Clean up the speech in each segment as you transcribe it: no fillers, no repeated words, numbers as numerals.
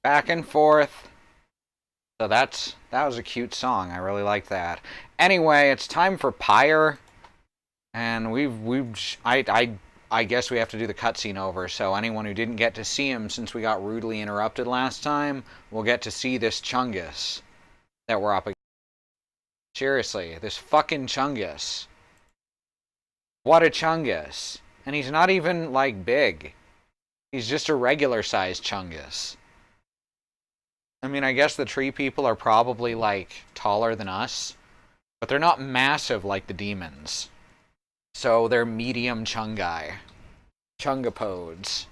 Back and forth. So that was a cute song. I really like that. Anyway, it's time for Pyre. And I guess we have to do the cutscene over, so anyone who didn't get to see him since we got rudely interrupted last time will get to see this Chungus that we're up against. Seriously, this fucking Chungus. What a Chungus. And he's not even, like, big. He's just a regular-sized Chungus. I mean, I guess the tree people are probably, like, taller than us, but they're not massive like the demons. So they're medium Chungai. Chungapodes.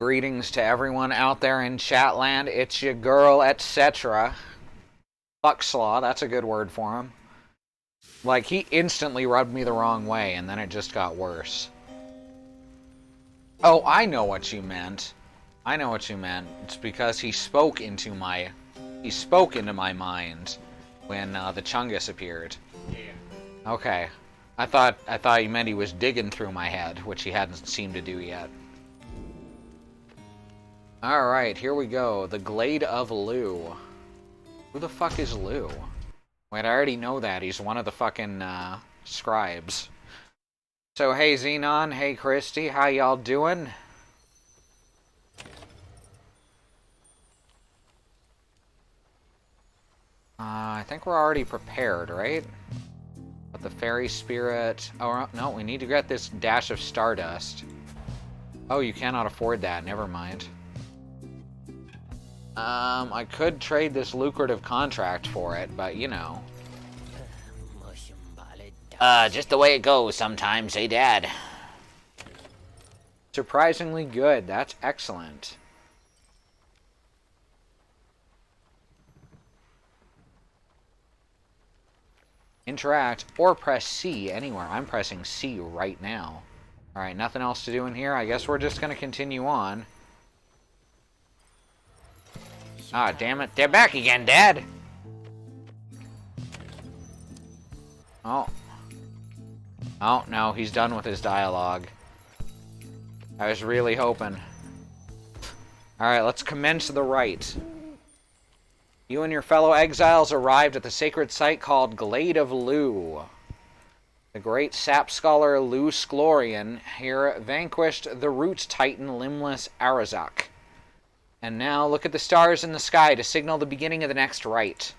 Greetings to everyone out there in Chatland. It's your girl, etc. Fuckslaw, that's a good word for him. Like, he instantly rubbed me the wrong way, and then it just got worse. Oh, I know what you meant. I know what you meant. It's because he spoke into my mind when the Chungus appeared. Yeah. Okay. I thought you meant he was digging through my head, which he hadn't seemed to do yet. Alright, here we go. The Glade of Lou. Who the fuck is Lou? Wait, I already know that. He's one of the fucking scribes. So, hey Xenon, hey Christy, how y'all doing? I think we're already prepared, right? But the fairy spirit... Oh, no, we need to get this dash of stardust. Oh, you cannot afford that. Never mind. I could trade this lucrative contract for it, but, you know. Just the way it goes sometimes, eh, Dad? Surprisingly good. That's excellent. Interact, or press C anywhere. I'm pressing C right now. Alright, nothing else to do in here. I guess we're just going to continue on. Ah, damn it. They're back again, Dad! Oh. Oh, no, he's done with his dialogue. I was really hoping. Alright, let's commence the rite. You and your fellow exiles arrived at the sacred site called Glade of Lou. The great sap scholar Lou Sklorian here vanquished the root titan limbless Arazak. And now look at the stars in the sky to signal the beginning of the next rite.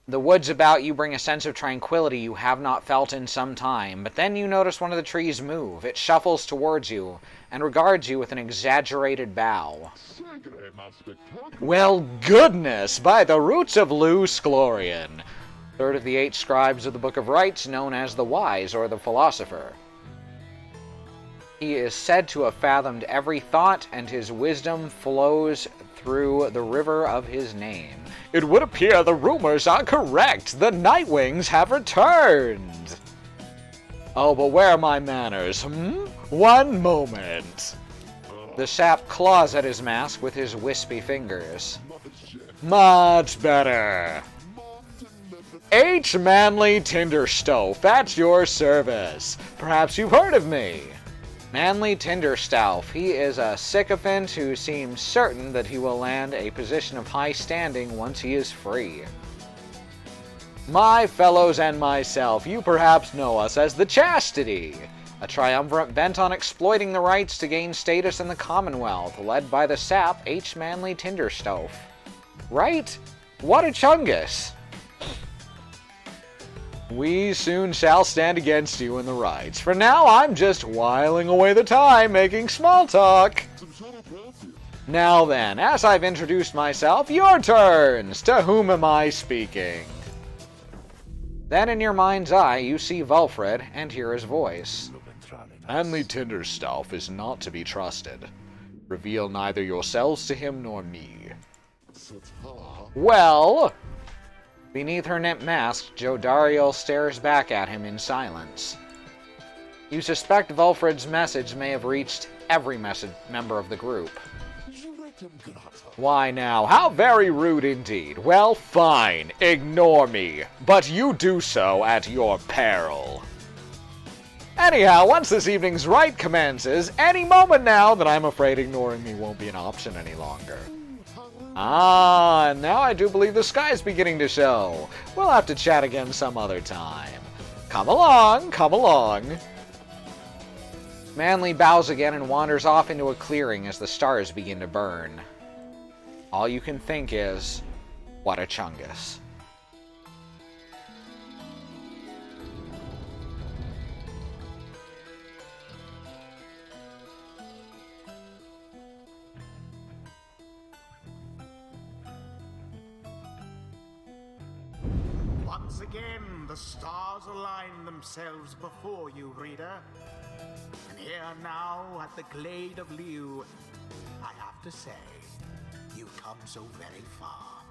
The woods about you bring a sense of tranquility you have not felt in some time, but then you notice one of the trees move. It shuffles towards you and regards you with an exaggerated bow. Well, goodness, by the roots of Lou Sklorian, third of the 8 scribes of the Book of Rites, known as the Wise or the Philosopher. He is said to have fathomed every thought, and his wisdom flows through the river of his name. It would appear the rumors are correct. The Nightwings have returned. Oh, but where are my manners, One moment. The sap claws at his mask with his wispy fingers. Much better. H. Manly Tinderstove, at your service. Perhaps you've heard of me. Manly Tinderstove. He is a sycophant who seems certain that he will land a position of high standing once he is free. My fellows and myself, you perhaps know us as the Chastity, a triumvirate bent on exploiting the rights to gain status in the Commonwealth, led by the sap H. Manly Tinderstove. Right? What a Chungus! We soon shall stand against you in the rights. For now, I'm just whiling away the time making small talk. Now then, as I've introduced myself, your turns! To whom am I speaking? Then in your mind's eye, you see Vulfred and hear his voice. Manly Tinderstove is not to be trusted. Reveal neither yourselves to him nor me. Well... Beneath her knit mask, Jodariel stares back at him in silence. You suspect Vulfred's message may have reached every member of the group. Why now, how very rude indeed. Well, fine, ignore me, but you do so at your peril. Anyhow, once this evening's rite commences, any moment now that I'm afraid ignoring me won't be an option any longer. Ah, and now I do believe the sky's beginning to show. We'll have to chat again some other time. Come along, come along. Manly bows again and wanders off into a clearing as the stars begin to burn. All you can think is, what a Chungus. Once again, the stars align themselves before you, reader. And here now, at the Glade of Liu, I have to say, you've come so very far.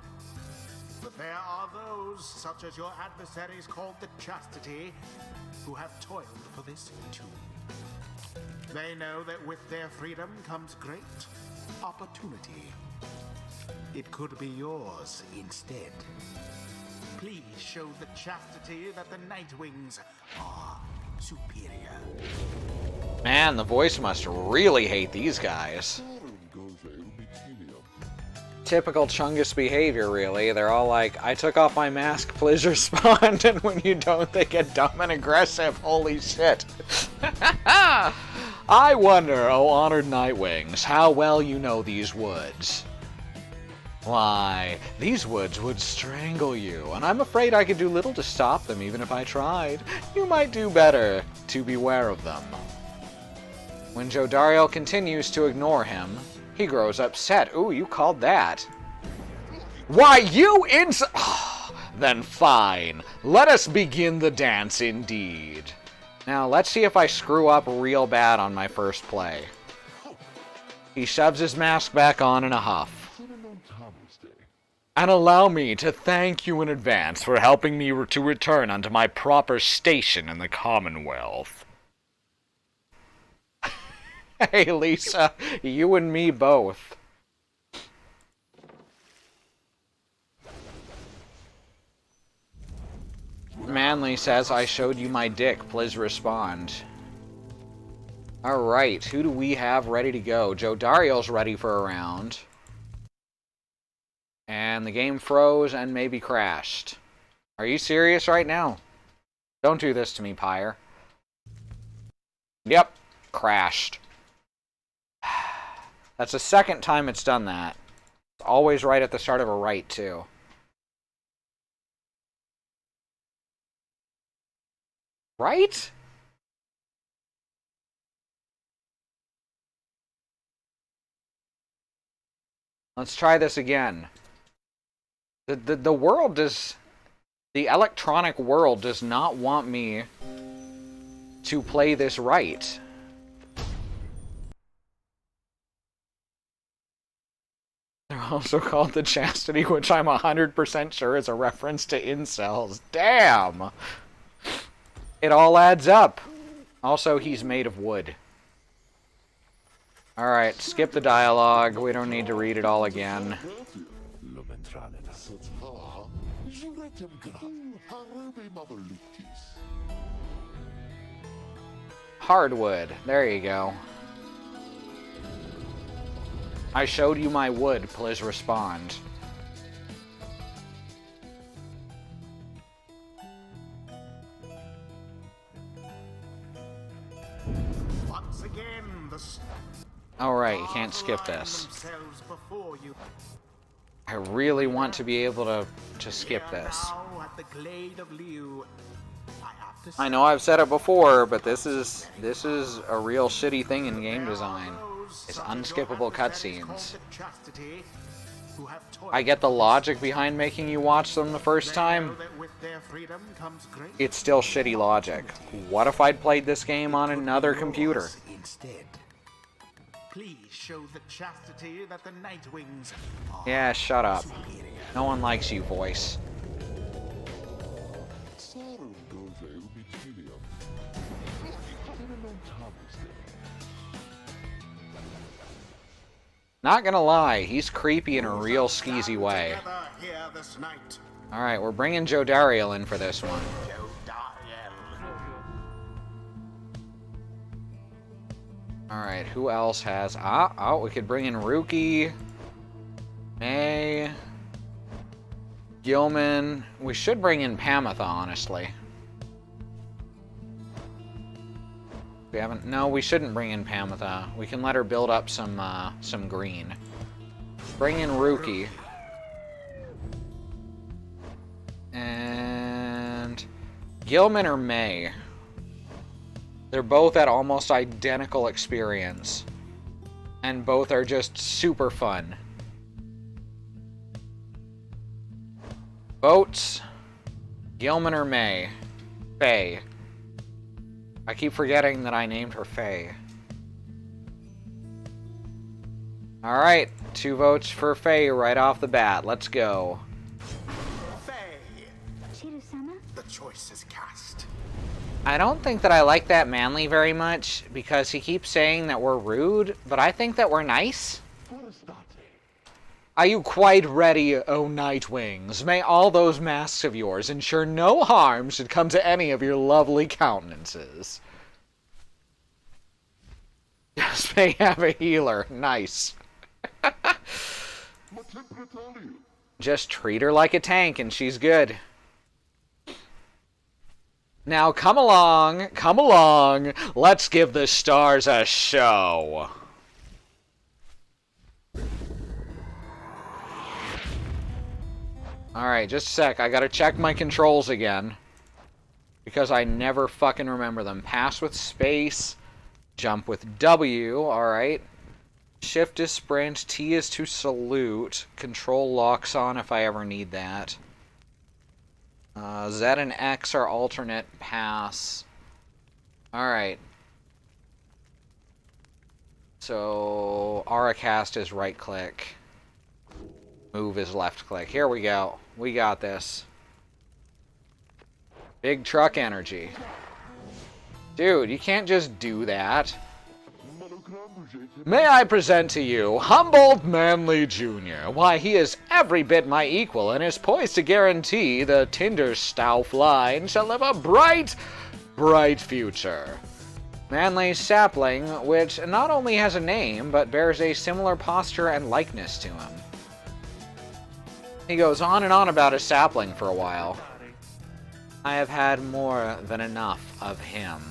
But there are those, such as your adversaries called the Chastity, who have toiled for this too. They know that with their freedom comes great opportunity. It could be yours instead. Please show the Chastity that the Nightwings are superior. Man, the voice must really hate these guys. Typical Chungus behavior, really. They're all like, I took off my mask, please respond, and when you don't, they get dumb and aggressive. Holy shit. I wonder, oh honored Nightwings, how well you know these woods. Why, these woods would strangle you, and I'm afraid I could do little to stop them even if I tried. You might do better to beware of them. When Jodariel continues to ignore him, he grows upset. Ooh, you called that. Why, you Then fine. Let us begin the dance indeed. Now, let's see if I screw up real bad on my first play. He shoves his mask back on in a huff. And allow me to thank you in advance for helping me to return unto my proper station in the Commonwealth. Hey, Lisa, you and me both. Manly says, I showed you my dick, please respond. Alright, who do we have ready to go? Jodariel's ready for a round. And the game froze and maybe crashed. Are you serious right now? Don't do this to me, Pyre. Yep, crashed. That's the second time it's done that. It's always right at the start of a rite, too. Right? Let's try this again. The world does... The electronic world does not want me to play this right. They're also called the Chastity, which I'm 100% sure is a reference to incels. Damn! It all adds up. Also, he's made of wood. Alright, skip the dialogue. We don't need to read it all again. Hardwood. There you go. I showed you my wood. Please respond. Once again, Alright, you can't skip this. I really want to be able to skip this. I know I've said it before, but this is a real shitty thing in game design. It's unskippable cutscenes. I get the logic behind making you watch them the first time. It's still shitty logic. What if I'd played this game on another computer? Please show the Chastity that the Nightwings are Yeah, shut up. superior. No one likes you, voice. Not gonna lie, he's creepy in a real skeezy way. Alright, we're bringing Jodariel in for this one. Alright, who else has... Oh, we could bring in Rookie. May. Gilman. We should bring in Pamitha, honestly. We haven't... No, we shouldn't bring in Pamitha. We can let her build up some green. Bring in Rookie. And... Gilman or May? They're both at almost identical experience. And both are just super fun. Votes. Gilman or May? Faye. I keep forgetting that I named her Faye. Alright, 2 votes for Faye right off the bat. Let's go. Faye. The choice is cast. I don't think that I like that Manly very much, because he keeps saying that we're rude, but I think that we're nice. Are you quite ready, O Nightwings? May all those masks of yours ensure no harm should come to any of your lovely countenances. Yes, may have a healer. Nice. Just treat her like a tank and she's good. Now come along, let's give the stars a show. Alright, just a sec, I gotta check my controls again. Because I never fucking remember them. Pass with space, jump with W, alright. Shift is sprint, T is to salute, control locks on if I ever need that. Z and X are alternate pass. Alright. So, Auracast is right click. Move is left click. Here we go. We got this. Big truck energy. Dude, you can't just do that. May I present to you Humboldt Manley Jr. Why, he is every bit my equal and is poised to guarantee the Tinderstauf line shall live a bright, bright future. Manley's sapling, which not only has a name, but bears a similar posture and likeness to him. He goes on and on about his sapling for a while. I have had more than enough of him.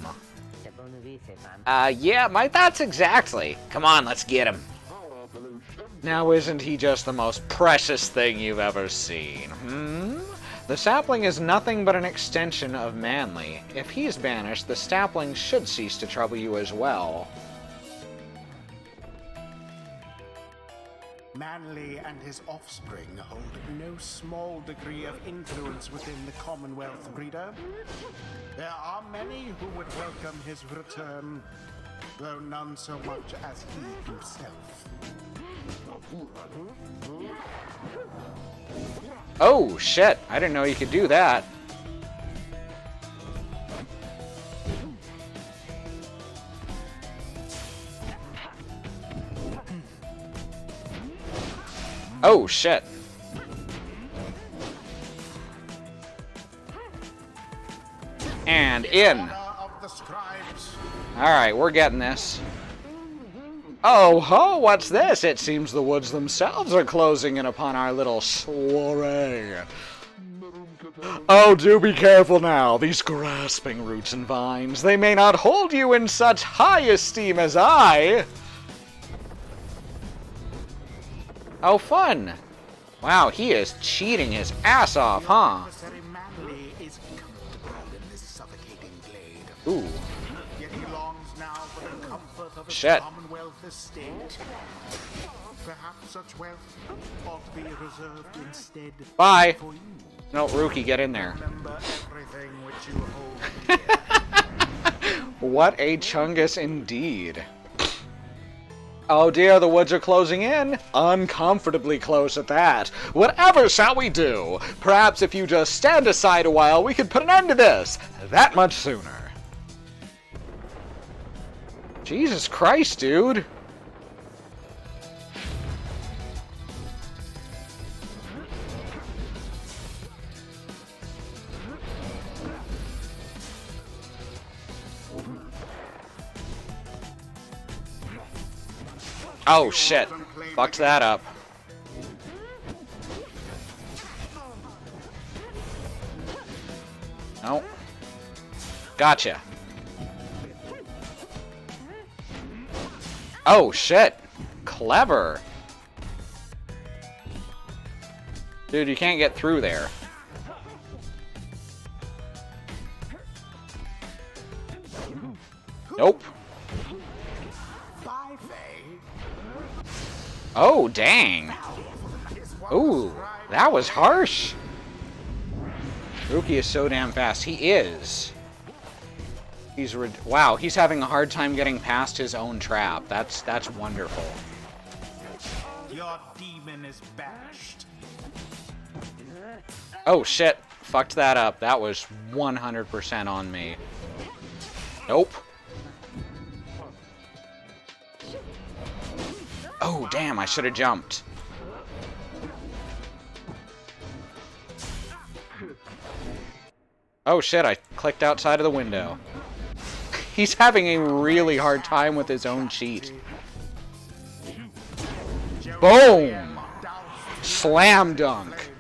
Yeah, my thoughts exactly. Come on, let's get him. Now isn't he just the most precious thing you've ever seen, The sapling is nothing but an extension of Manley. If he's banished, the sapling should cease to trouble you as well. Manley and his offspring hold no small degree of influence within the Commonwealth, Reader. There are many who would welcome his return, though none so much as he himself. Oh, shit. I didn't know you could do that. Oh, shit. And in. Alright, we're getting this. Oh ho, what's this? It seems the woods themselves are closing in upon our little soiree. Oh, do be careful now, these grasping roots and vines. They may not hold you in such high esteem as I. Oh, fun. Wow, he is cheating his ass off, huh? Ooh. Shit. Perhaps such wealth ought to be reserved instead. Bye. No, Rookie, get in there. Remember everything which you hold. What a Chungus indeed. Oh dear, the woods are closing in. Uncomfortably close at that. Whatever shall we do? Perhaps if you just stand aside a while, we could put an end to this. That much sooner. Jesus Christ, dude. Oh, shit. Fucked that up. Nope. Gotcha. Oh, shit. Clever. Dude, you can't get through there. Nope. Oh, dang. Ooh, that was harsh. Rookie is so damn fast. He is. Wow, he's having a hard time getting past his own trap. That's wonderful. Your demon is banished. Oh, shit. Fucked that up. That was 100% on me. Nope. Oh, damn, I should have jumped. Oh, shit, I clicked outside of the window. He's having a really hard time with his own cheat. Boom! Slam dunk.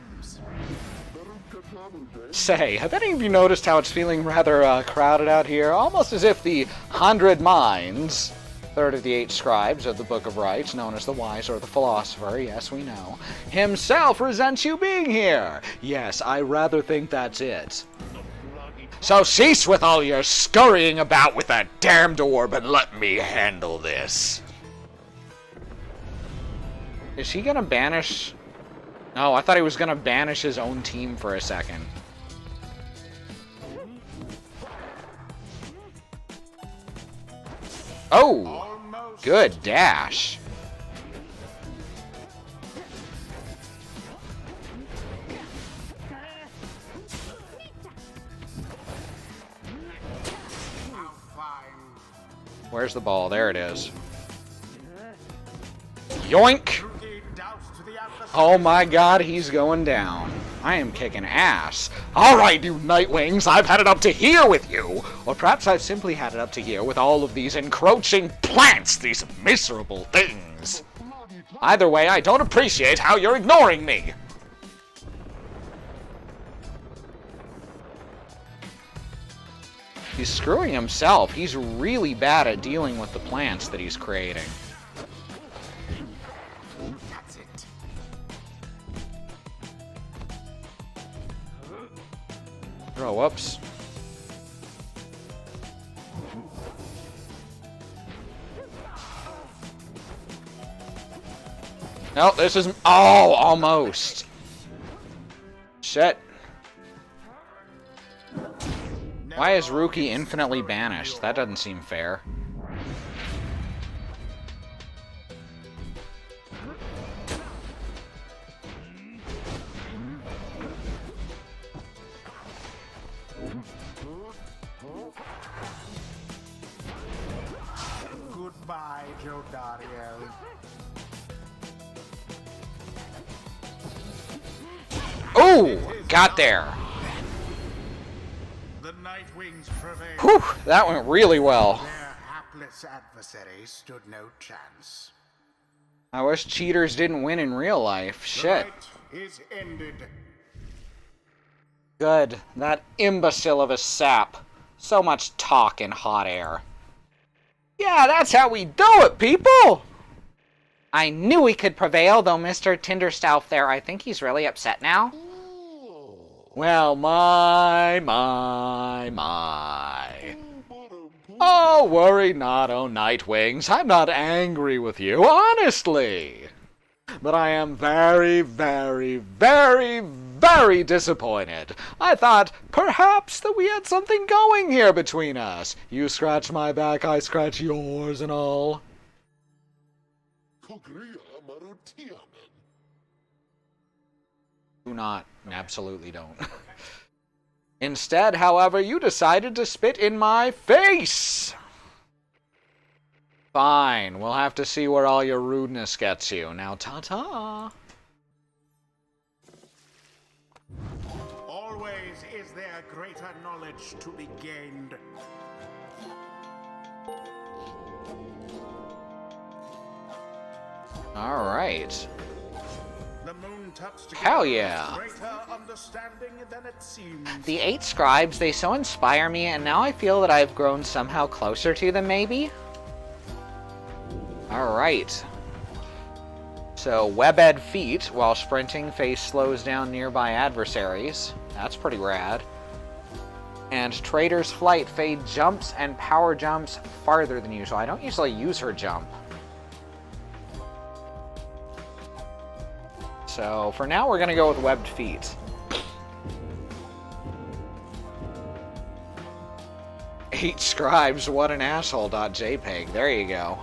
Say, have any of you noticed how it's feeling rather crowded out here? Almost as if the 100 minds, third of the 8 scribes of the Book of Rites, known as the Wise or the Philosopher, yes, we know, himself resents you being here. Yes, I rather think that's it. So cease with all your scurrying about with that damned orb and let me handle this. Is he gonna banish? No, I thought he was gonna banish his own team for a second. Oh, good dash. Where's the ball? There it is. Yoink! Oh my god, he's going down. I am kicking ass. Alright, you Nightwings, I've had it up to here with you. Or perhaps I've simply had it up to here with all of these encroaching plants, these miserable things. Either way, I don't appreciate how you're ignoring me. He's screwing himself. He's really bad at dealing with the plants that he's creating. That's it. Oh, whoops. No, this is... Oh, almost. Shit. Why is Rookie infinitely banished? That doesn't seem fair. Goodbye, Joe Dario. Ooh! Got there. The Nightwings prevailed. Whew! That went really well. Their hapless adversary stood no chance. I wish cheaters didn't win in real life. Shit. The fight is ended. Good. That imbecile of a sap. So much talk in hot air. Yeah, that's how we do it, people! I knew we could prevail, though Mr. Tinderstauf there, I think he's really upset now. Well, my. Oh, worry not, oh Nightwings. I'm not angry with you, honestly. But I am very, very, very, very disappointed. I thought perhaps that we had something going here between us. You scratch my back, I scratch yours and all. Do not. Absolutely don't. Instead, however, you decided to spit in my face! Fine, we'll have to see where all your rudeness gets you. Now, ta-ta! Always is there greater knowledge to be gained. Alright. The moon touched Hell yeah. greater understanding than it seems. The 8 scribes, they so inspire me, and now I feel that I've grown somehow closer to them, maybe? Alright. So, web-ed feet, while sprinting, face slows down nearby adversaries. That's pretty rad. And Trader's Flight, Fade jumps and power jumps farther than usual. I don't usually use her jump. So, for now, we're going to go with webbed feet. Eight scribes, what an asshole.jpg. There you go.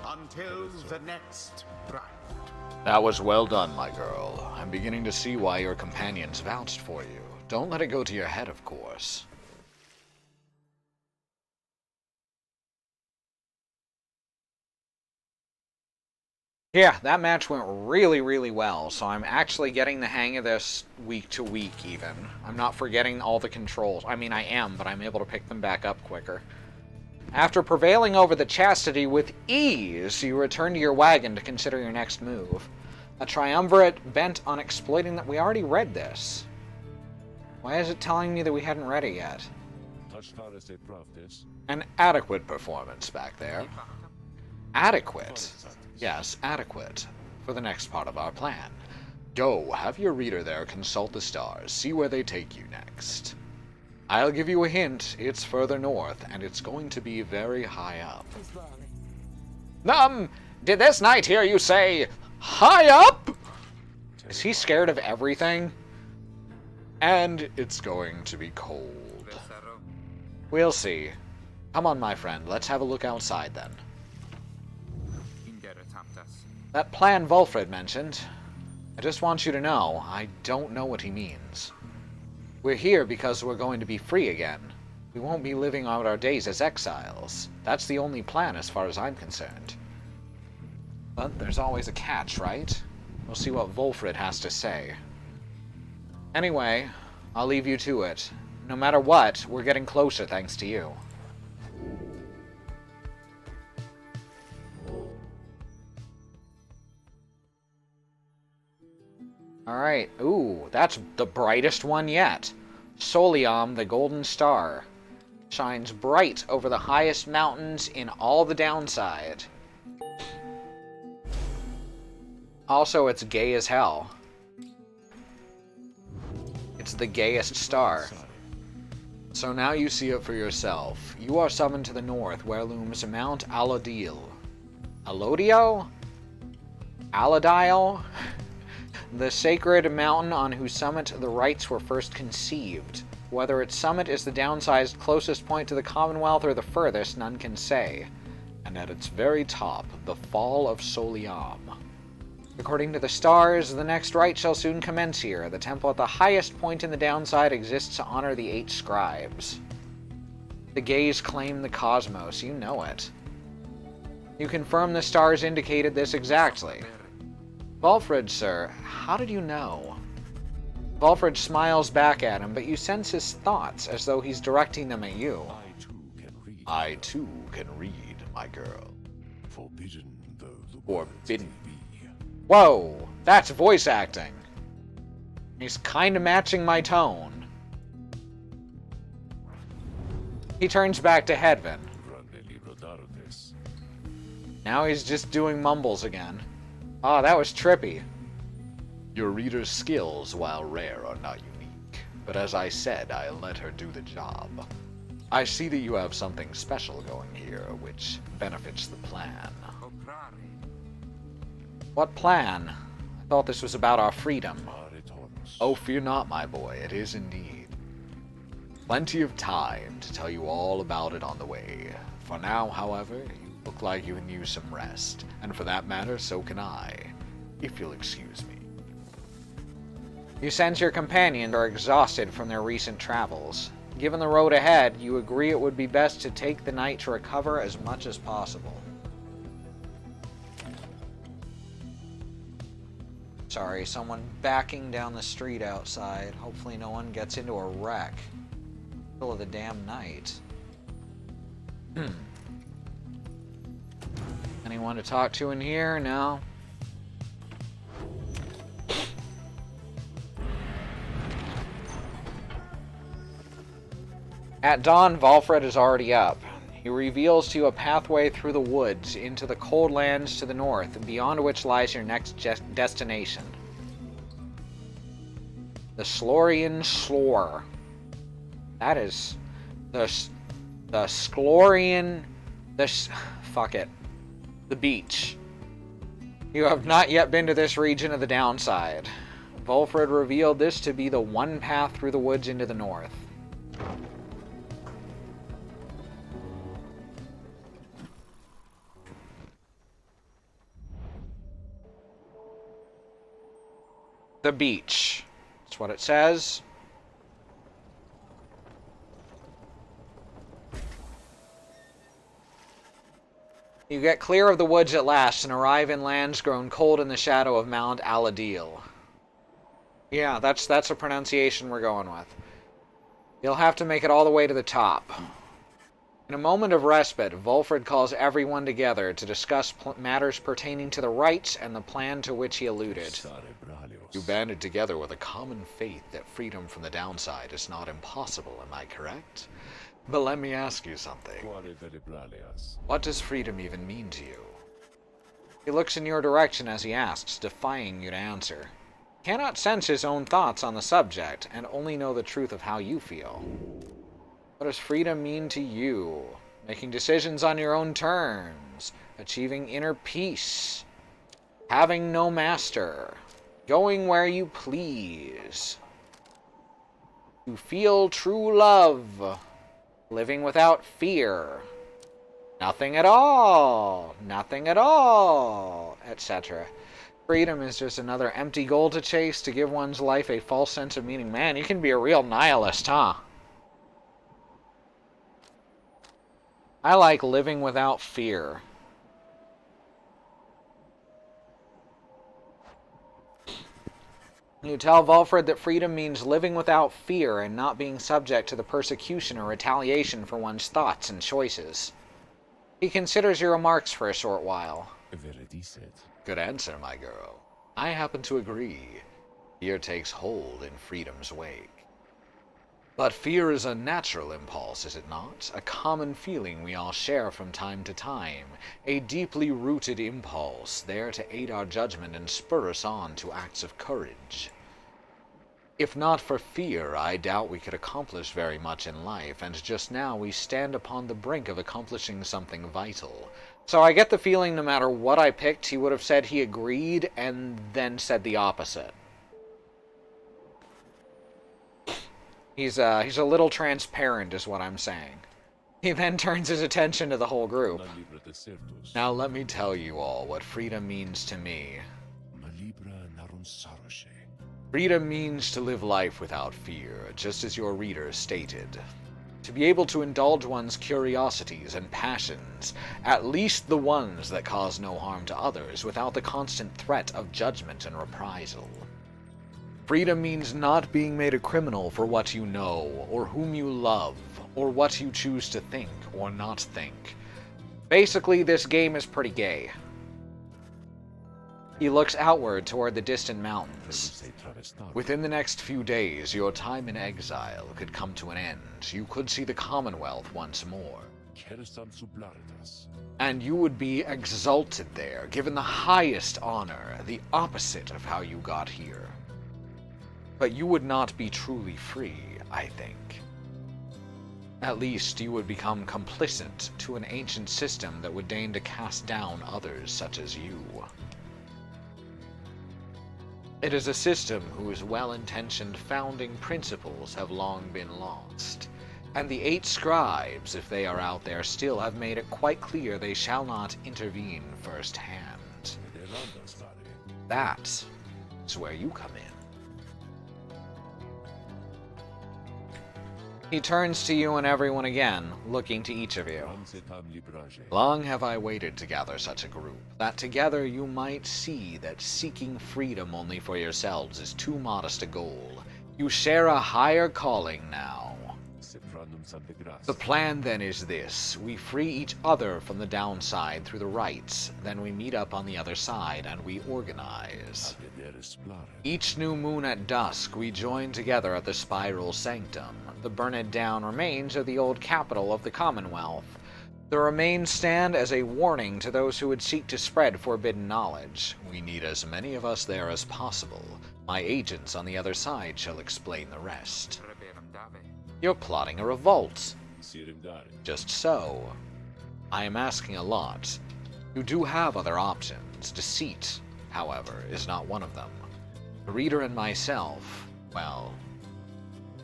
Until the next round. That was well done, my girl. I'm beginning to see why your companions vouched for you. Don't let it go to your head, of course. Yeah, that match went really, really well, so I'm actually getting the hang of this week to week, even. I'm not forgetting all the controls. I mean, I am, but I'm able to pick them back up quicker. After prevailing over the chastity with ease, you return to your wagon to consider your next move. A triumvirate bent on exploiting that we already read this. Why is it telling me that we hadn't read it yet? An adequate performance back there. Adequate. Yes, adequate. For the next part of our plan. Go, have your reader there consult the stars, see where they take you next. I'll give you a hint, it's further north, and it's going to be very high up. Did this knight hear you say, high up? Is he scared of everything? And it's going to be cold. We'll see. Come on, my friend, let's have a look outside then. That plan Wolfred mentioned, I just want you to know, I don't know what he means. We're here because we're going to be free again. We won't be living out our days as exiles. That's the only plan as far as I'm concerned. But there's always a catch, right? We'll see what Wolfred has to say. Anyway, I'll leave you to it. No matter what, we're getting closer thanks to you. Alright, ooh, that's the brightest one yet. Soliam, the golden star, shines bright over the highest mountains in all the downside. Also, it's gay as hell. It's the gayest star. So now you see it for yourself. You are summoned to the north, where looms Mount Alodil. Alodio? Alodile? The sacred mountain on whose summit the rites were first conceived. Whether its summit is the downsized closest point to the Commonwealth or the furthest, none can say. And at its very top, the fall of Soliam. According to the stars, the next rite shall soon commence here. The temple at the highest point in the downside exists to honor the 8 scribes. The gays claim the cosmos, you know it. You confirm the stars indicated this exactly. Wolfred, sir, how did you know? Wolfred smiles back at him, but you sense his thoughts as though he's directing them at you. I too can read, my girl. Forbidden though the Forbidden. Whoa, that's voice acting. He's kinda matching my tone. He turns back to Hedvin. Now he's just doing mumbles again. Oh, that was trippy. Your reader's skills, while rare, are not unique. But as I said, I'll let her do the job. I see that you have something special going here, which benefits the plan. What plan? I thought this was about our freedom. Oh, fear not, my boy, it is indeed. Plenty of time to tell you all about it on the way. For now, however, you look like you can use some rest, and for that matter, so can I, if you'll excuse me. You sense your companions are exhausted from their recent travels. Given the road ahead, you agree it would be best to take the night to recover as much as possible. Sorry, someone backing down the street outside. Hopefully no one gets into a wreck. Middle of the damn night. Anyone to talk to in here? No. At dawn, Valfred is already up. He reveals to you a pathway through the woods into the cold lands to the north, beyond which lies your next destination. The Slorian Slore. That is the Sklorian... fuck it. The beach. You have not yet been to this region of the downside. Volfred revealed this to be the one path through the woods into the north. The beach. That's what it says. You get clear of the woods at last and arrive in lands grown cold in the shadow of Mount Aladil. Yeah, that's a pronunciation we're going with. You'll have to make it all the way to the top. In a moment of respite, Volfred calls everyone together to discuss matters pertaining to the rites and the plan to which he alluded. You banded together with a common faith that freedom from the downside is not impossible, am I correct? But let me ask you something. What does freedom even mean to you? He looks in your direction as he asks, defying you to answer. He cannot sense his own thoughts on the subject, and only know the truth of how you feel. What does freedom mean to you? Making decisions on your own terms, achieving inner peace, having no master, going where you please, to feel true love, living without fear, nothing at all, etc. Freedom is just another empty goal to chase to give one's life a false sense of meaning. Man, you can be a real nihilist, huh? I like living without fear. You tell Volfred that freedom means living without fear and not being subject to the persecution or retaliation for one's thoughts and choices. He considers your remarks for a short while. Good answer, my girl. I happen to agree. Fear takes hold in freedom's wake. But fear is a natural impulse, is it not? A common feeling we all share from time to time. A deeply rooted impulse, there to aid our judgment and spur us on to acts of courage. If not for fear, I doubt we could accomplish very much in life, and just now we stand upon the brink of accomplishing something vital. So I get the feeling no matter what I picked, he would have said he agreed and then said the opposite. He's a little transparent is what I'm saying. He then turns his attention to the whole group. Now let me tell you all what freedom means to me. Freedom means to live life without fear, just as your reader stated. To be able to indulge one's curiosities and passions, at least the ones that cause no harm to others, without the constant threat of judgment and reprisal. Freedom means not being made a criminal for what you know, or whom you love, or what you choose to think or not think. Basically, this game is pretty gay. He looks outward toward the distant mountains. Within the next few days, your time in exile could come to an end. You could see the Commonwealth once more. And you would be exalted there, given the highest honor, the opposite of how you got here. But you would not be truly free, I think. At least you would become complicit to an ancient system that would deign to cast down others such as you. It is a system whose well-intentioned founding principles have long been lost, and the 8 scribes, if they are out there still, have made it quite clear they shall not intervene firsthand. That is where you come in. He turns to you and everyone again, looking to each of you. Long have I waited to gather such a group, that together you might see that seeking freedom only for yourselves is too modest a goal. You share a higher calling now. The plan then is this. We free each other from the downside through the rights, then we meet up on the other side and we organize. Each new moon at dusk, we join together at the Spiral Sanctum, the burned down remains of the old capital of the Commonwealth. The remains stand as a warning to those who would seek to spread forbidden knowledge. We need as many of us there as possible. My agents on the other side shall explain the rest. You're plotting a revolt. Just so. I am asking a lot. You do have other options. Deceit, however, is not one of them. The reader and myself, well,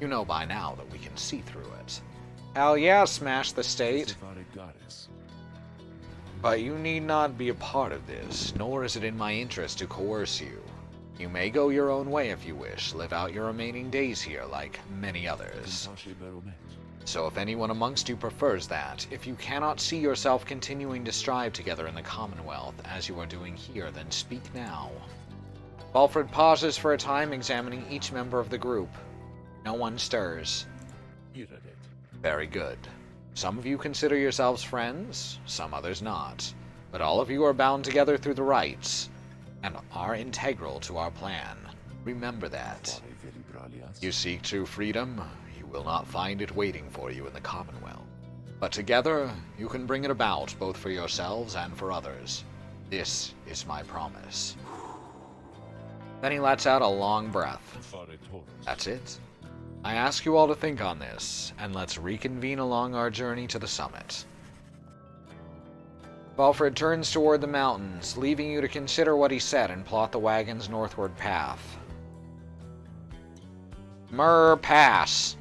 you know by now that we can see through it. Hell yeah, smash the state. But you need not be a part of this, nor is it in my interest to coerce you. You may go your own way if you wish, live out your remaining days here like many others. So if anyone amongst you prefers that, if you cannot see yourself continuing to strive together in the Commonwealth as you are doing here, then speak now. Walfred pauses for a time, examining each member of the group. No one stirs. Very good. Some of you consider yourselves friends, some others not. But all of you are bound together through the rights, and are integral to our plan. Remember that. You seek true freedom, you will not find it waiting for you in the Commonwealth. But together, you can bring it about, both for yourselves and for others. This is my promise. Then he lets out a long breath. That's it. I ask you all to think on this, and let's reconvene along our journey to the summit. Walfred turns toward the mountains, leaving you to consider what he said and plot the wagon's northward path. Myrrh Pass.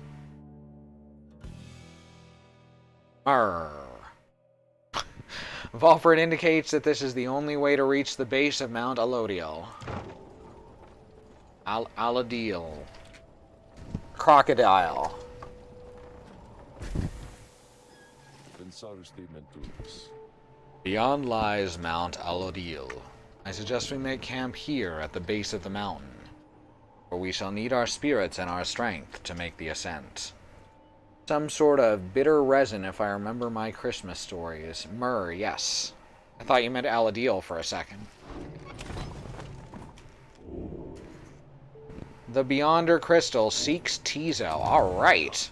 Myrrh. Walfred indicates that this is the only way to reach the base of Mount Alodiel. Alodiel. Crocodile. Beyond lies Mount Alodiel. I suggest we make camp here at the base of the mountain, for we shall need our spirits and our strength to make the ascent. Some sort of bitter resin, if I remember my Christmas stories. Myrrh, yes. I thought you meant Alodiel for a second. The Beyonder Crystal seeks Tizo. Alright.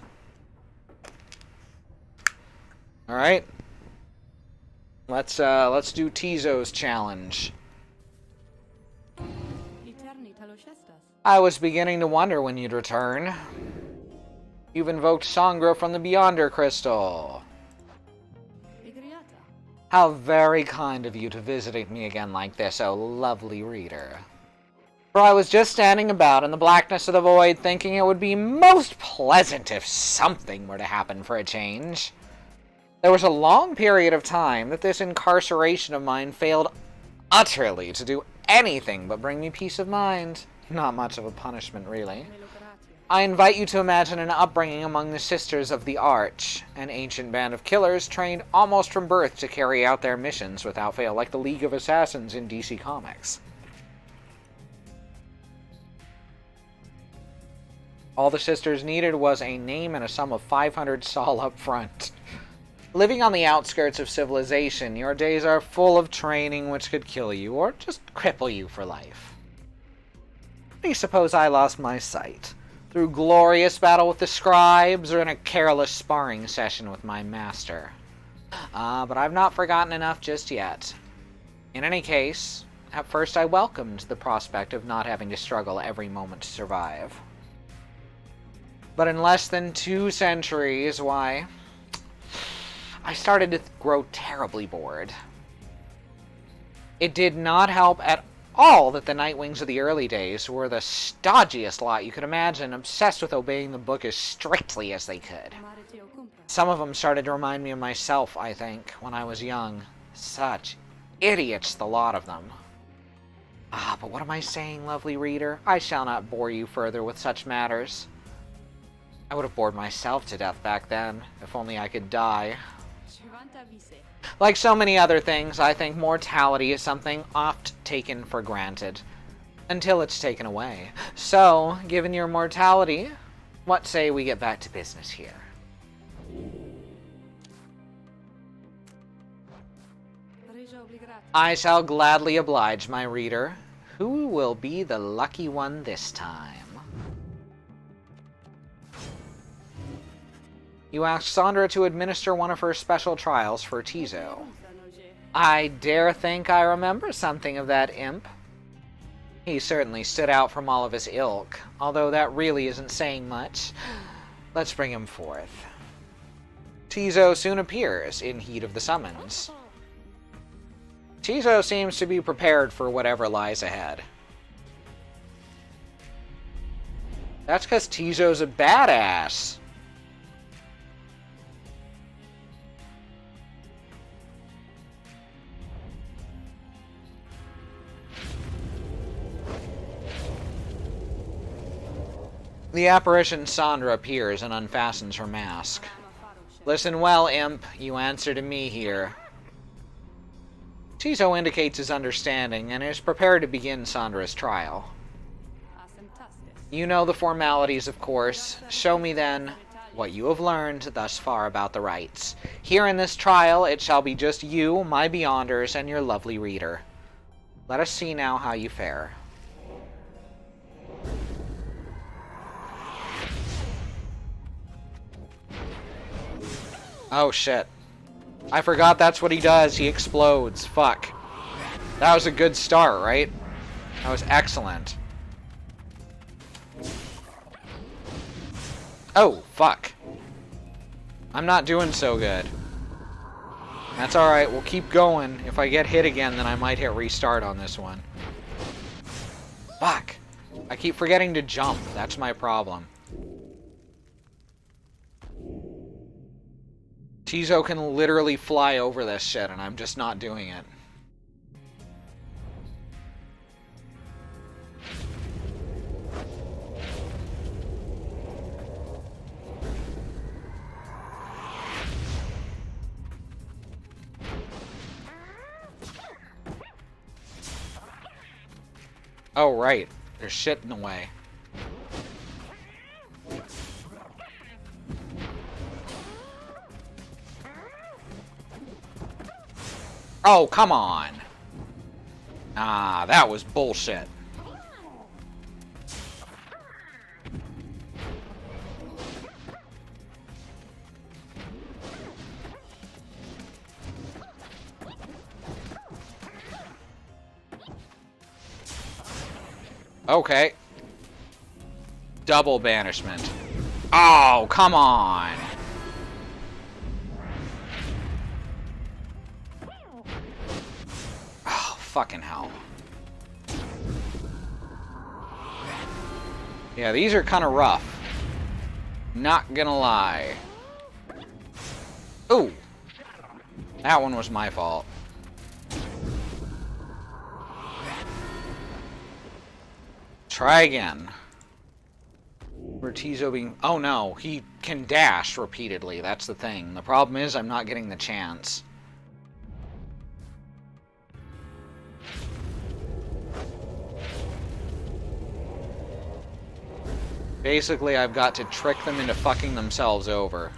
Alright. Let's do Tizo's challenge. I was beginning to wonder when you'd return. You've invoked Sangra from the Beyonder Crystal. How very kind of you to visit me again like this, oh lovely reader. For I was just standing about in the blackness of the void, thinking it would be most pleasant if something were to happen for a change. There was a long period of time that this incarceration of mine failed utterly to do anything but bring me peace of mind. Not much of a punishment, really. I invite you to imagine an upbringing among the Sisters of the Arch, an ancient band of killers trained almost from birth to carry out their missions without fail, like the League of Assassins in DC Comics. All the sisters needed was a name and a sum of 500 sol up front. Living on the outskirts of civilization, your days are full of training which could kill you or just cripple you for life. Do you suppose I lost my sight through glorious battle with the scribes or in a careless sparring session with my master? But I've not forgotten enough just yet. In any case, at first I welcomed the prospect of not having to struggle every moment to survive. But in less than 2 centuries, why, I started to grow terribly bored. It did not help at all that the Nightwings of the early days were the stodgiest lot you could imagine, obsessed with obeying the book as strictly as they could. Some of them started to remind me of myself, I think, when I was young. Such idiots, the lot of them. But what am I saying, lovely reader? I shall not bore you further with such matters. I would have bored myself to death back then, if only I could die. Like so many other things, I think mortality is something oft taken for granted, until it's taken away. So, given your mortality, what say we get back to business here? I shall gladly oblige, my reader. Who will be the lucky one this time? You asked Sandra to administer one of her special trials for Tizo. I dare think I remember something of that imp. He certainly stood out from all of his ilk, although that really isn't saying much. Let's bring him forth. Tizo soon appears in heat of the summons. Tizo seems to be prepared for whatever lies ahead. That's because Tizo's a badass. The apparition Sandra appears and unfastens her mask. Listen well, imp. You answer to me here. Tizo indicates his understanding and is prepared to begin Sandra's trial. You know the formalities, of course. Show me, then, what you have learned thus far about the rites. Here in this trial, it shall be just you, my Beyonders, and your lovely reader. Let us see now how you fare. Oh, shit. I forgot that's what he does. He explodes. Fuck. That was a good start, right? That was excellent. Oh, fuck. I'm not doing so good. That's alright. We'll keep going. If I get hit again, then I might hit restart on this one. Fuck. I keep forgetting to jump. That's my problem. Tizo can literally fly over this shit, and I'm just not doing it. Oh, right. There's shit in the way. Oh, come on. Ah, that was bullshit. Okay. Double banishment. Oh, come on. Fucking hell. Yeah, these are kind of rough. Not gonna lie. Ooh. That one was my fault. Try again. Tizo being... Oh no, he can dash repeatedly. That's the thing. The problem is I'm not getting the chance. Basically, I've got to trick them into fucking themselves over.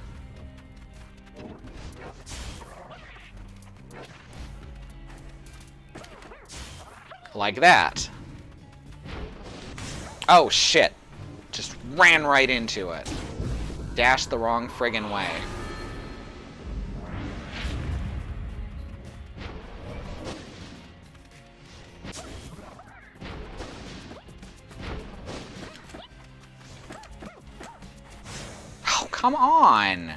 Like that. Oh, shit. Just ran right into it. Dashed the wrong friggin' way. Come on!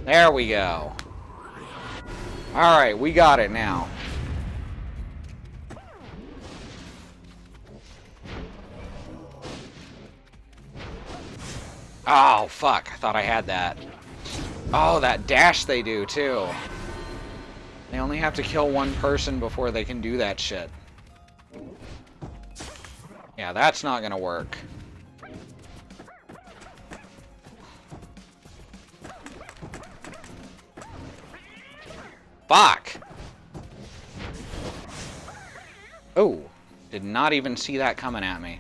There we go. Alright, we got it now. Oh, fuck. I thought I had that. Oh, that dash they do, too. They only have to kill one person before they can do that shit. Yeah, that's not gonna work. Fuck! Oh, Did not even see that coming at me.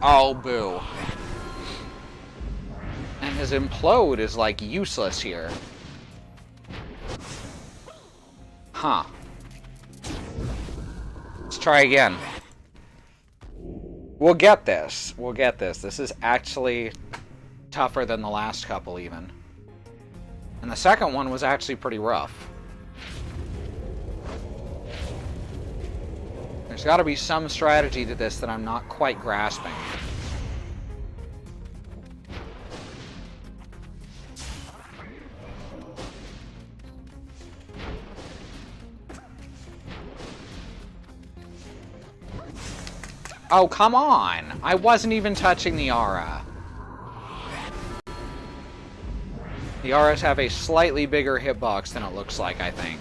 Oh, boo. And his implode is, like, useless here. Huh. Let's try again. We'll get this. We'll get this. This is actually tougher than the last couple, even. And the second one was actually pretty rough. There's got to be some strategy to this that I'm not quite grasping. Oh, come on! I wasn't even touching the aura. The auras have a slightly bigger hitbox than it looks like, I think.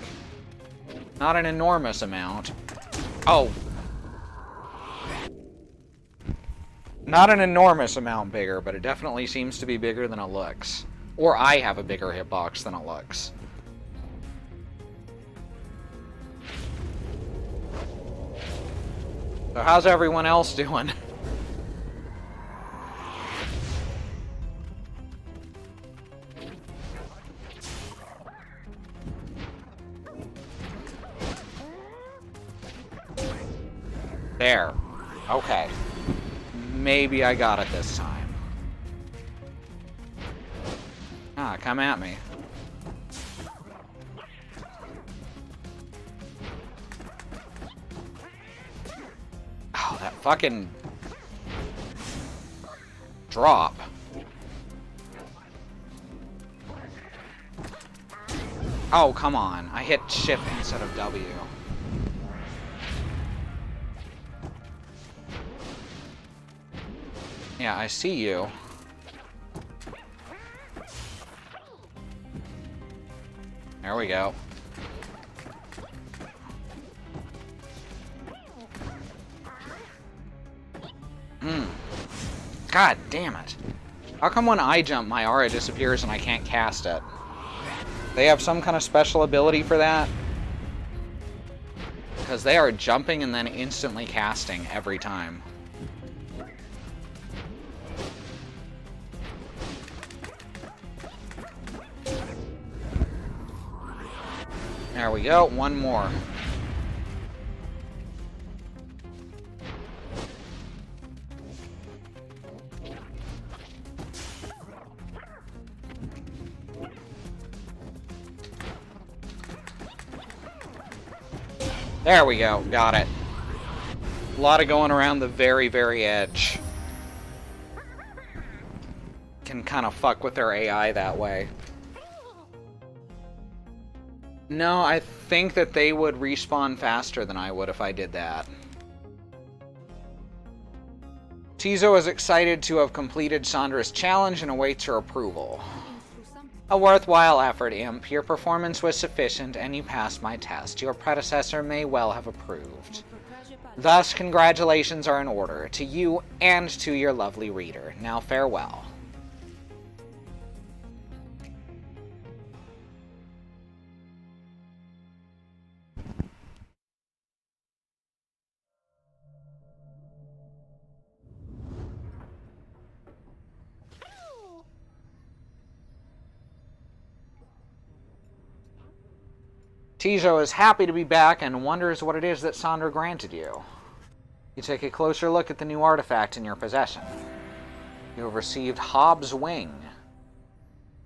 Not an enormous amount. Oh. Not an enormous amount bigger, but it definitely seems to be bigger than it looks. Or I have a bigger hitbox than it looks. So how's everyone else doing? There. Okay. Maybe I got it this time. Ah, come at me. Oh, that fucking drop. Oh, come on. I hit shift instead of W. Yeah, I see you. There we go. God damn it. How come when I jump, my aura disappears and I can't cast it? They have some kind of special ability for that? Because they are jumping and then instantly casting every time. There we go, one more. There we go, got it. A lot of going around the very, very edge. Can kind of fuck with their AI that way. No, I think that they would respawn faster than I would if I did that. Tizo is excited to have completed Sandra's challenge and awaits her approval. A worthwhile effort, Imp. Your performance was sufficient and you passed my test. Your predecessor may well have approved. Thus, congratulations are in order to you and to your lovely reader. Now farewell. Tizo is happy to be back and wonders what it is that Sandra granted you. You take a closer look at the new artifact in your possession. You have received Hobbs' Wing.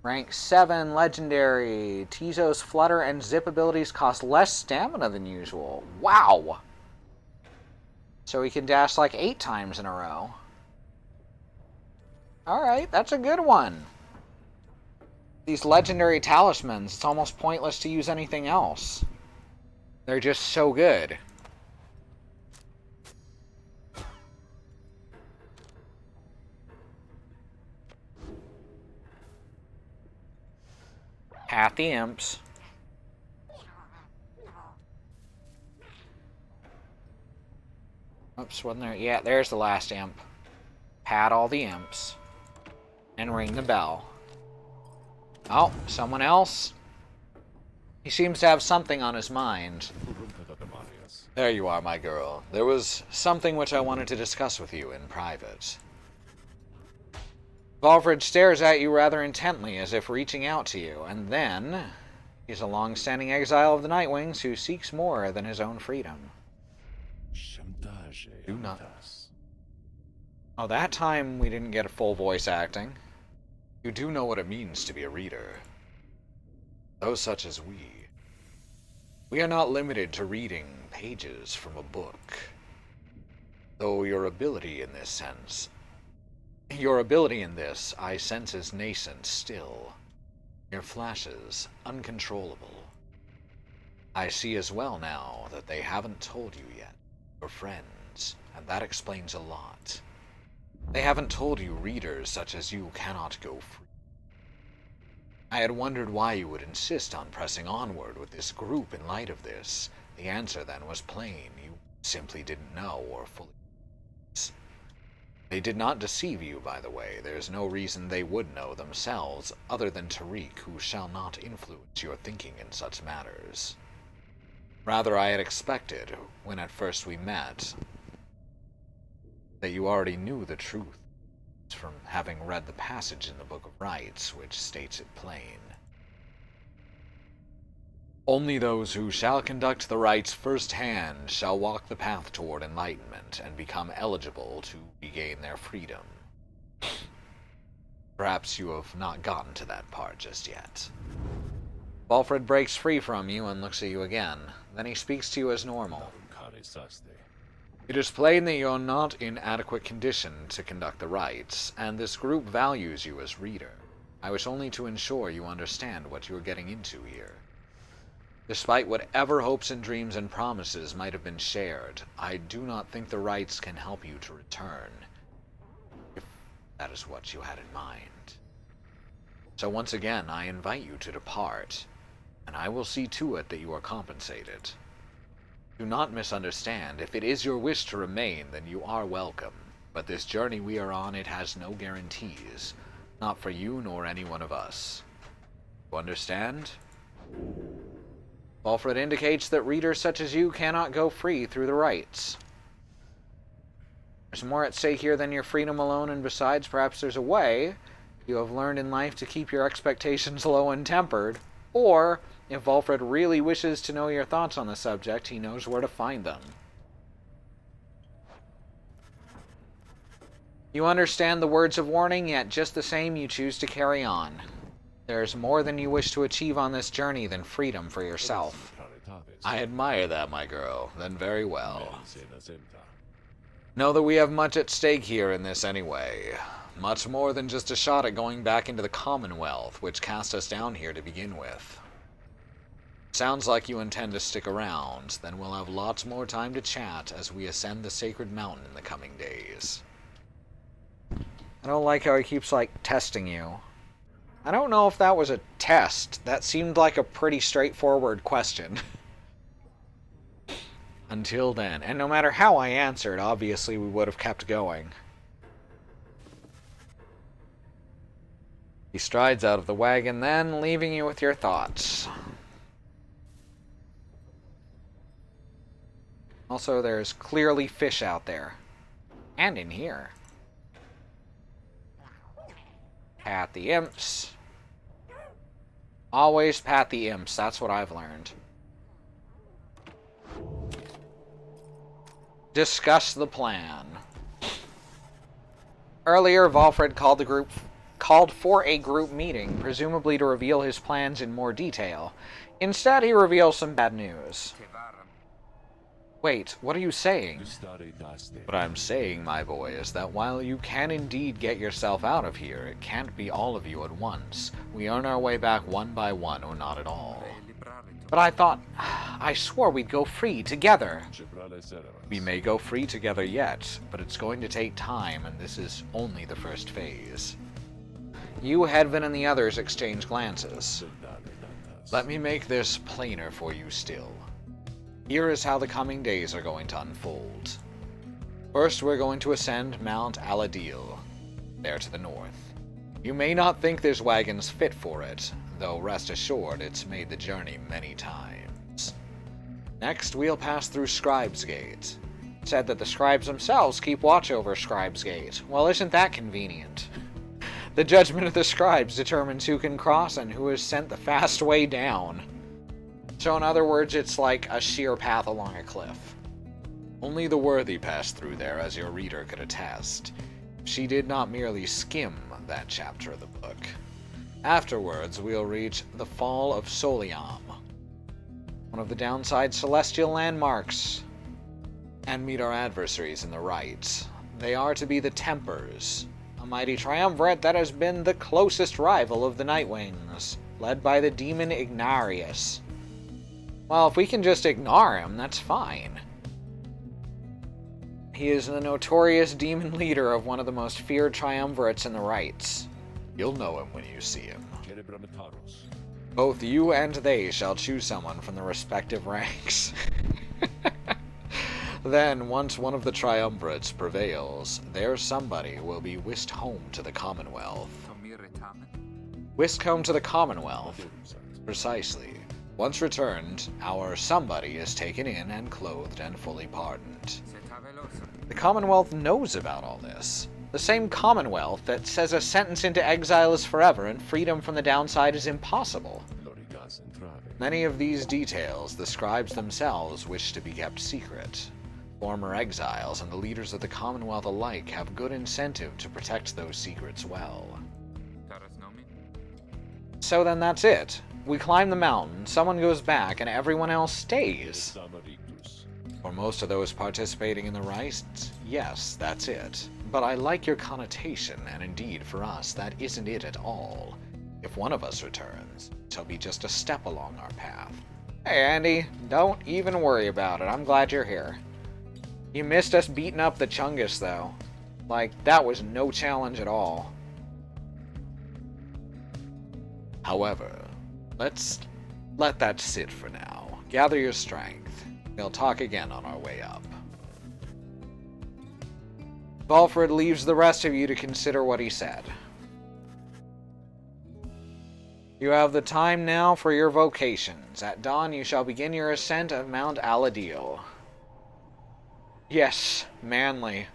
Rank 7, legendary. Tizo's Flutter and Zip abilities cost less stamina than usual. Wow! So he can dash like 8 times in a row. Alright, that's a good one. These legendary talismans, it's almost pointless to use anything else. They're just so good. Pat the imps. Oops, wasn't there? Yeah, there's the last imp. Pat all the imps. And ring the bell. Oh, someone else? He seems to have something on his mind. There you are, my girl. There was something which I wanted to discuss with you in private. Valfred stares at you rather intently, as if reaching out to you, and then he's a long-standing exile of the Nightwings who seeks more than his own freedom. Do not. Oh, that time we didn't get a full voice acting. You do know what it means to be a reader. Those such as we are not limited to reading pages from a book. Though your ability in this, I sense is nascent still. Your flashes, uncontrollable. I see as well now that they haven't told you yet. Your friends, and that explains a lot. They haven't told you readers such as you cannot go free. I had wondered why you would insist on pressing onward with this group in light of this. The answer then was plain. You simply didn't know or fully. They did not deceive you, by the way. There's no reason they would know themselves, other than Tariq, who shall not influence your thinking in such matters. Rather, I had expected, when at first we met, that you already knew the truth, from having read the passage in the Book of Rites, which states it plain. Only those who shall conduct the rites firsthand shall walk the path toward enlightenment and become eligible to regain their freedom. Perhaps you have not gotten to that part just yet. Valfred breaks free from you and looks at you again. Then he speaks to you as normal. It is plain that you're not in adequate condition to conduct the rites, and this group values you as reader. I wish only to ensure you understand what you are getting into here. Despite whatever hopes and dreams and promises might have been shared, I do not think the rites can help you to return, if that is what you had in mind. So once again, I invite you to depart, and I will see to it that you are compensated. Do not misunderstand. If it is your wish to remain, then you are welcome. But this journey we are on, it has no guarantees. Not for you nor any one of us. You understand? Valfred indicates that readers such as you cannot go free through the rites. There's more at stake here than your freedom alone, and besides, perhaps there's a way you have learned in life to keep your expectations low and tempered, or if Valfred really wishes to know your thoughts on the subject, he knows where to find them. You understand the words of warning, yet just the same you choose to carry on. There's more than you wish to achieve on this journey than freedom for yourself. I admire that, my girl. Then very well. Know that we have much at stake here in this anyway. Much more than just a shot at going back into the Commonwealth, which cast us down here to begin with. Sounds like you intend to stick around, then we'll have lots more time to chat as we ascend the sacred mountain in the coming days. I don't like how he keeps, testing you. I don't know if that was a test. That seemed like a pretty straightforward question. Until then. And no matter how I answered, obviously we would have kept going. He strides out of the wagon then, leaving you with your thoughts. Also, there's clearly fish out there. And in here. Pat the imps. Always pat the imps, that's what I've learned. Discuss the plan. Earlier, Valfred called for a group meeting, presumably to reveal his plans in more detail. Instead, he reveals some bad news. Wait, what are you saying? What I'm saying, my boy, is that while you can indeed get yourself out of here, it can't be all of you at once. We earn our way back one by one, or not at all. But I swore we'd go free together. We may go free together yet, but it's going to take time, and this is only the first phase. You, Hedvin, and the others exchange glances. Let me make this plainer for you still. Here is how the coming days are going to unfold. First, we're going to ascend Mount Aladil, there to the north. You may not think this wagon's fit for it, though rest assured it's made the journey many times. Next, we'll pass through Scribe's Gate. Said that the scribes themselves keep watch over Scribe's Gate. Well, isn't that convenient? The judgment of the scribes determines who can cross and who is sent the fast way down. So in other words, it's like a sheer path along a cliff. Only the worthy pass through there, as your reader could attest. She did not merely skim that chapter of the book. Afterwards, we'll reach the Fall of Soliam, one of the downside celestial landmarks, and meet our adversaries in the right. They are to be the Tempers, a mighty triumvirate that has been the closest rival of the Nightwings, led by the demon Ignarius. Well, if we can just ignore him, that's fine. He is the notorious demon leader of one of the most feared triumvirates in the rights. You'll know him when you see him. Both you and they shall choose someone from the respective ranks. Then, once one of the triumvirates prevails, their somebody will be whisked home to the Commonwealth. Whisked home to the Commonwealth. Precisely. Once returned, our somebody is taken in and clothed and fully pardoned. The Commonwealth knows about all this. The same Commonwealth that says a sentence into exile is forever and freedom from the downside is impossible. Many of these details the scribes themselves wish to be kept secret. Former exiles and the leaders of the Commonwealth alike have good incentive to protect those secrets well. So then that's it. We climb the mountain, someone goes back, and everyone else stays. For most of those participating in the rites, yes, that's it. But I like your connotation, and indeed, for us, that isn't it at all. If one of us returns, it shall be just a step along our path. Hey, Andy, don't even worry about it. I'm glad you're here. You missed us beating up the Chungus, though. Like, that was no challenge at all. However, let's let that sit for now. Gather your strength. We'll talk again on our way up. Balfred leaves the rest of you to consider what he said. You have the time now for your vocations. At dawn you shall begin your ascent of Mount Aladil. Yes, Manly.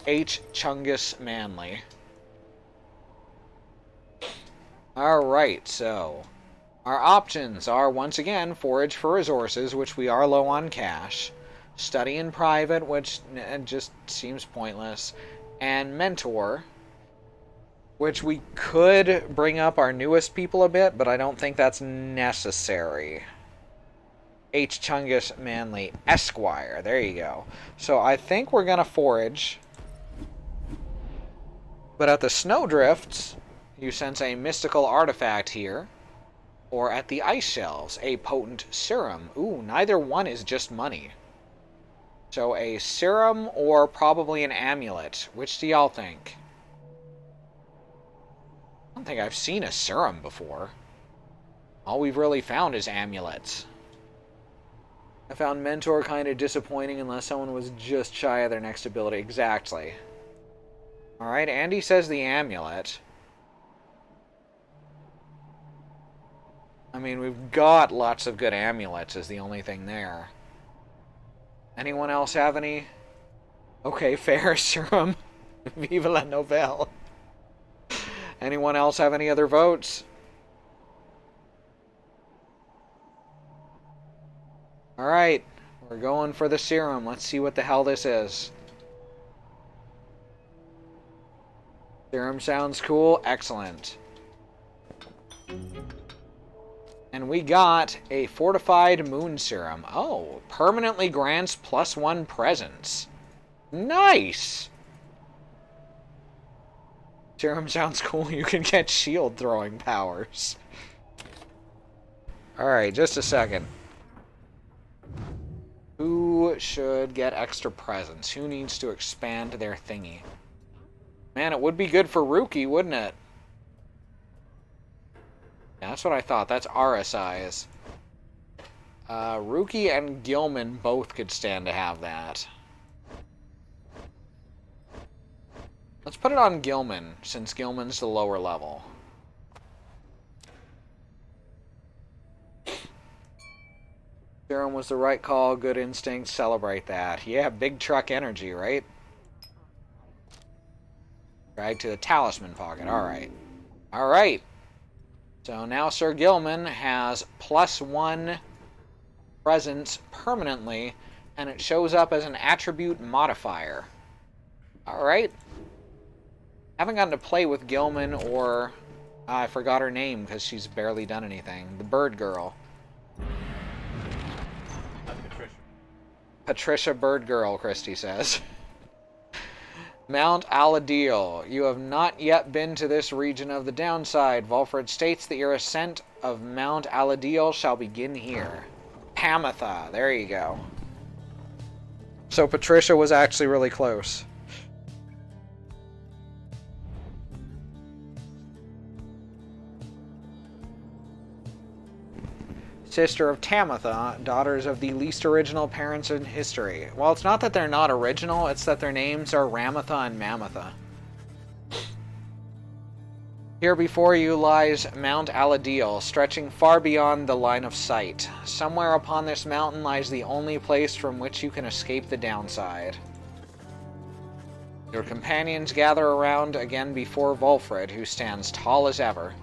H. Chungus Manly. Alright, so our options are, once again, forage for resources, which we are low on cash, study in private, which just seems pointless, and mentor, which we could bring up our newest people a bit, but I don't think that's necessary. H. Chungus Manly Esquire, there you go. So I think we're going to forage, but at the snowdrifts, you sense a mystical artifact here, or at the ice shelves, a potent serum. Ooh, neither one is just money. So a serum or probably an amulet. Which do y'all think? I don't think I've seen a serum before. All we've really found is amulets. I found Mentor kind of disappointing unless someone was just shy of their next ability. Exactly. Alright, Andy says the amulet. I mean, we've got lots of good amulets is the only thing there. Anyone else have any? Okay, fair, serum. Vive la novelle. Anyone else have any other votes? Alright, we're going for the serum. Let's see what the hell this is. Serum sounds cool. Excellent. And we got a fortified moon serum. Oh, permanently grants +1 presence. Nice! Serum sounds cool. You can get shield throwing powers. Alright, just a second. Who should get extra presence? Who needs to expand their thingy? Man, it would be good for Rookie, wouldn't it? Yeah, that's what I thought. That's RSIs. Rookie and Gilman both could stand to have that. Let's put it on Gilman, since Gilman's the lower level. Durham was the right call. Good instinct. Celebrate that. Yeah, big truck energy, right? Drag to the talisman pocket. Alright. Alright. So now Sir Gilman has +1 presence permanently, and it shows up as an attribute modifier. Alright. Haven't gotten to play with Gilman or... I forgot her name because she's barely done anything. The bird girl. Patricia Bird Girl, Christy says. Mount Aladeel. You have not yet been to this region of the downside. Volfred states that your ascent of Mount Aladeel shall begin here. Pamatha. There you go. So Patricia was actually really close. Sister of Tamatha, daughters of the least original parents in history. Well, it's not that they're not original, it's that their names are Ramatha and Mamatha. Here before you lies Mount Aladeel, stretching far beyond the line of sight. Somewhere upon this mountain lies the only place from which you can escape the downside. Your companions gather around again before Volfred, who stands tall as ever.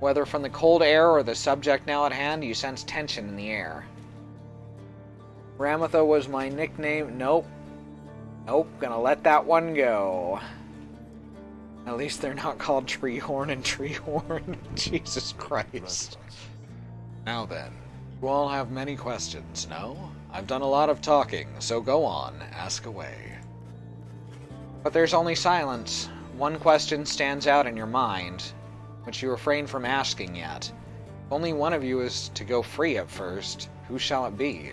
Whether from the cold air or the subject now at hand, you sense tension in the air. Ramatha was my nickname. Nope. Nope, gonna let that one go. At least they're not called Treehorn and Treehorn. Jesus Christ. Now then, you all have many questions, no? I've done a lot of talking, so go on, ask away. But there's only silence. One question stands out in your mind, which you refrain from asking yet. Only one of you is to go free at first. Who shall it be?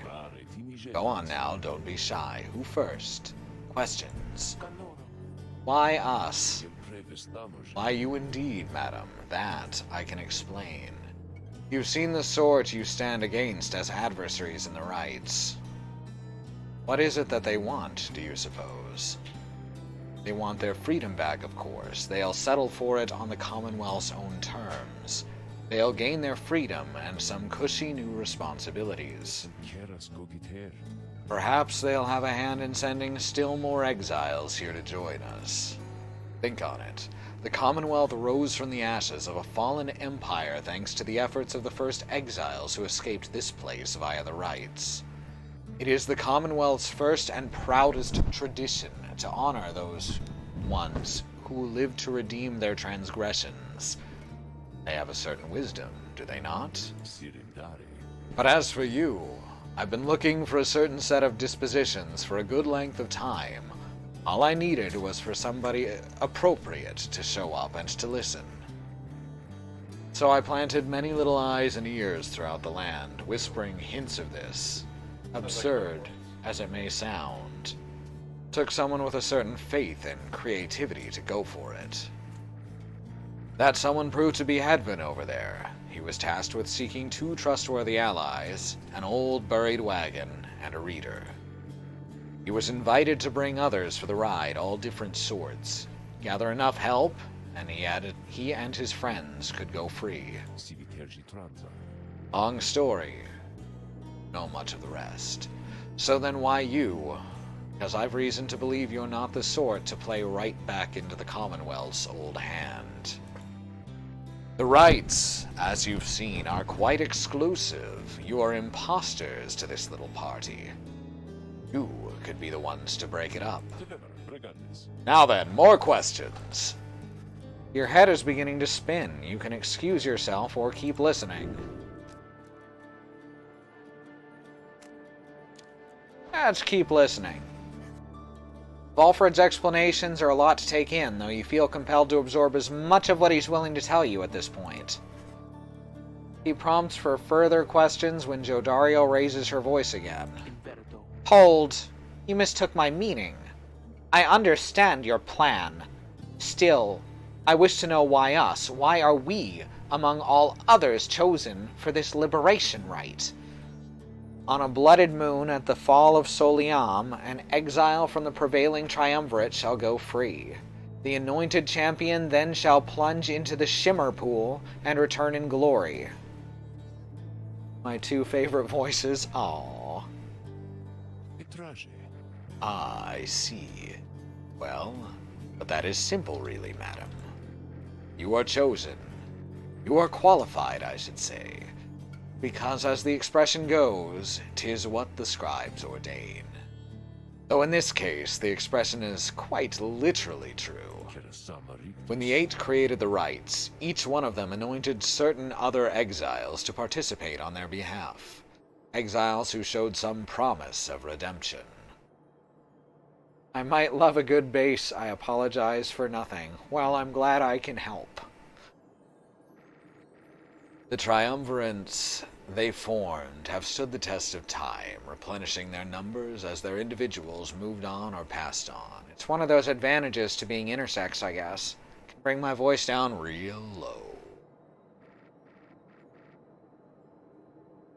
Go on now, don't be shy. Who first? Questions. Why us? Why you indeed, madam. That I can explain. You've seen the sort you stand against as adversaries in the rights. What is it that they want, do you suppose? They want their freedom back, of course. They'll settle for it on the Commonwealth's own terms. They'll gain their freedom and some cushy new responsibilities. Perhaps they'll have a hand in sending still more exiles here to join us. Think on it. The Commonwealth rose from the ashes of a fallen empire thanks to the efforts of the first exiles who escaped this place via the rights. It is the Commonwealth's first and proudest tradition to honor those ones who lived to redeem their transgressions. They have a certain wisdom, do they not? But as for you, I've been looking for a certain set of dispositions for a good length of time. All I needed was for somebody appropriate to show up and to listen. So I planted many little eyes and ears throughout the land, whispering hints of this. Absurd as it may sound, took someone with a certain faith and creativity to go for it. That someone proved to be Hedvin over there. He was tasked with seeking 2 trustworthy allies, an old buried wagon, and a reader. He was invited to bring others for the ride, all different sorts. Gather enough help, and he and his friends could go free. Long story. Know much of the rest. So then why you? Because I've reason to believe you're not the sort to play right back into the Commonwealth's old hand. The rights, as you've seen, are quite exclusive. You are imposters to this little party. You could be the ones to break it up. Now then, more questions. Your head is beginning to spin. You can excuse yourself or keep listening. Let's keep listening. Volfred's explanations are a lot to take in, though you feel compelled to absorb as much of what he's willing to tell you at this point. He prompts for further questions when Jodario raises her voice again. Hold! You mistook my meaning. I understand your plan. Still, I wish to know why us. Why are we, among all others, chosen for this liberation rite? On a blooded moon at the fall of Soliam, an exile from the prevailing triumvirate shall go free. The anointed champion then shall plunge into the Shimmer Pool and return in glory. My two favorite voices. Aww. I see. Well, but that is simple really, madam. You are chosen. You are qualified, I should say. Because as the expression goes, 'tis what the scribes ordain. Though in this case, the expression is quite literally true. When the Eight created the rites, each one of them anointed certain other exiles to participate on their behalf. Exiles who showed some promise of redemption. I might love a good bass. I apologize for nothing. Well, I'm glad I can help. The triumvirates they formed have stood the test of time, replenishing their numbers as their individuals moved on or passed on. It's one of those advantages to being intersex, I guess. I can bring my voice down real low.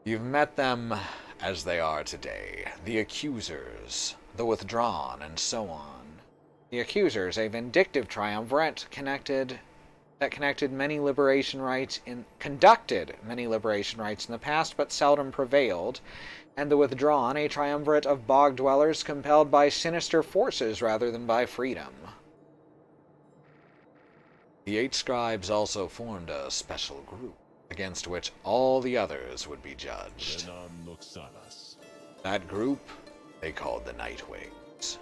You've met them as they are today, the Accusers, the Withdrawn, and so on. The Accusers, a vindictive triumvirate conducted many liberation rites in the past, but seldom prevailed, and the Withdrawn, a triumvirate of bog dwellers compelled by sinister forces rather than by freedom. The Eight Scribes also formed a special group, against which all the others would be judged. That group they called the Nightwings.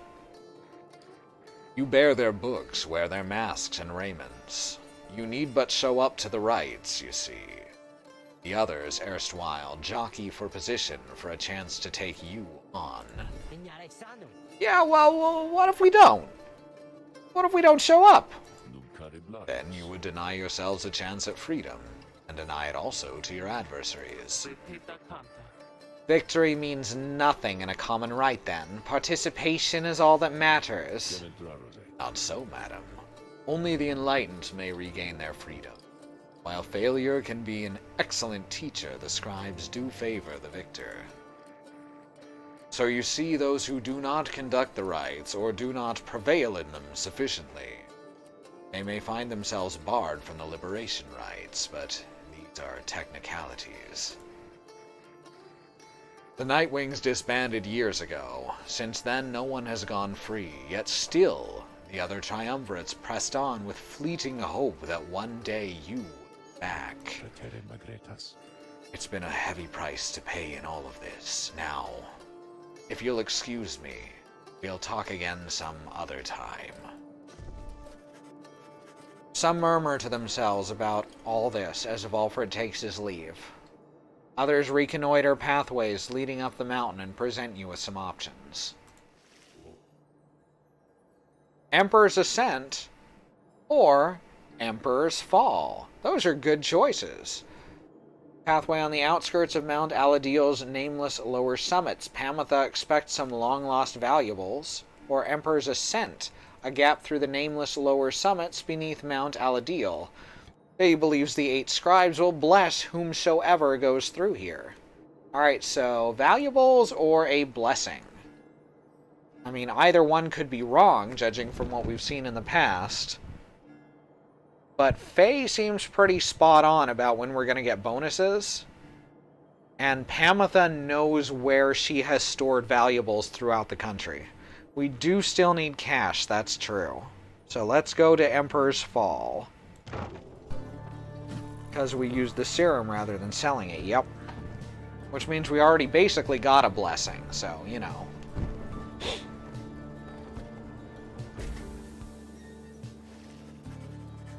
You bear their books, wear their masks and raiments. You need but show up to the rites, you see. The others, erstwhile, jockey for position for a chance to take you on. Yeah, well, what if we don't? What if we don't show up? Then you would deny yourselves a chance at freedom, and deny it also to your adversaries. Victory means nothing in a common right, then. Participation is all that matters. Not so, madam. Only the enlightened may regain their freedom. While failure can be an excellent teacher, the scribes do favor the victor. So you see, those who do not conduct the rites, or do not prevail in them sufficiently, they may find themselves barred from the liberation rites, but these are technicalities. The Nightwings disbanded years ago. Since then, no one has gone free, yet still, the other triumvirates pressed on with fleeting hope that one day you will be back. It's been a heavy price to pay in all of this. Now, if you'll excuse me, we'll talk again some other time. Some murmur to themselves about all this as Valfred takes his leave. Others reconnoiter pathways leading up the mountain and present you with some options. Emperor's Ascent or Emperor's Fall. Those are good choices. Pathway on the outskirts of Mount Aladil's nameless lower summits. Pamitha expects some long-lost valuables. Or Emperor's Ascent, a gap through the nameless lower summits beneath Mount Aladil. He believes the Eight Scribes will bless whomsoever goes through here. Alright, so valuables or a blessing? I mean, either one could be wrong, judging from what we've seen in the past. But Faye seems pretty spot on about when we're going to get bonuses. And Pamitha knows where she has stored valuables throughout the country. We do still need cash, that's true. So let's go to Emperor's Fall. Because we used the serum rather than selling it, yep. Which means we already basically got a blessing, so, you know.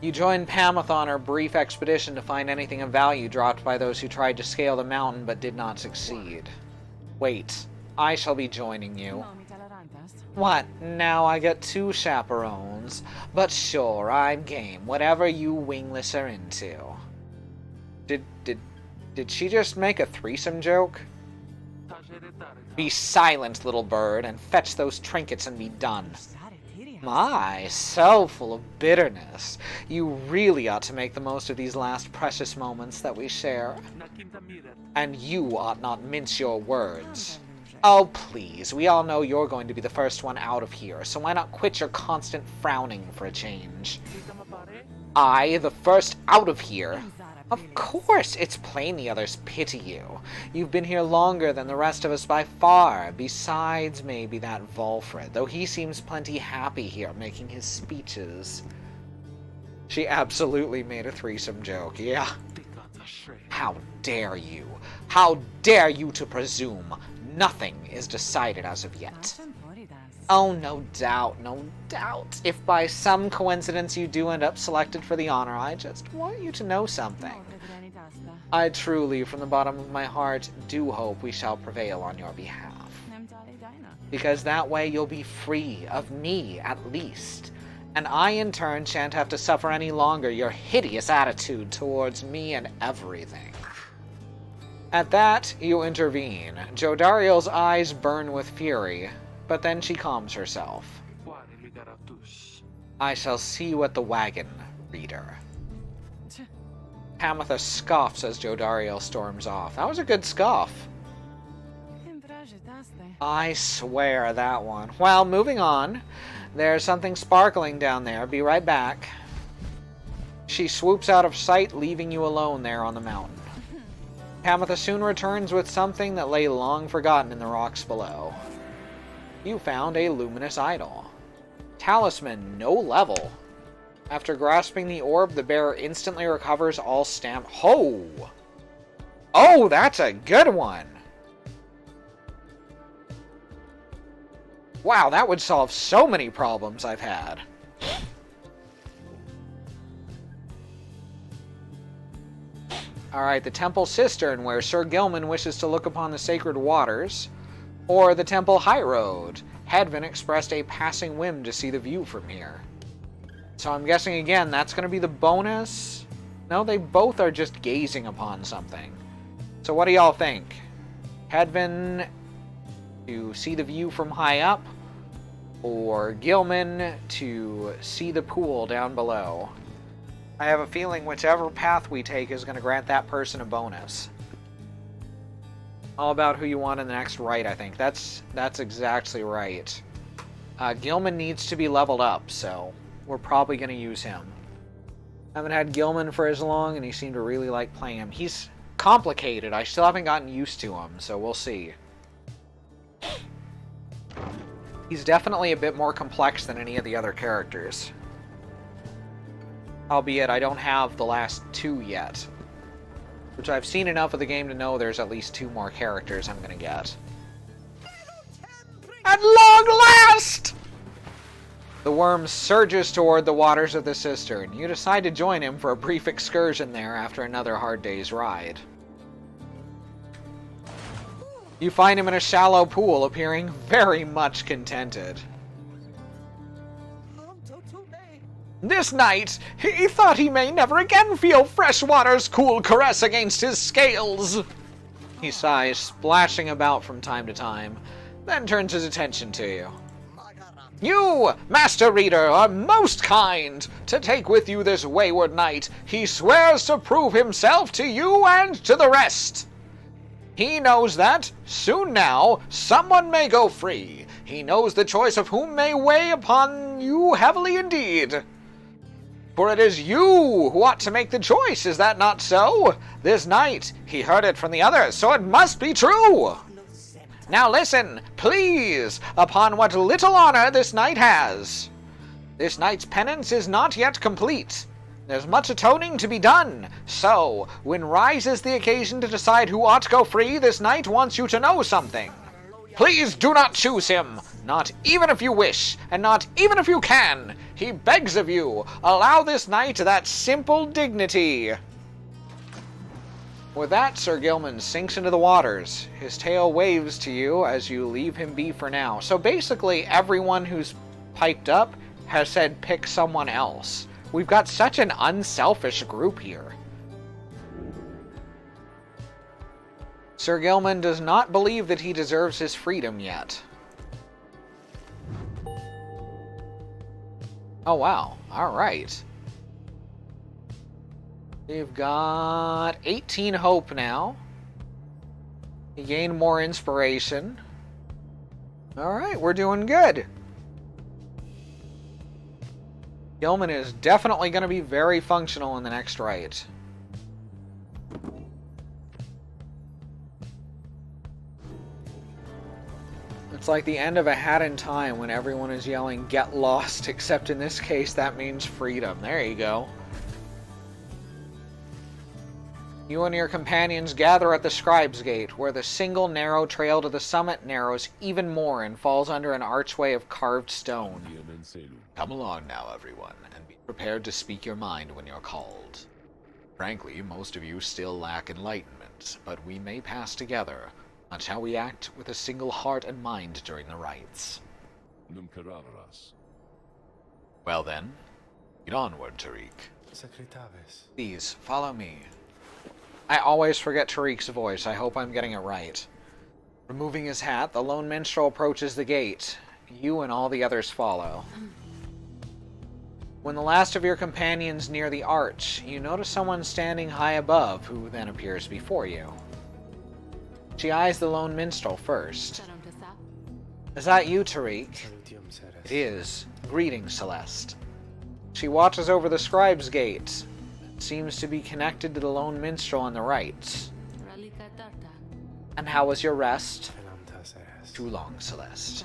You joined Pamitha on her brief expedition to find anything of value dropped by those who tried to scale the mountain but did not succeed. Wait, I shall be joining you. What? Now I get 2 chaperones? But sure, I'm game. Whatever you wingless are into. Did she just make a threesome joke? Be silent, little bird, and fetch those trinkets and be done. My, so full of bitterness. You really ought to make the most of these last precious moments that we share. And you ought not mince your words. Oh, please, we all know you're going to be the first one out of here, so why not quit your constant frowning for a change? I, the first out of here? Of course, it's plain the others pity you. You've been here longer than the rest of us by far, besides maybe that Volfred, though he seems plenty happy here making his speeches. She absolutely made a threesome joke, yeah. How dare you? How dare you to presume? Nothing is decided as of yet. Oh, no doubt, no doubt. If by some coincidence you do end up selected for the honor, I just want you to know something. I truly, from the bottom of my heart, do hope we shall prevail on your behalf. Because that way you'll be free of me, at least. And I, in turn, shan't have to suffer any longer your hideous attitude towards me and everything. At that, you intervene. Jodariel's eyes burn with fury, but then she calms herself. I shall see you at the wagon, reader. Hamatha scoffs as Jodariel storms off. That was a good scoff. I swear that one. Well, moving on. There's something sparkling down there. Be right back. She swoops out of sight, leaving you alone there on the mountain. Hamatha soon returns with something that lay long forgotten in the rocks below. You found a luminous idol. Talisman, no level. After grasping the orb, the bearer instantly recovers all stamina. Ho! Oh, that's a good one! Wow, that would solve so many problems I've had. Alright, the Temple Cistern, where Sir Gilman wishes to look upon the sacred waters. Or the Temple High Road. Hedvin expressed a passing whim to see the view from here. So I'm guessing, again, that's going to be the bonus? No, they both are just gazing upon something. So what do y'all think? Hedvin to see the view from high up? Or Gilman to see the pool down below? I have a feeling whichever path we take is going to grant that person a bonus. All about who you want in the next right, I think. That's exactly right. Gilman needs to be leveled up, so we're probably going to use him. I haven't had Gilman for as long, and he seemed to really like playing him. He's complicated. I still haven't gotten used to him, so we'll see. He's definitely a bit more complex than any of the other characters. Albeit, I don't have the last two yet. Which I've seen enough of the game to know there's at least two more characters I'm gonna get. At long last! The worm surges toward the waters of the cistern. You decide to join him for a brief excursion there after another hard day's ride. You find him in a shallow pool, appearing very much contented. This night, he thought he may never again feel fresh water's cool caress against his scales. He sighs, splashing about from time to time, then turns his attention to you. You, Master Reader, are most kind. To take with you this wayward knight, he swears to prove himself to you and to the rest. He knows that, soon now, someone may go free. He knows the choice of whom may weigh upon you heavily indeed. For it is you who ought to make the choice, is that not so? This night, he heard it from the others, so it must be true. Now listen, please, upon what little honor this knight has. This knight's penance is not yet complete. There's much atoning to be done. So, when rises the occasion to decide who ought to go free, this knight wants you to know something. Please do not choose him, not even if you wish, and not even if you can. He begs of you, allow this knight that simple dignity. With that, Sir Gilman sinks into the waters. His tail waves to you as you leave him be for now. So basically, everyone who's piped up has said pick someone else. We've got such an unselfish group here. Sir Gilman does not believe that he deserves his freedom yet. Oh wow, alright. We've got 18 hope now. You gain more inspiration. Alright, we're doing good. Gilman is definitely going to be very functional in the next right. It's like the end of A Hat in Time when everyone is yelling, "Get lost," except in this case that means freedom. There you go. You and your companions gather at the Scribe's Gate, where the single narrow trail to the summit narrows even more and falls under an archway of carved stone. Come along now, everyone, and be prepared to speak your mind when you're called. Frankly, most of you still lack enlightenment, but we may pass together. That's how we act with a single heart and mind during the rites. Well then, get onward, Tariq. Please, follow me. I always forget Tariq's voice. I hope I'm getting it right. Removing his hat, the lone minstrel approaches the gate. You and all the others follow. When the last of your companions near the arch, you notice someone standing high above, who then appears before you. She eyes the lone minstrel first. Is that you, Tariq? It is. Greetings, Celeste. She watches over the Scribe's Gate. Seems to be connected to the lone minstrel on the right. And how was your rest? Too long, Celeste.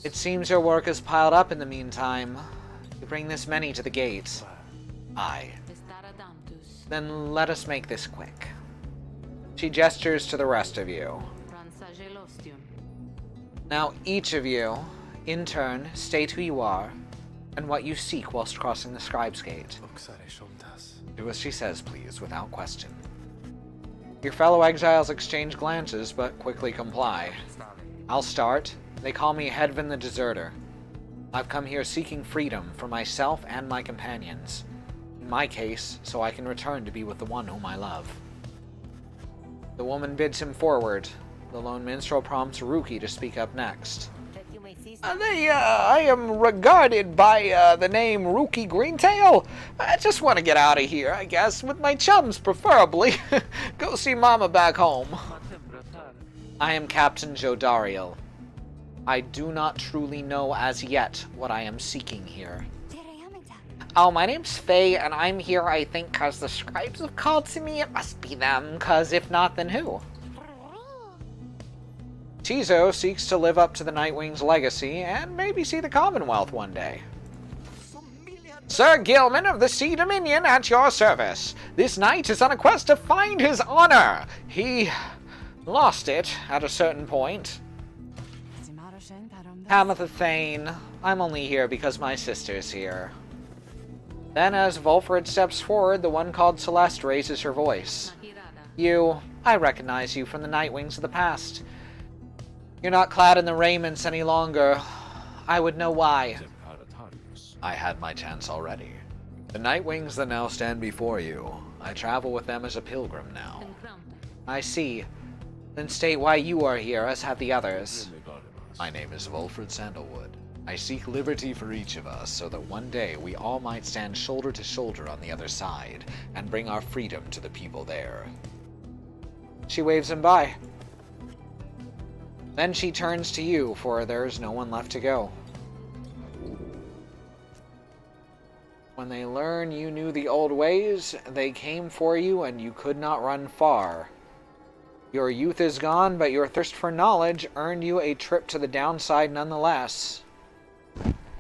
It seems your work is piled up in the meantime. You bring this many to the gate. Aye. Then let us make this quick. She gestures to the rest of you. Now each of you, in turn, state who you are, and what you seek whilst crossing the Scribe's Gate. Do as she says, please, without question. Your fellow exiles exchange glances, but quickly comply. I'll start. They call me Hedvin the Deserter. I've come here seeking freedom for myself and my companions. In my case, so I can return to be with the one whom I love. The woman bids him forward. The lone minstrel prompts Ruki to speak up next. I am regarded by the name Ruki Greentail. I just want to get out of here, I guess, with my chums, preferably. Go see Mama back home. I am Captain Jodariel. I do not truly know as yet what I am seeking here. Oh, my name's Faye, and I'm here, I think, because the scribes have called to me. It must be them, because if not, then who? Tizo seeks to live up to the Nightwing's legacy and maybe see the Commonwealth one day. Sir Gilman of the Sea Dominion at your service. This knight is on a quest to find his honor. He lost it at a certain point. Tamitha Thane, I'm only here because my sister's here. Then as Volfred steps forward, the one called Celeste raises her voice. I recognize you from the Nightwings of the past. You're not clad in the raiments any longer. I would know why. I had my chance already. The Nightwings that now stand before you, I travel with them as a pilgrim now. I see. Then state why you are here, as have the others. My name is Volfred Sandalwood. I seek liberty for each of us, so that one day we all might stand shoulder to shoulder on the other side, and bring our freedom to the people there. She waves him by. Then she turns to you, for there is no one left to go. When they learn you knew the old ways, they came for you and you could not run far. Your youth is gone, but your thirst for knowledge earned you a trip to the downside nonetheless.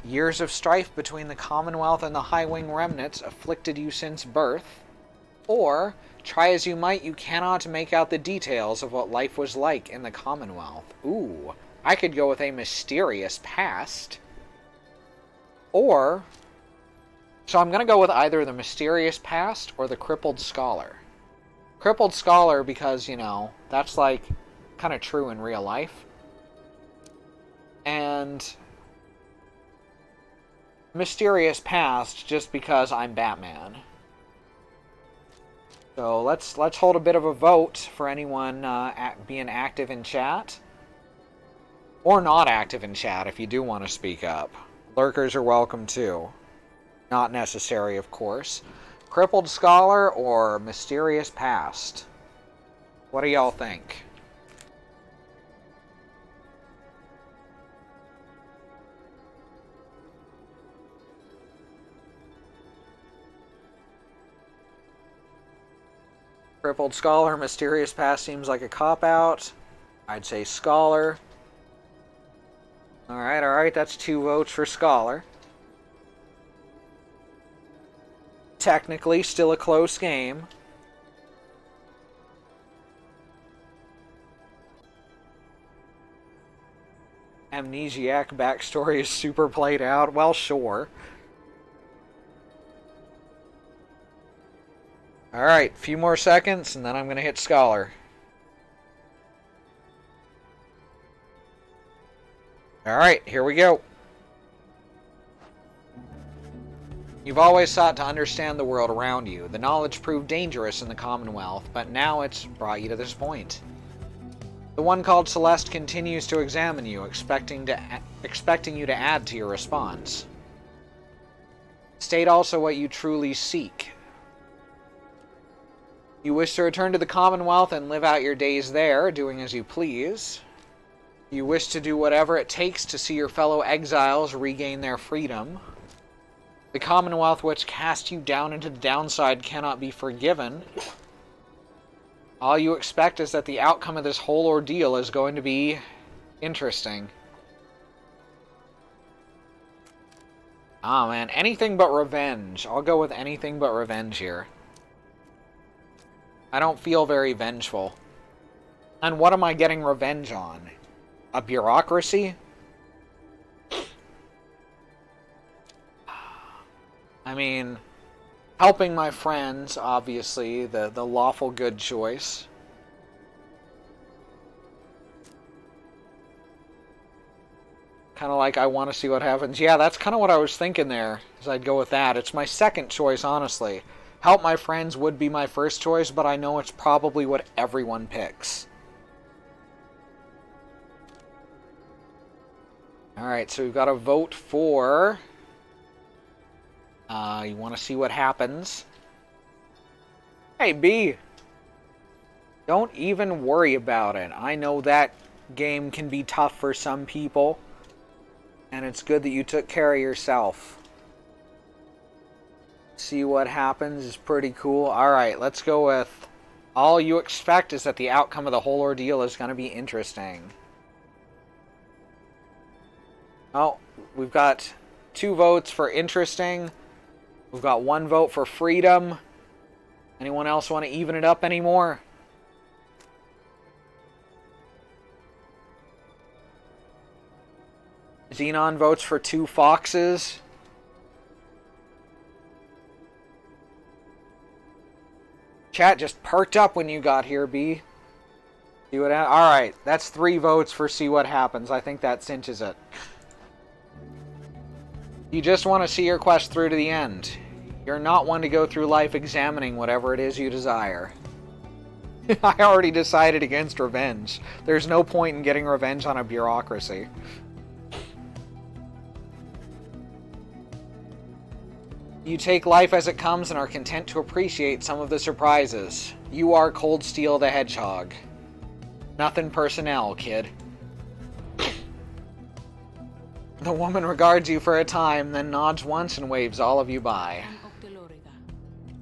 Years of strife between the Commonwealth and the Highwing remnants afflicted you since birth. Or, try as you might, you cannot make out the details of what life was like in the Commonwealth. Ooh, I could go with a mysterious past. Or, so I'm going to go with either the mysterious past or the crippled scholar. Crippled scholar because, that's like kind of true in real life. And mysterious past just because I'm Batman. So let's hold a bit of a vote for anyone being active in chat. Or not active in chat if you do want to speak up. Lurkers are welcome too. Not necessary, of course. Crippled Scholar or Mysterious Past? What do y'all think? Crippled Scholar, Mysterious Past seems like a cop-out. I'd say Scholar. Alright, that's 2 votes for Scholar. Technically, still a close game. Amnesiac backstory is super played out. Well, sure. Alright, a few more seconds, and then I'm going to hit Scholar. Alright, here we go. You've always sought to understand the world around you. The knowledge proved dangerous in the Commonwealth, but now it's brought you to this point. The one called Celeste continues to examine you, expecting you to add to your response. State also what you truly seek. You wish to return to the Commonwealth and live out your days there, doing as you please. You wish to do whatever it takes to see your fellow exiles regain their freedom. The Commonwealth which cast you down into the downside cannot be forgiven. All you expect is that the outcome of this whole ordeal is going to be interesting. Oh man, anything but revenge. I'll go with anything but revenge here. I don't feel very vengeful. And what am I getting revenge on? A bureaucracy? I mean, helping my friends, obviously, the lawful good choice. Kind of like I want to see what happens. Yeah, that's kind of what I was thinking there, is I'd go with that. It's my second choice, honestly. Help my friends would be my first choice, but I know it's probably what everyone picks. Alright, so we've got a vote for... you want to see what happens. Hey, B! Don't even worry about it. I know that game can be tough for some people. And it's good that you took care of yourself. See what happens is pretty cool. Alright, let's go with... All you expect is that the outcome of the whole ordeal is going to be interesting. Oh, we've got 2 votes for interesting. We've got 1 vote for freedom. Anyone else want to even it up anymore? Xenon votes for 2 foxes. Chat just perked up when you got here, B. See what happens? Alright, that's 3 votes for see what happens. I think that cinches it. You just want to see your quest through to the end. You're not one to go through life examining whatever it is you desire. I already decided against revenge. There's no point in getting revenge on a bureaucracy. You take life as it comes and are content to appreciate some of the surprises. You are Cold Steel the Hedgehog. Nothing personnel, kid. The woman regards you for a time, then nods once and waves all of you by.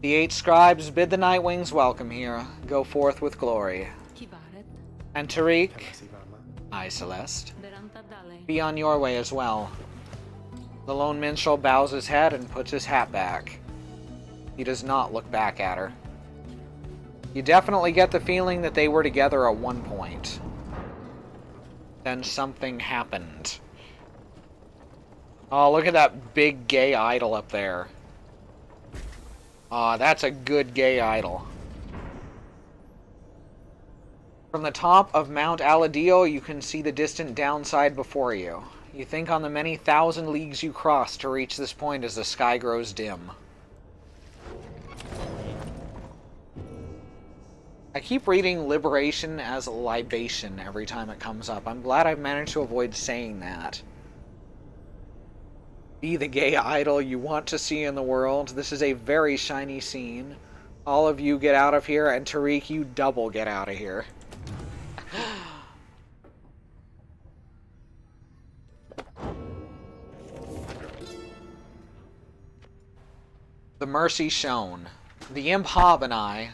The 8 scribes bid the Nightwings welcome here. Go forth with glory. And Tariq, I, Celeste, be on your way as well. The lone minstrel bows his head and puts his hat back. He does not look back at her. You definitely get the feeling that they were together at one point. Then something happened. Oh, look at that big gay idol up there. Aw, that's a good gay idol. From the top of Mount Aladil, you can see the distant downside before you. You think on the many thousand leagues you cross to reach this point as the sky grows dim. I keep reading liberation as libation every time it comes up. I'm glad I've managed to avoid saying that. Be the gay idol you want to see in the world. This is a very shiny scene. All of you get out of here, and Tariq, you double get out of here. The mercy shown. The imp Hob and I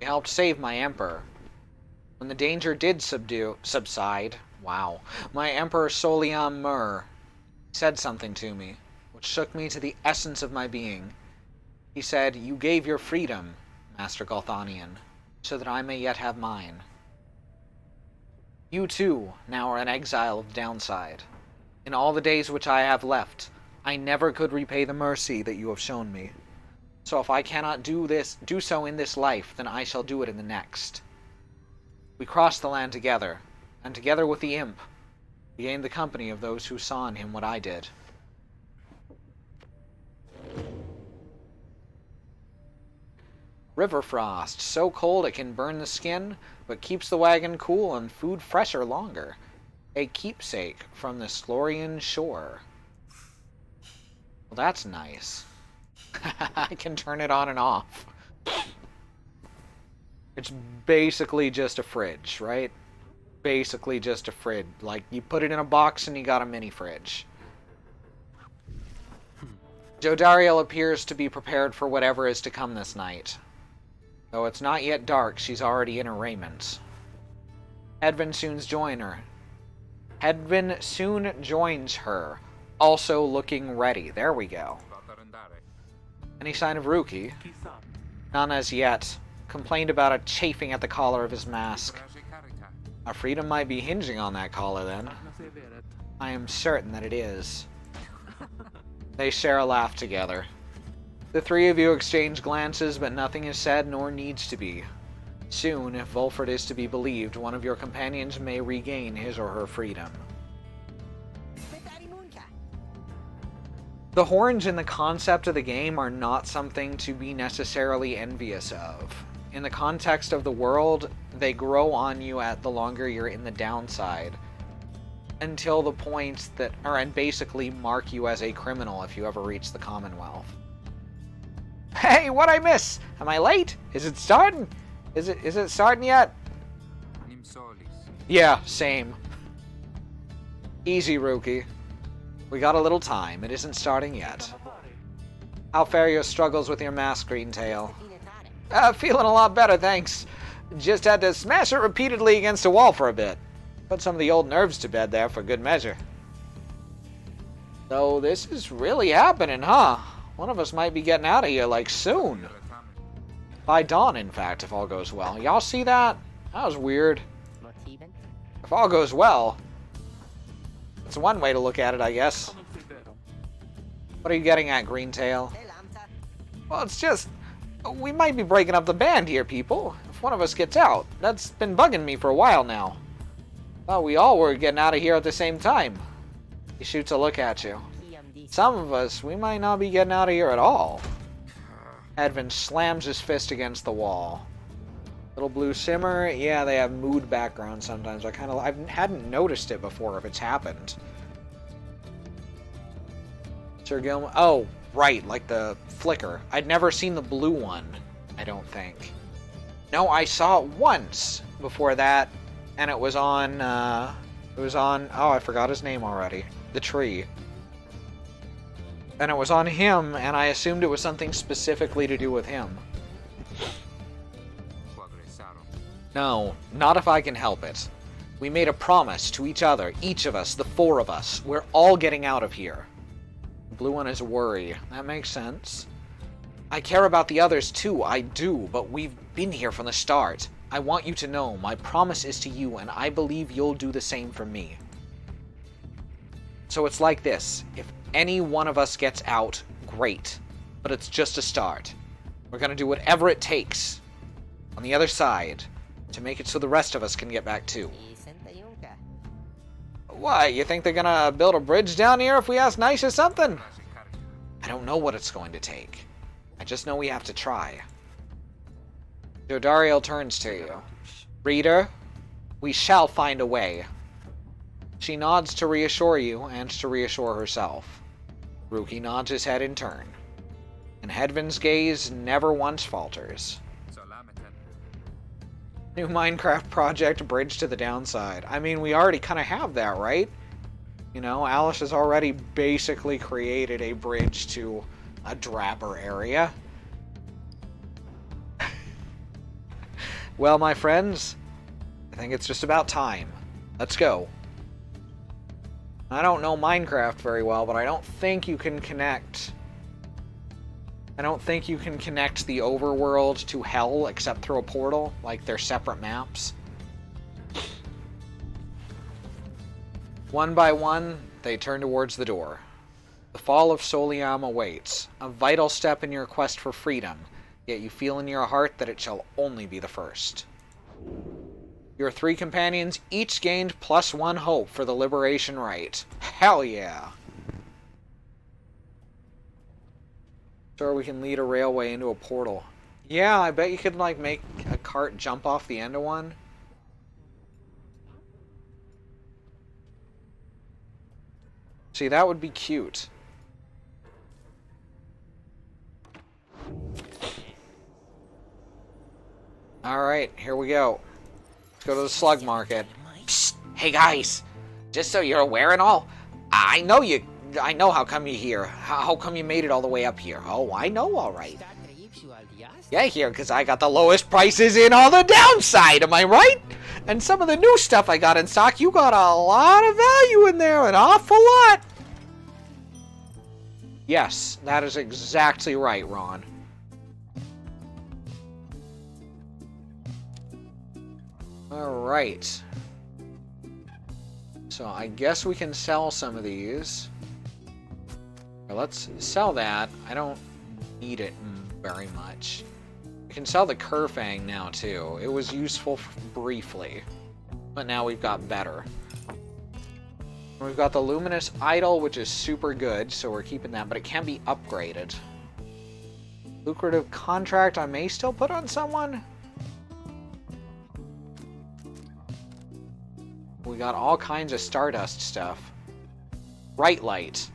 helped save my emperor. When the danger did subside, Wow. My Emperor Soliam Mur said something to me, which shook me to the essence of my being. He said, "You gave your freedom, Master Golthanian, so that I may yet have mine. You too now are an exile of the downside. In all the days which I have left, I never could repay the mercy that you have shown me. So if I cannot do so in this life, then I shall do it in the next." We crossed the land together, and together with the imp, we gained the company of those who saw in him what I did. River frost, so cold it can burn the skin, but keeps the wagon cool and food fresher longer. A keepsake from the Slorian shore. Well, that's nice. I can turn it on and off. It's basically just a fridge, right? Basically just a fridge. Like, you put it in a box and you got a mini fridge. Jodariel appears to be prepared for whatever is to come this night. Though it's not yet dark, she's already in her raiment. Hedvin soon joins her, also looking ready. There we go. Any sign of Ruki? None as yet. Complained about a chafing at the collar of his mask. Our freedom might be hinging on that collar, then. I am certain that it is. They share a laugh together. The three of you exchange glances, but nothing is said nor needs to be. Soon, if Volford is to be believed, one of your companions may regain his or her freedom. The horns in the concept of the game are not something to be necessarily envious of. In the context of the world, they grow on you at the longer you're in the downside, until the point that, and basically mark you as a criminal if you ever reach the Commonwealth. Hey, what'd I miss? Am I late? Is it starting? Is it starting yet? Yeah, same. Easy, Rookie. We got a little time. It isn't starting yet. How fare your struggles with your mask, Greentail? Feeling a lot better, thanks. Just had to smash it repeatedly against a wall for a bit. Put some of the old nerves to bed there for good measure. So this is really happening, huh? One of us might be getting out of here, like, soon. By dawn, in fact, if all goes well. Y'all see that? That was weird. If all goes well. It's one way to look at it, I guess. What are you getting at, Greentail? Well, it's just... we might be breaking up the band here, people. If one of us gets out. That's been bugging me for a while now. Thought we all were getting out of here at the same time. He shoots a look at you. Some of us, we might not be getting out of here at all. Edvin slams his fist against the wall. Little blue simmer, yeah, they have mood background sometimes. I hadn't noticed it before if it's happened. Sir Gilman, oh, right, like the flicker. I'd never seen the blue one, I don't think. No, I saw it once before that, and it was on, oh, I forgot his name already. The tree. And it was on him, and I assumed it was something specifically to do with him. No, not if I can help it. We made a promise to each other, each of us, the four of us. We're all getting out of here. The blue one is worry. That makes sense. I care about the others too, I do, but we've been here from the start. I want you to know, my promise is to you, and I believe you'll do the same for me. So it's like this. If any one of us gets out, great. But it's just a start. We're gonna do whatever it takes on the other side to make it so the rest of us can get back too. Why, you think they're gonna build a bridge down here if we ask nice or something? I don't know what it's going to take. I just know we have to try. Jodariel turns to you. Reader, we shall find a way. She nods to reassure you and to reassure herself. Ruki nods his head in turn. And Hedvin's gaze never once falters. New Minecraft project, Bridge to the Downside. I mean, we already kind of have that, right? You know, Alice has already basically created a bridge to a Drapper area. Well, my friends, I think it's just about time. Let's go. I don't know Minecraft very well, but I don't think you can connect... I don't think you can connect the overworld to hell except through a portal. Like, they're separate maps. One by one, they turn towards the door. The fall of Soliam awaits, a vital step in your quest for freedom, yet you feel in your heart that it shall only be the first. Your 3 companions each gained +1 hope for the liberation rite. Hell yeah! Sure, we can lead a railway into a portal. Yeah, I bet you could, like, make a cart jump off the end of one. See, that would be cute. Alright, here we go. Let's go to the slug market. Psst, hey guys! Just so you're aware and all, I know how come you're here. How come you made it all the way up here? Oh, I know alright. Yeah, here, because I got the lowest prices in all the downside, am I right? And some of the new stuff I got in stock, you got a lot of value in there, an awful lot. Yes, that is exactly right, Ron. Alright. So I guess we can sell some of these. Well, let's sell that. I don't need it very much. We can sell the Kerfang now, too. It was useful briefly, but now we've got better. We've got the Luminous Idol, which is super good, so we're keeping that, but it can be upgraded. Lucrative Contract I may still put on someone. We got all kinds of Stardust stuff. Bright Light.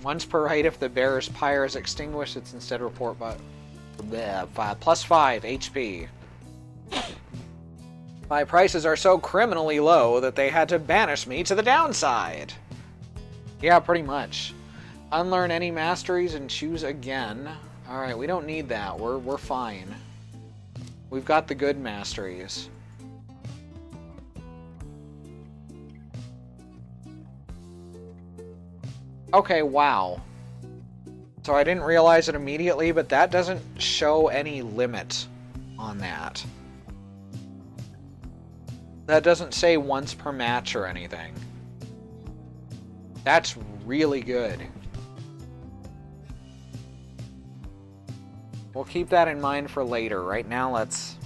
Once per rite, if the bearer's pyre is extinguished, it's instead report by +5 HP. My prices are so criminally low that they had to banish me to the downside. Yeah, pretty much. Unlearn any masteries and choose again. Alright, we don't need that. We're fine. We've got the good masteries. Okay, wow. So I didn't realize it immediately, but that doesn't show any limit on that. That doesn't say once per match or anything. That's really good. We'll keep that in mind for later. Right now, let's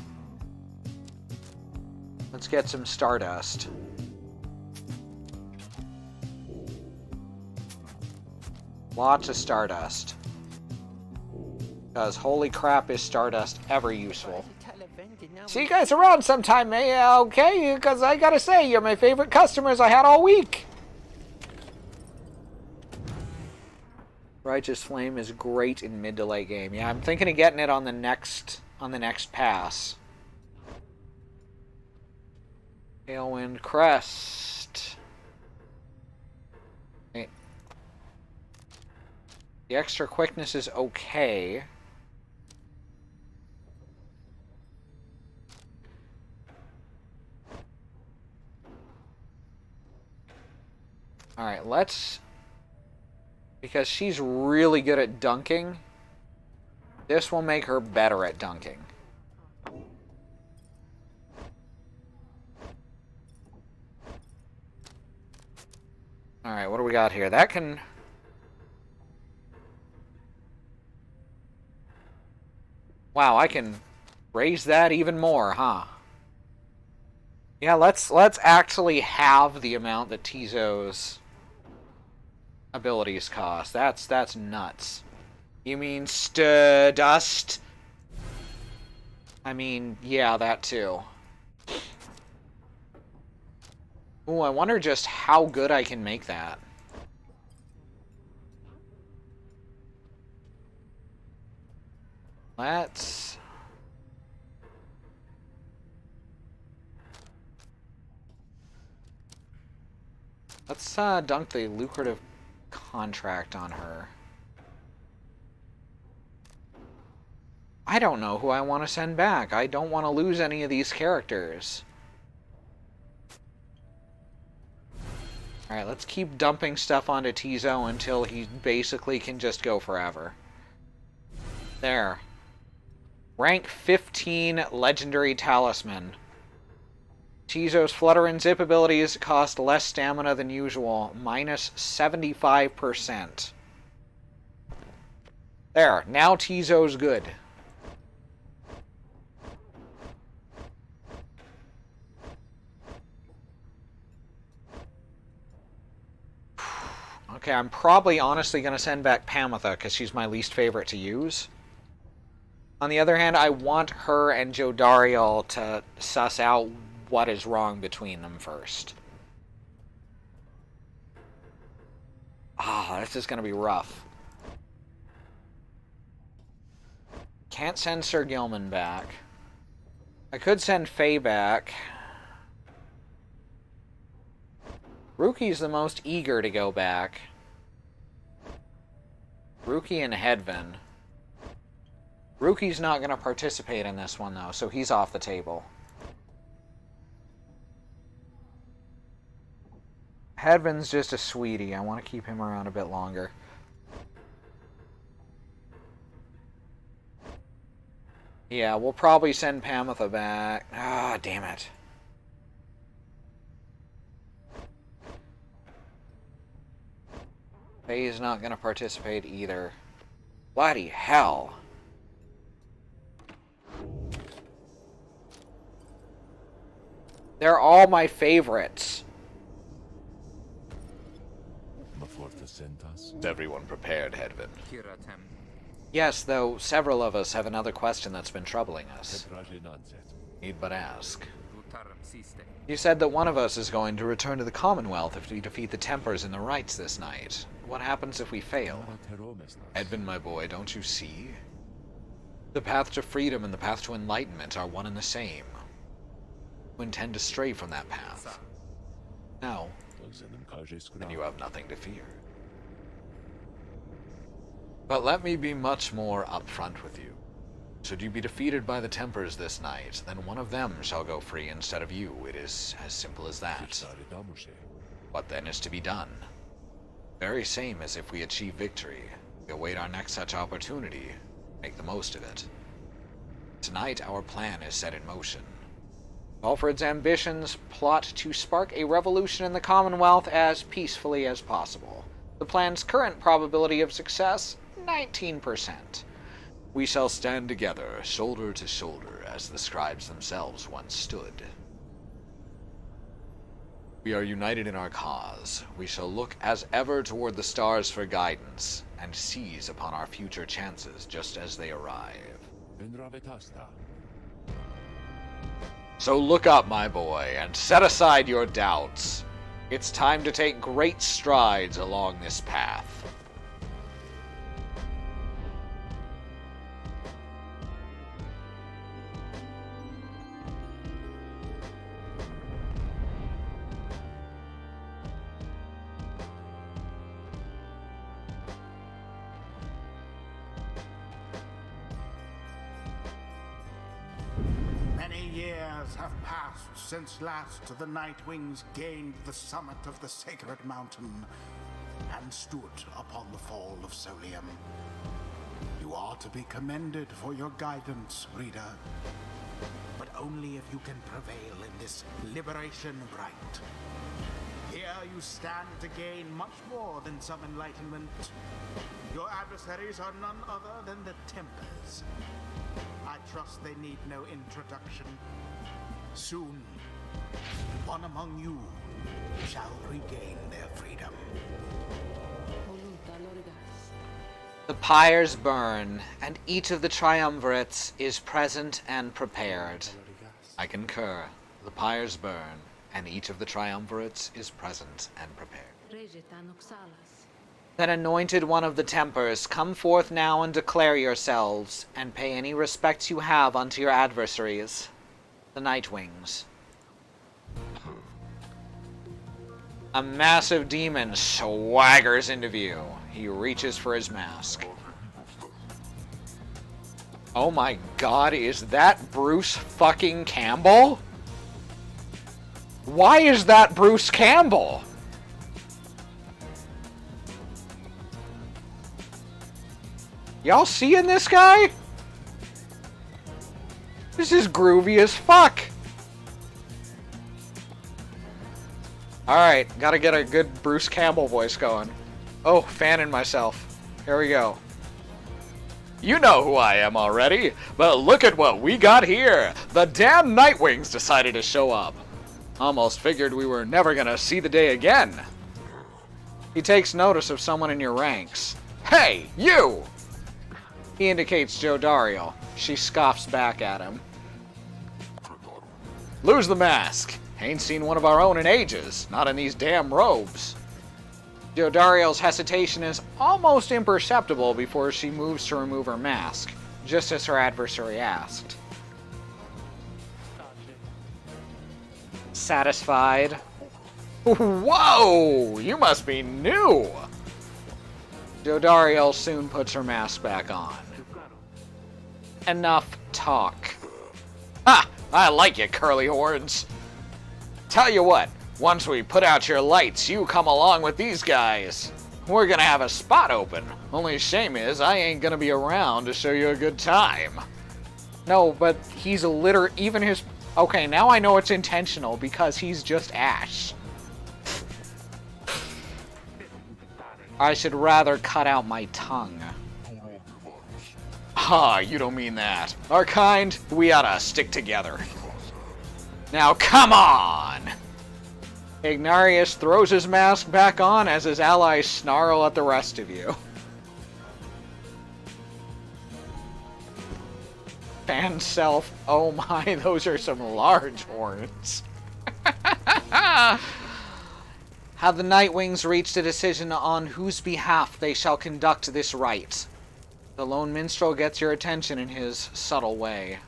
get some Stardust. Lots of Stardust. Because holy crap is Stardust ever useful. See you guys around sometime, okay? Because I gotta say, you're my favorite customers I had all week. Righteous Flame is great in mid to late game. Yeah, I'm thinking of getting it on the next pass. Tailwind Crest. Okay. The extra quickness is okay. Alright, let's... Because she's really good at dunking, this will make her better at dunking. Alright, what do we got here? That can... Wow, I can raise that even more, huh? Yeah, let's actually have the amount that Tizo's abilities cost. That's nuts. You mean Stardust? I mean, yeah, that too. Ooh, I wonder just how good I can make that. Let's dunk the lucrative contract on her. I don't know who I want to send back. I don't want to lose any of these characters. Alright, let's keep dumping stuff onto Tizo until he basically can just go forever. There. Rank 15 Legendary Talisman. Tizo's Flutter and Zip abilities cost less stamina than usual, minus 75%. There, now Tizo's good. Okay, I'm probably honestly going to send back Pamitha because she's my least favorite to use. On the other hand, I want her and Jodariel to suss out what is wrong between them first. Ah, this is going to be rough. Can't send Sir Gilman back. I could send Faye back. Ruki's the most eager to go back. Ruki and Hedvin. Ruki's not going to participate in this one, though, so he's off the table. Hedvin's just a sweetie. I want to keep him around a bit longer. Yeah, we'll probably send Pamitha back. Ah, damn it. Faye's not going to participate either. Bloody hell. They're all my favorites. Is everyone prepared, Hedvin? Yes, though several of us have another question that's been troubling us. Need but ask. You said that one of us is going to return to the Commonwealth if we defeat the Tempers in the rites this night. What happens if we fail? Hedvin, my boy, don't you see? The path to freedom and the path to enlightenment are one and the same. You intend to stray from that path. No. Then you have nothing to fear. But let me be much more upfront with you. Should you be defeated by the Tempers this night, then one of them shall go free instead of you. It is as simple as that. What then is to be done? Very same as if we achieve victory. We await our next such opportunity. Make the most of it. Tonight our plan is set in motion. Alfred's ambitions plot to spark a revolution in the Commonwealth as peacefully as possible. The plan's current probability of success, 19%. We shall stand together, shoulder to shoulder, as the scribes themselves once stood. We are united in our cause. We shall look as ever toward the stars for guidance, and seize upon our future chances just as they arrive. So look up, my boy, and set aside your doubts. It's time to take great strides along this path. Many years have passed since last the Nightwings gained the summit of the sacred mountain and stood upon the fall of Solium. You are to be commended for your guidance, reader, but only if you can prevail in this liberation rite. Here you stand to gain much more than some enlightenment. Your adversaries are none other than the Tempers. I trust they need no introduction. Soon, one among you shall regain their freedom. The pyres burn, and each of the triumvirates is present and prepared. I concur. The pyres burn, and each of the triumvirates is present and prepared. Then, anointed one of the Tempers, come forth now and declare yourselves, and pay any respects you have unto your adversaries, the Nightwings. A massive demon swaggers into view. He reaches for his mask. Oh my god, is that Bruce fucking Campbell? Why is that Bruce Campbell? Y'all seeing this guy? This is groovy as fuck. Alright, gotta get a good Bruce Campbell voice going. Oh, fanning myself. Here we go. You know who I am already, but look at what we got here. The damn Nightwings decided to show up. Almost figured we were never gonna see the day again. He takes notice of someone in your ranks. Hey, you! He indicates Joe Dario. She scoffs back at him. Lose the mask. Ain't seen one of our own in ages, not in these damn robes. Joe Dario's hesitation is almost imperceptible before she moves to remove her mask, just as her adversary asked. Satisfied. Whoa! You must be new! Joe Dario soon puts her mask back on. Enough talk. Ha! I like you, curly horns. Tell you what, once we put out your lights, you come along with these guys. We're gonna have a spot open. Only shame is, I ain't gonna be around to show you a good time. No, but he's even his... Okay, now I know it's intentional because he's just Ash. I should rather cut out my tongue. Ah, you don't mean that. Our kind, we oughta stick together. Now come on! Ignarius throws his mask back on as his allies snarl at the rest of you. Fan self, oh my, those are some large horns. Have the Nightwings reached a decision on whose behalf they shall conduct this rite? The lone minstrel gets your attention in his subtle way.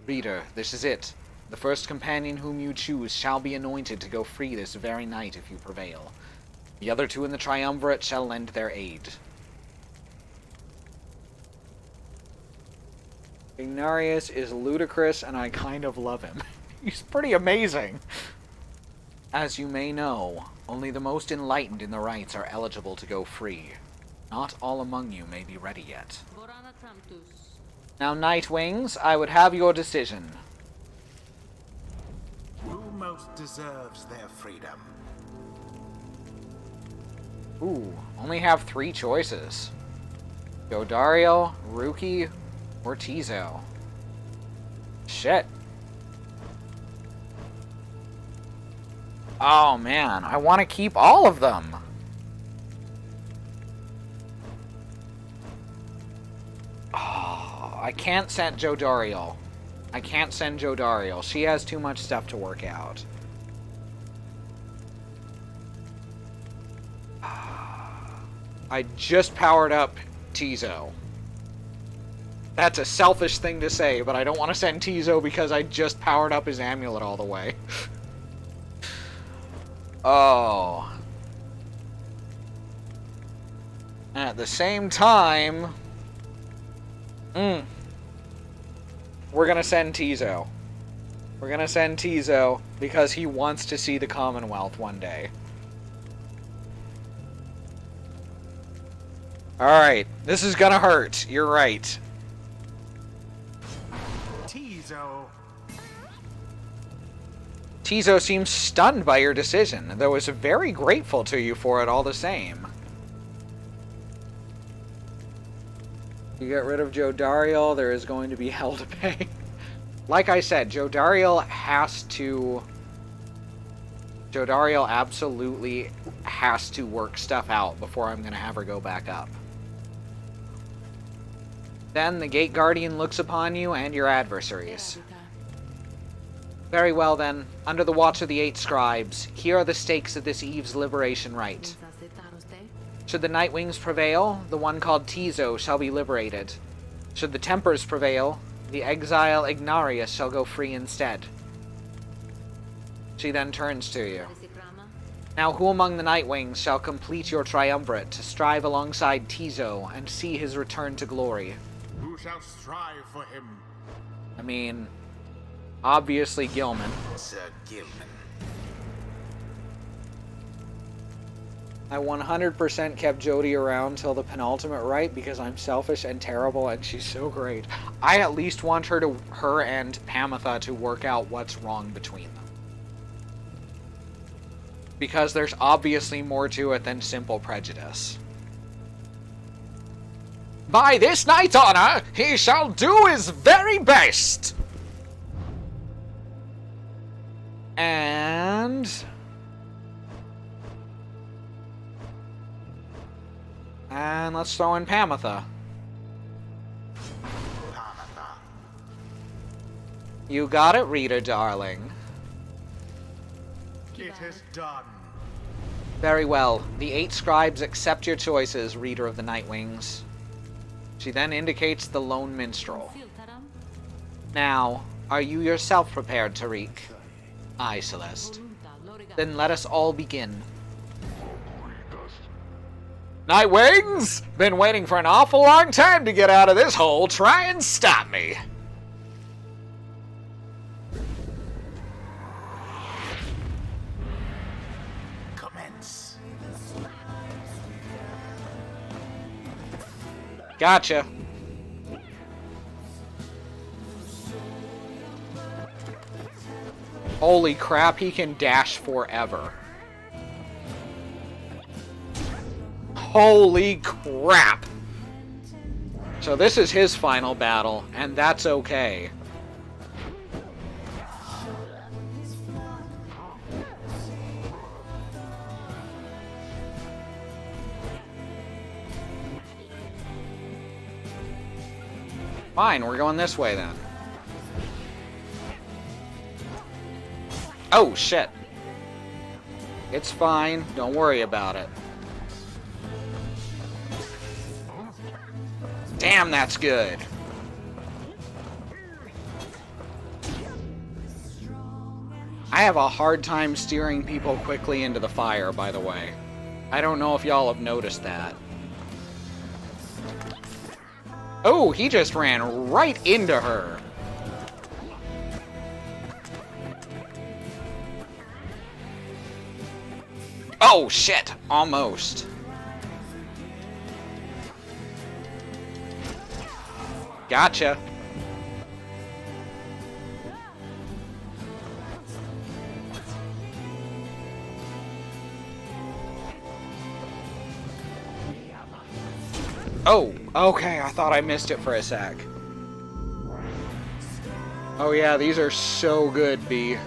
Reader, this is it. The first companion whom you choose shall be anointed to go free this very night if you prevail. The other two in the triumvirate shall lend their aid. Ignarius is ludicrous and I kind of love him. He's pretty amazing. As you may know, only the most enlightened in the rites are eligible to go free. Not all among you may be ready yet. Now, Nightwings, I would have your decision. Who most deserves their freedom? Ooh, only have 3 choices. Godario, Ruki, or Tizo. Shit. Oh man, I want to keep all of them. Oh, I can't send Joe Dario. I can't send Joe Dario. She has too much stuff to work out. I just powered up Tizo. That's a selfish thing to say, but I don't want to send Tizo because I just powered up his amulet all the way. Oh. And at the same time... we're gonna send Tizo. We're gonna send Tizo because he wants to see the Commonwealth one day. Alright, this is gonna hurt. You're right. Tizo. Tizo seems stunned by your decision, though is very grateful to you for it all the same. You get rid of Joe Dario, there is going to be hell to pay. Like I said, Joe Dario absolutely has to work stuff out before I'm going to have her go back up. Then the Gate Guardian looks upon you and your adversaries. Very well then, under the watch of the 8 scribes, here are the stakes of this eve's liberation rite. Should the Nightwings prevail, the one called Tizo shall be liberated. Should the Tempers prevail, the exile Ignarius shall go free instead. She then turns to you. Now who among the Nightwings shall complete your triumvirate to strive alongside Tizo and see his return to glory? Who shall strive for him? I mean, obviously Gilman. Sir Gilman. I 100% kept Jodie around till the penultimate right because I'm selfish and terrible and she's so great. I at least want her and Pamitha to work out what's wrong between them. Because there's obviously more to it than simple prejudice. By this night honor, he shall do his very best. And let's throw in Pamitha. Pamitha. You got it, Rita, darling. It is done. Very well. The 8 scribes accept your choices, Reader of the Nightwings. She then indicates the lone minstrel. Now, are you yourself prepared, Tariq? Aye, Celeste. Then let us all begin. Nightwings! Been waiting for an awful long time to get out of this hole. Try and stop me. Commence. Gotcha. Holy crap, he can dash forever. Holy crap! So this is his final battle, and that's okay. Fine, we're going this way then. Oh, shit. It's fine. Don't worry about it. Damn, that's good. I have a hard time steering people quickly into the fire, by the way. I don't know if y'all have noticed that. Oh, he just ran right into her. Oh, shit. Almost. Gotcha. Oh, okay. I thought I missed it for a sec. Oh yeah, these are so good, B.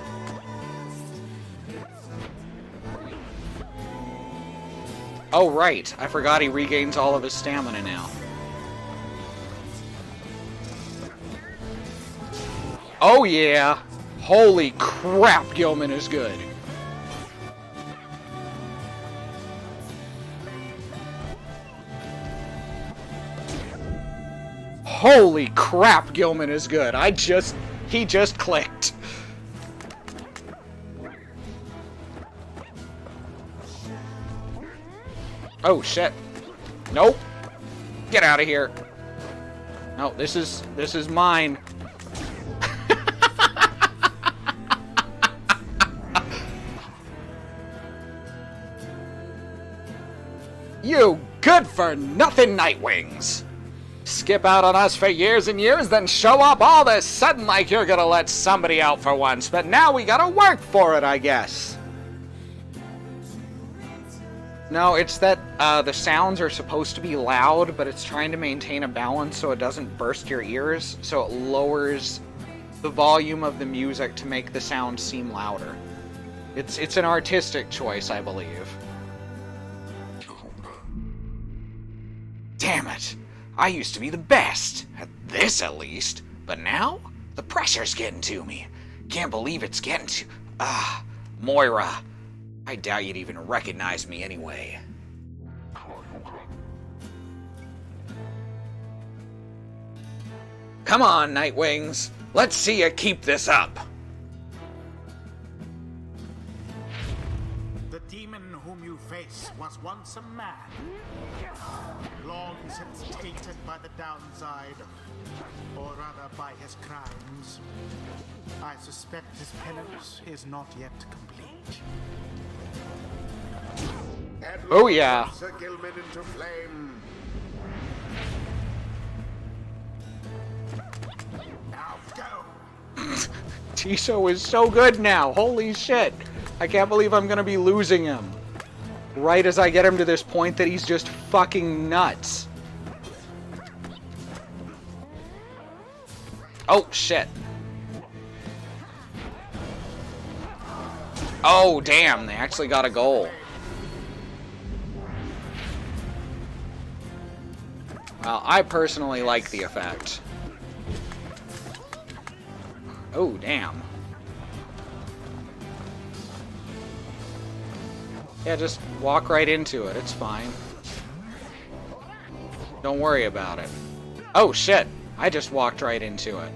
Oh right, I forgot he regains all of his stamina now. Oh yeah! Holy crap, Gilman is good. Holy crap, Gilman is good. He just clicked. Oh shit. Nope. Get out of here. No, this is mine. You good-for-nothing Nightwings! Skip out on us for years and years, then show up all of a sudden like you're gonna let somebody out for once, but now we gotta work for it, I guess. No, it's that the sounds are supposed to be loud, but it's trying to maintain a balance so it doesn't burst your ears, so it lowers the volume of the music to make the sound seem louder. It's an artistic choice, I believe. Damn it! I used to be the best, at this at least, but now the pressure's getting to me. Can't believe it's getting to... Moira. I doubt you'd even recognize me anyway. Come on, Nightwings. Let's see you keep this up. The demon whom you face was once a man. Long since tainted by the downside, or rather by his crimes. I suspect his penance is not yet complete. Oh, yeah. Sir Gilman into flame. Now go. Tiso is so good now. Holy shit. I can't believe I'm going to be losing him. Right as I get him to this point that he's just fucking nuts. Oh, shit. Oh, damn. They actually got a goal. Well, I personally like the effect. Oh, damn. Yeah, just walk right into it. It's fine. Don't worry about it. Oh, shit. I just walked right into it.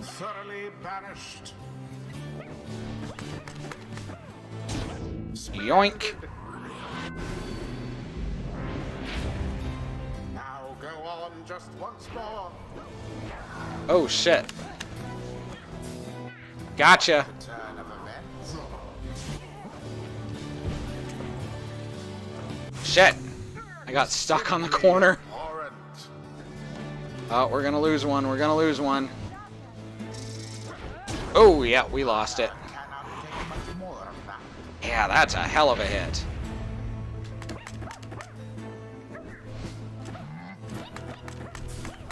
Thoroughly banished. Yoink. Now go on just once more. Oh, shit. Gotcha. Turn of events. Shit. I got stuck on the corner. Torrent. Oh, we're gonna lose one. We're gonna lose one. Oh, yeah, we lost it. Cannot take much more of that. Yeah, that's a hell of a hit.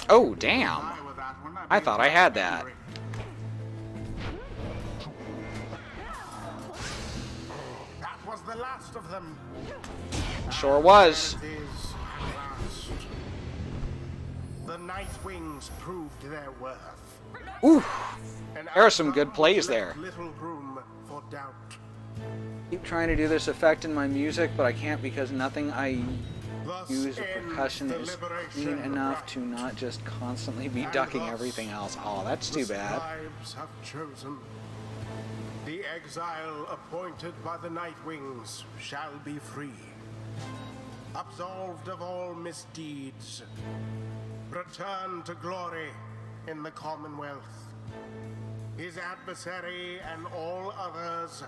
Oh, damn. Die with that one, I thought I had that. That was the last of them. Sure was. It is last. The Night Wings proved their worth. Ooh. And There are some good outcomes plays left there. Little room for doubt. Keep trying to do this effect in my music, but I can't because nothing I Thus use of ends percussion the is liberation clean of enough Rust. to not just constantly be And ducking thus everything else. Oh, that's The too bad. scribes have chosen. The exile appointed by the Night Wings shall be free, absolved of all misdeeds, return to glory in the Commonwealth. His adversary and all others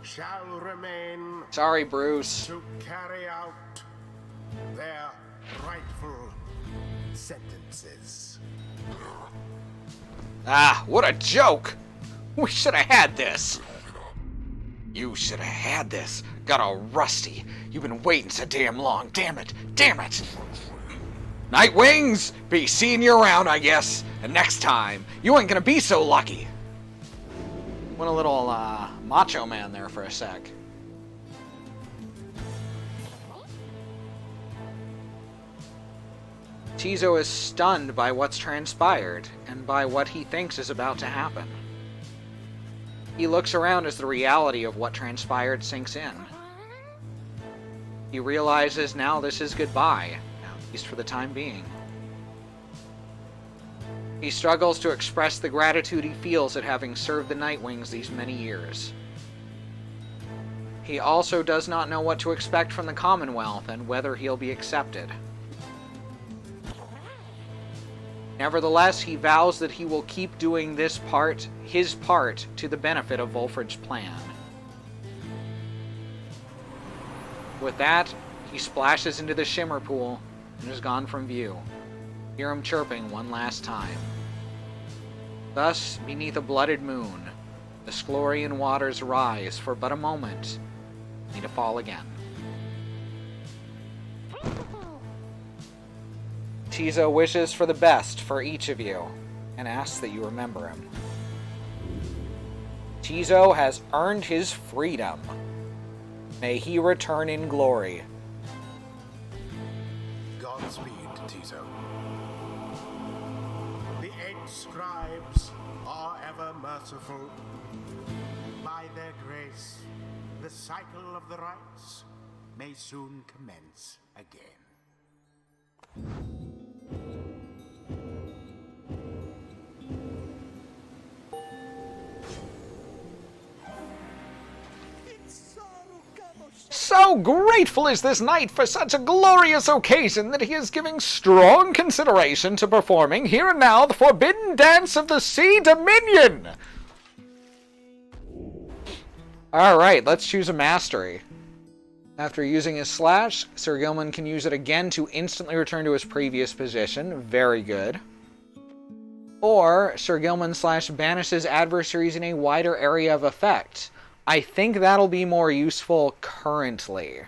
shall remain Sorry, Bruce. to carry out their rightful sentences. Ah, what a joke! We should have had this. You should have had this. Got all rusty. You've been waiting so damn long. Damn it. Damn it. Night Wings, be seeing you around, I guess. And next time, you ain't gonna be so lucky. Went a little Macho Man there for a sec. Tizo is stunned by what's transpired and by what he thinks is about to happen. He looks around as the reality of what transpired sinks in. He realizes now this is goodbye, at least for the time being. He struggles to express the gratitude he feels at having served the Nightwings these many years. He also does not know what to expect from the Commonwealth and whether he'll be accepted. Nevertheless, he vows that he will keep doing his part, to the benefit of Volfred's plan. With that, he splashes into the Shimmer Pool and is gone from view. Hear him chirping one last time. Thus, beneath a blooded moon, the Sclorian waters rise for but a moment, only to fall again. Tizo wishes for the best for each of you, and asks that you remember him. Tizo has earned his freedom. May he return in glory. Godspeed, Tizo. The 8 scribes are ever merciful. By their grace, the cycle of the rites may soon commence again. So grateful is this knight for such a glorious occasion that he is giving strong consideration to performing here and now the forbidden dance of the Sea Dominion. Alright, let's choose a mastery. After using his slash, Sir Gilman can use it again to instantly return to his previous position. Very good. Or, Sir Gilman slash banishes adversaries in a wider area of effect. I think that'll be more useful currently.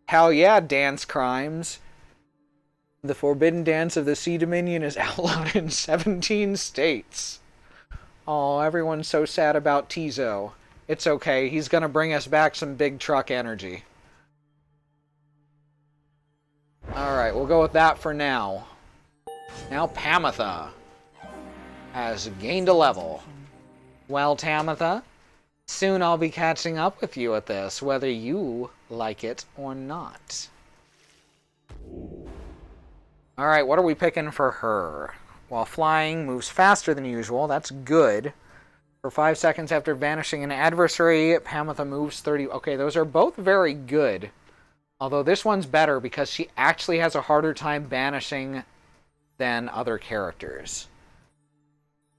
Hell yeah, dance crimes. The forbidden dance of the Sea Dominion is outlawed in 17 states. Oh, everyone's so sad about Tizo. It's okay, he's gonna bring us back some big truck energy. Alright, we'll go with that for now. Now Pamitha has gained a level. Well, Tamitha, soon I'll be catching up with you at this, whether you like it or not. Alright, what are we picking for her? While flying moves faster than usual, that's good. For 5 seconds after vanishing an adversary, Pamitha moves 30... Okay, those are both very good. Although this one's better because she actually has a harder time banishing than other characters.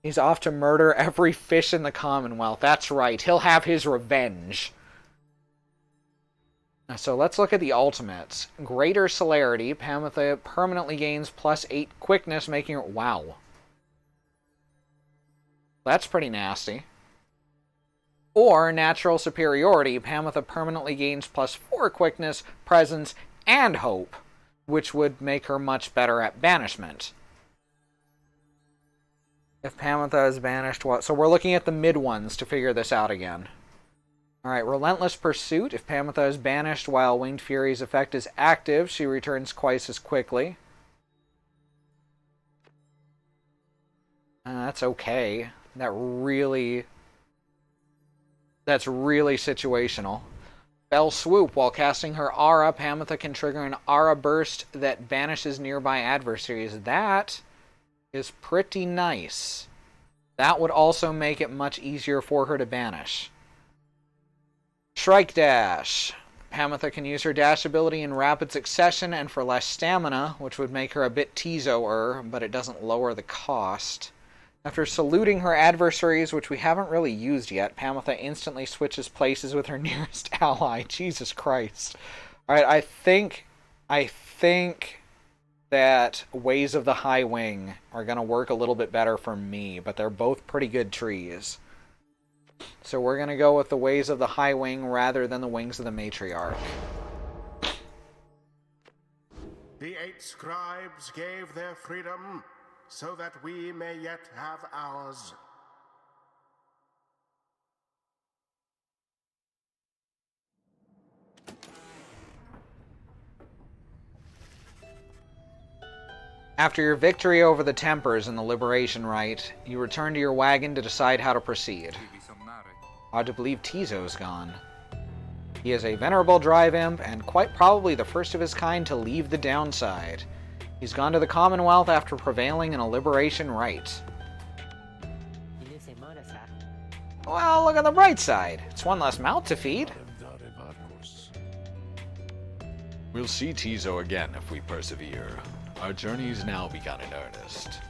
He's off to murder every fish in the Commonwealth. That's right, he'll have his revenge. So let's look at the ultimates. Greater Celerity. Pamitha permanently gains +8 quickness, making her... Wow. That's pretty nasty. Or Natural Superiority. Pamitha permanently gains +4 quickness, presence, and hope, which would make her much better at banishment. If Pamitha is banished, what? So we're looking at the mid ones to figure this out again. Alright, Relentless Pursuit. If Pamitha is banished while Winged Fury's effect is active, she returns twice as quickly. That's okay. That's really situational. Fell Swoop. While casting her aura, Pamitha can trigger an aura burst that banishes nearby adversaries. That is pretty nice. That would also make it much easier for her to banish. Shrike Dash. Pamitha can use her dash ability in rapid succession and for less stamina, which would make her a bit Tizo-er, but it doesn't lower the cost. After saluting her adversaries, which we haven't really used yet, Pamitha instantly switches places with her nearest ally. Jesus Christ. Alright, I think that Ways of the High Wing are going to work a little bit better for me, but they're both pretty good trees. So we're going to go with the Ways of the High Wing rather than the Wings of the Matriarch. The 8 scribes gave their freedom so that we may yet have ours. After your victory over the Tempers in the Liberation Rite, you return to your wagon to decide how to proceed. Hard to believe Tizo's gone. He is a venerable drive imp, and quite probably the first of his kind to leave the downside. He's gone to the Commonwealth after prevailing in a Liberation Rite. Well, look on the bright side. It's one less mouth to feed. We'll see Tizo again if we persevere. Our journey's now begun in earnest.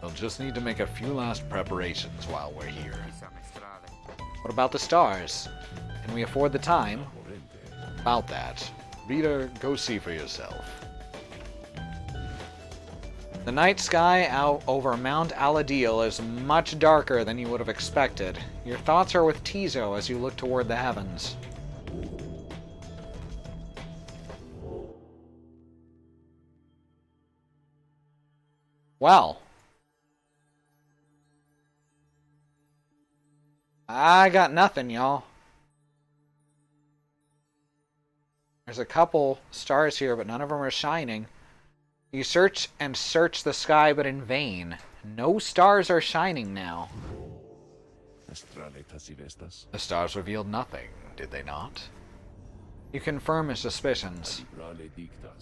We'll just need to make a few last preparations while we're here. What about the stars? Can we afford the time? About that, reader, go see for yourself. The night sky out over Mount Aladil is much darker than you would have expected. Your thoughts are with Tizo as you look toward the heavens. Well, I got nothing, y'all. There's a couple stars here, but none of them are shining. You search and search the sky, but in vain. No stars are shining now. The stars revealed nothing, did they not? You confirm his suspicions.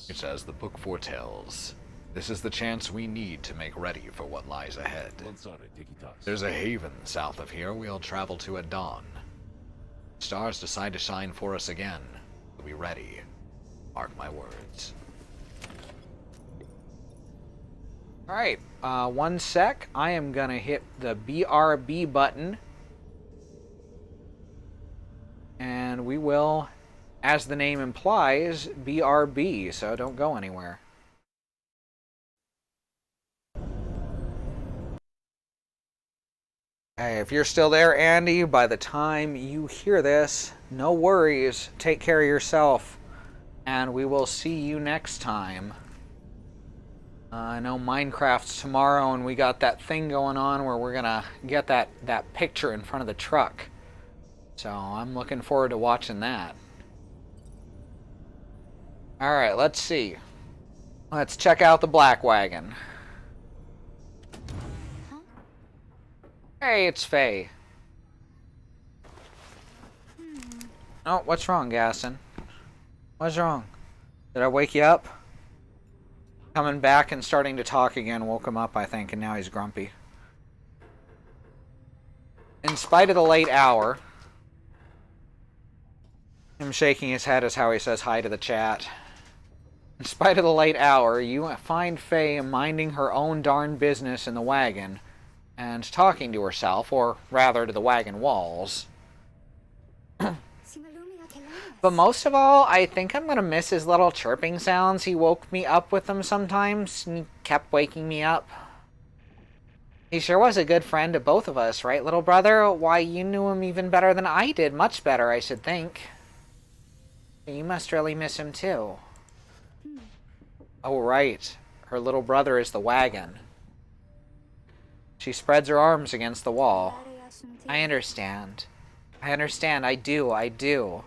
It's as the book foretells. This is the chance we need to make ready for what lies ahead. There's a haven south of here we'll travel to at dawn. Stars decide to shine for us again. We'll be ready. Mark my words. Alright, 1 sec. I am gonna hit the BRB button. And we will, as the name implies, BRB, so don't go anywhere. Hey, if you're still there, Andy, by the time you hear this, no worries. Take care of yourself. And we will see you next time. I know Minecraft's tomorrow, and we got that thing going on where we're gonna get that picture in front of the truck. So I'm looking forward to watching that. Alright, let's see. Let's check out the black wagon. Hey, it's Faye. Oh, what's wrong, Gaston? What's wrong? Did I wake you up? Coming back and starting to talk again woke him up, I think, and now he's grumpy. In spite of the late hour, him shaking his head is how he says hi to the chat. In spite of the late hour, you find Faye minding her own darn business in the wagon and talking to herself, or rather to the wagon walls. But most of all, I think I'm gonna miss his little chirping sounds. He woke me up with them sometimes, and he kept waking me up. He sure was a good friend to both of us, right, little brother? Why, you knew him even better than I did. Much better, I should think. You must really miss him, too. Oh, right. Her little brother is the wagon. She spreads her arms against the wall. I understand. I do.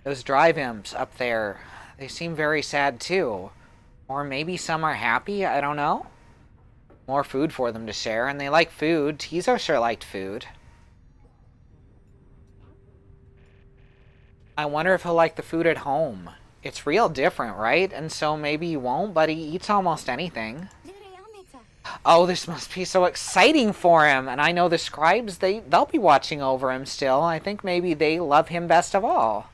Those drive imps up there, they seem very sad too. Or maybe some are happy, I don't know. More food for them to share, and they like food. Tizo sure liked food. I wonder if he'll like the food at home. It's real different, right? And so maybe he won't, but he eats almost anything. Oh, this must be so exciting for him. And I know the scribes, they'll be watching over him still. I think maybe they love him best of all.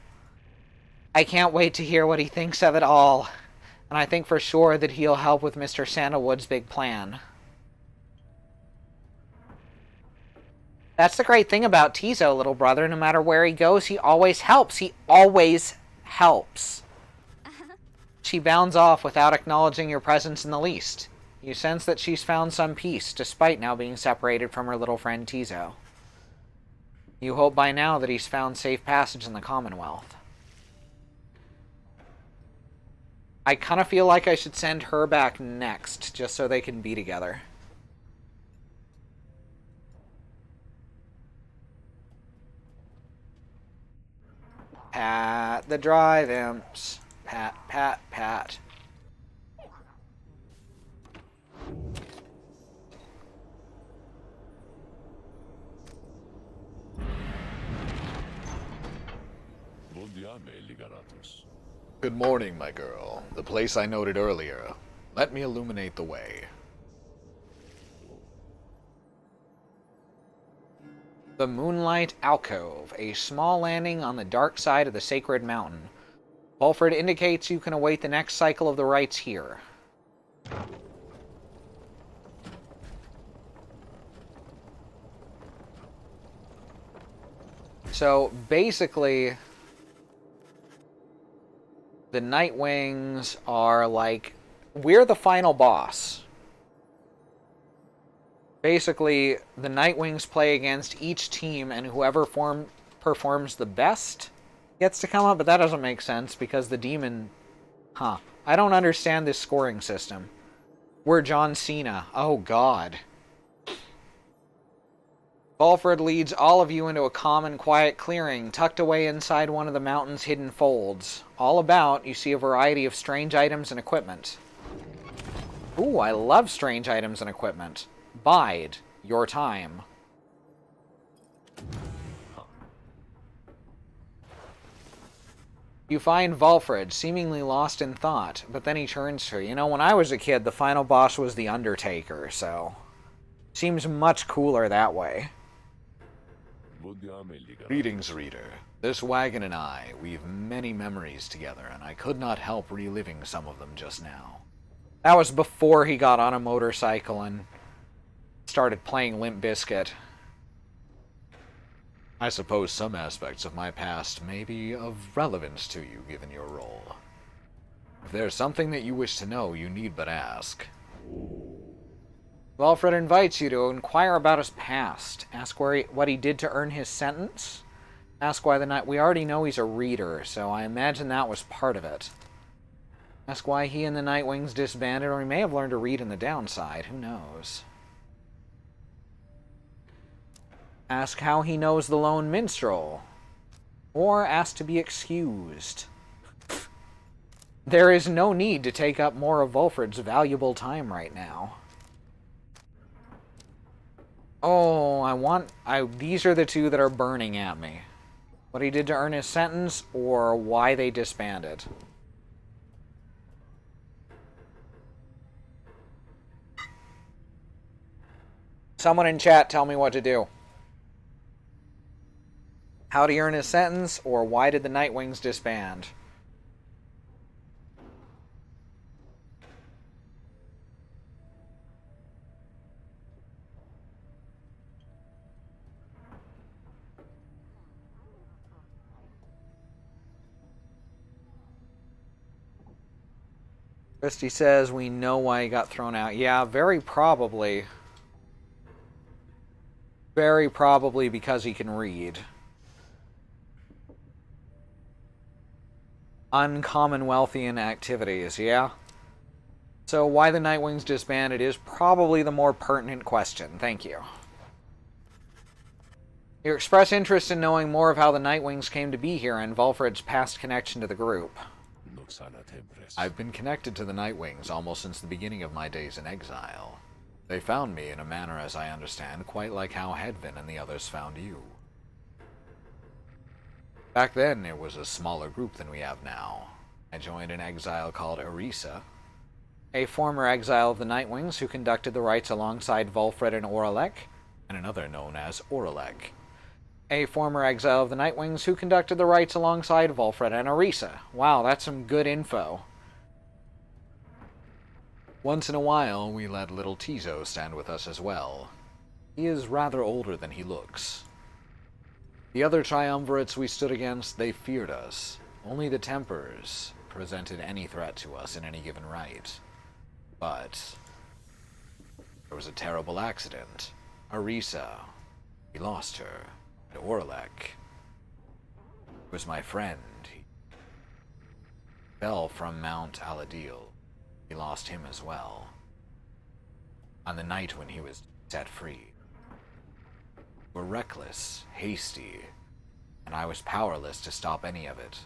I can't wait to hear what he thinks of it all. And I think for sure that he'll help with Mr. Sandalwood's big plan. That's the great thing about Tizo, little brother. No matter where he goes, he always helps. He always helps. She bounds off without acknowledging your presence in the least. You sense that she's found some peace, despite now being separated from her little friend Tizo. You hope by now that he's found safe passage in the Commonwealth. I kind of feel like I should send her back next, just so they can be together. Pat the drive imps. Pat, pat, pat. Good morning, my girl. The place I noted earlier. Let me illuminate the way. The Moonlight Alcove, a small landing on the dark side of the Sacred Mountain. Bulford indicates you can await the next cycle of the rites here. So, basically, the Nightwings are like, we're the final boss. Basically, the Nightwings play against each team, and whoever performs the best gets to come up, but that doesn't make sense, because the demon... I don't understand this scoring system. We're John Cena. Oh, God. Bulford leads all of you into a calm and quiet clearing, tucked away inside one of the mountain's hidden folds. All about, you see a variety of strange items and equipment. Ooh, I love strange items and equipment. Bide your time. You find Vulfrid, seemingly lost in thought, but then he turns to her. You know, when I was a kid, the final boss was the Undertaker, so... seems much cooler that way. Greetings, reader. This wagon and I, we've many memories together, and I could not help reliving some of them just now. That was before he got on a motorcycle and started playing Limp Bizkit. I suppose some aspects of my past may be of relevance to you, given your role. If there's something that you wish to know, you need but ask. Wilfred invites you to inquire about his past. Ask what he did to earn his sentence. Ask why the night... We already know he's a reader, so I imagine that was part of it. Ask why he and the Nightwings disbanded, or he may have learned to read in the downside. Who knows? Ask how he knows the lone minstrel. Or ask to be excused. There is no need to take up more of Wilfred's valuable time right now. Oh, these are the two that are burning at me. What he did to earn his sentence, or why they disbanded. Someone in chat tell me what to do. How did he earn his sentence, or why did the Nightwings disband? Christy says we know why he got thrown out. Yeah, very probably. Very probably because he can read. Uncommonwealthian activities, yeah? So why the Nightwings disbanded is probably the more pertinent question. Thank you. You express interest in knowing more of how the Nightwings came to be here and Wilfred's past connection to the group. I've been connected to the Nightwings almost since the beginning of my days in exile. They found me in a manner, as I understand, quite like how Hedvin and the others found you. Back then, it was a smaller group than we have now. I joined an exile called Arisa, a former exile of the Nightwings who conducted the rites alongside Wilfred and Oralek, and another known as Oralek. A former exile of the Nightwings who conducted the rites alongside Wilfred and Arisa. Wow, that's some good info. Once in a while, we let little Tizo stand with us as well. He is rather older than he looks. The other triumvirates we stood against, they feared us. Only the Templars presented any threat to us in any given right. But there was a terrible accident. Arisa, we lost her. And Oralek was my friend. He fell from Mount Aladil. We lost him as well. On the night when he was set free. We were reckless, hasty, and I was powerless to stop any of it.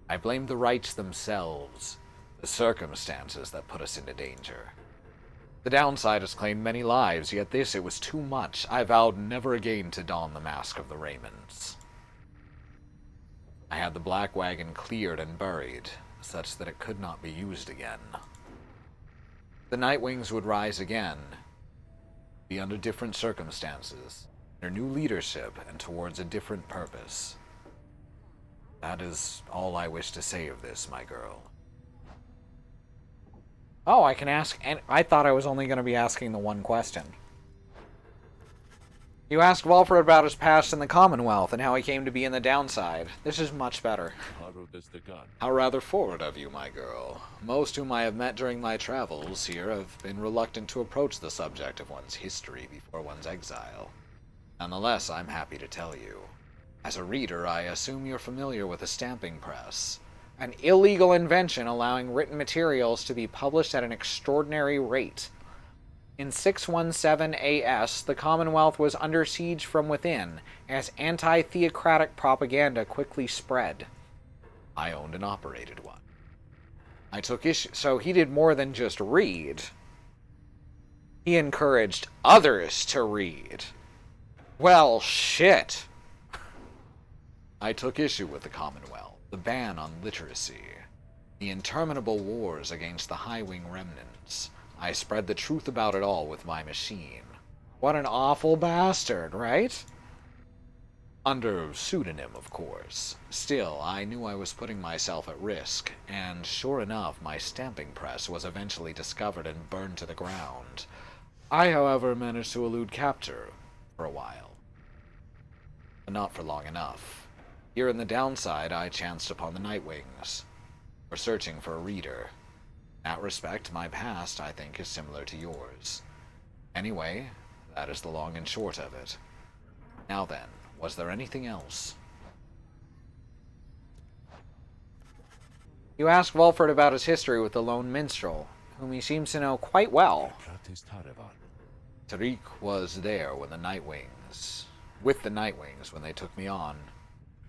I blamed the rites themselves, the circumstances that put us into danger. The downside has claimed many lives, yet this, it was too much. I vowed never again to don the mask of the Raymonds. I had the Black Wagon cleared and buried, such that it could not be used again. The Nightwings would rise again, be under different circumstances, under new leadership, and towards a different purpose. That is all I wish to say of this, my girl. Oh, I can ask, and I thought I was only going to be asking the one question. You asked Wilfred about his past in the Commonwealth and how he came to be in the downside. This is much better. How rather forward of you, my girl. Most whom I have met during my travels here have been reluctant to approach the subject of one's history before one's exile. Nonetheless, I'm happy to tell you. As a reader, I assume you're familiar with the stamping press. An illegal invention allowing written materials to be published at an extraordinary rate. In 617 AS, the Commonwealth was under siege from within, as anti-theocratic propaganda quickly spread. I owned and operated one. I took issue. So he did more than just read. He encouraged others to read. Well, shit. I took issue with the Commonwealth. The ban on literacy, the interminable wars against the High-Wing remnants. I spread the truth about it all with my machine. What an awful bastard, right? Under pseudonym, of course. Still, I knew I was putting myself at risk, and sure enough, my stamping press was eventually discovered and burned to the ground. I, however, managed to elude capture for a while. but not for long enough. Here in the downside, I chanced upon the Nightwings. We're searching for a reader. In that respect, my past, I think, is similar to yours. Anyway, that is the long and short of it. Now then, was there anything else? You ask Volfred about his history with the lone minstrel, whom he seems to know quite well. Tariq was there when with the Nightwings when they took me on.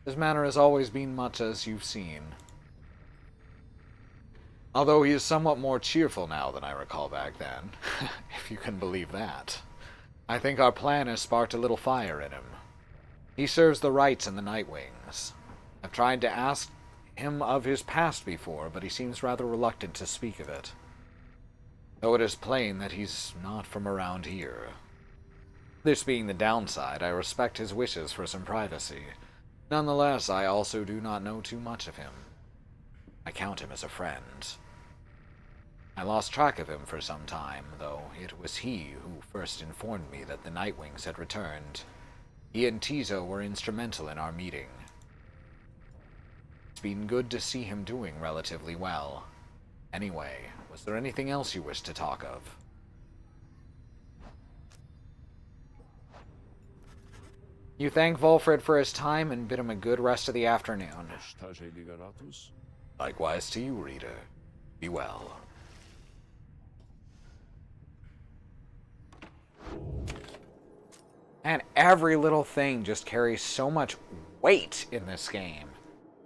His manner has always been much as you've seen. Although he is somewhat more cheerful now than I recall back then, if you can believe that. I think our plan has sparked a little fire in him. He serves the rights in the Nightwings. I've tried to ask him of his past before, but he seems rather reluctant to speak of it. Though it is plain that he's not from around here. This being the downside, I respect his wishes for some privacy. Nonetheless, I also do not know too much of him. I count him as a friend. I lost track of him for some time, though it was he who first informed me that the Nightwings had returned. He and Tizo were instrumental in our meeting. It's been good to see him doing relatively well. Anyway, was there anything else you wish to talk of? You thank Volfred for his time and bid him a good rest of the afternoon. Likewise to you, reader. Be well. And every little thing just carries so much weight in this game.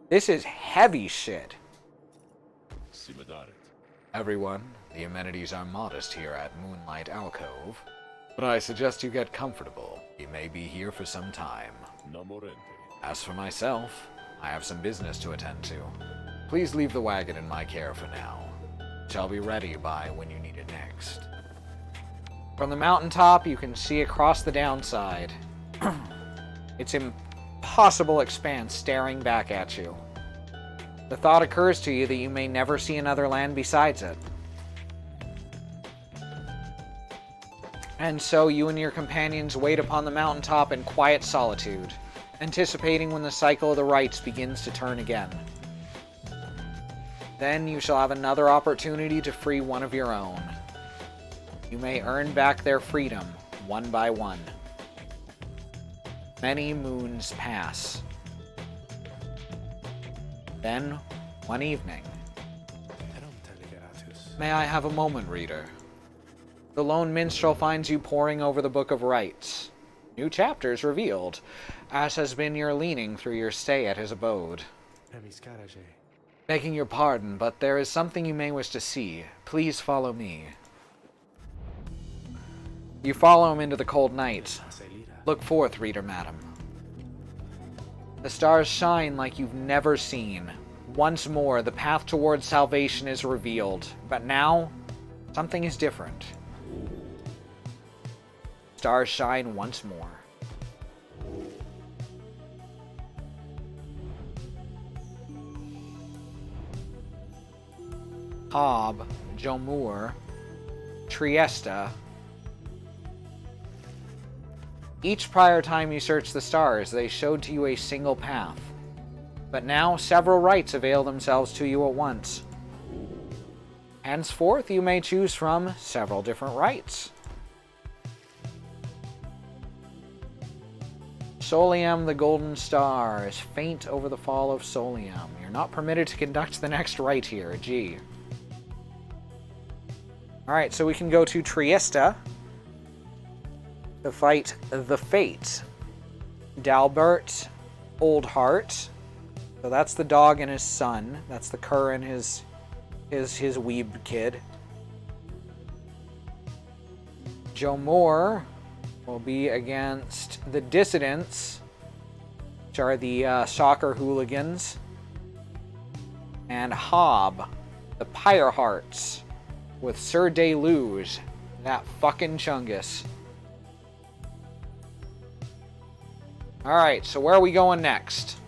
This is heavy shit. Everyone, the amenities are modest here at Moonlight Alcove, but I suggest you get comfortable. We may be here for some time. As for myself, I have some business to attend to. Please leave the wagon in my care for now. It shall be ready by when you need it next. From the mountaintop, you can see across the downside. It's impossible expanse staring back at you. The thought occurs to you that you may never see another land besides it. And so you and your companions wait upon the mountaintop in quiet solitude, anticipating when the cycle of the rites begins to turn again. Then you shall have another opportunity to free one of your own. You may earn back their freedom, one by one. Many moons pass. Then, one evening. May I have a moment, reader? The lone minstrel finds you poring over the Book of Rites. New chapters revealed, as has been your leaning through your stay at his abode. Begging your pardon, but there is something you may wish to see. Please follow me. You follow him into the cold night. Look forth, reader madam. The stars shine like you've never seen. Once more, the path towards salvation is revealed. But now, something is different. Stars shine once more. Hob, Jomur, Triesta. Each prior time you searched the stars, they showed to you a single path. But now, several rites avail themselves to you at once. Henceforth, you may choose from several different rites. Solium, the golden star, is faint over the fall of Solium. You're not permitted to conduct the next rite here, gee. Alright, so we can go to Triesta to fight the Fate. Dalbert, Old Heart. So that's the dog and his son. That's the cur and his weeb kid. Jomur will be against the Dissidents, which are the soccer hooligans. And Hob, the Pyre Hearts, with Sir Deluge, that fucking Chungus. Alright, so where are we going next?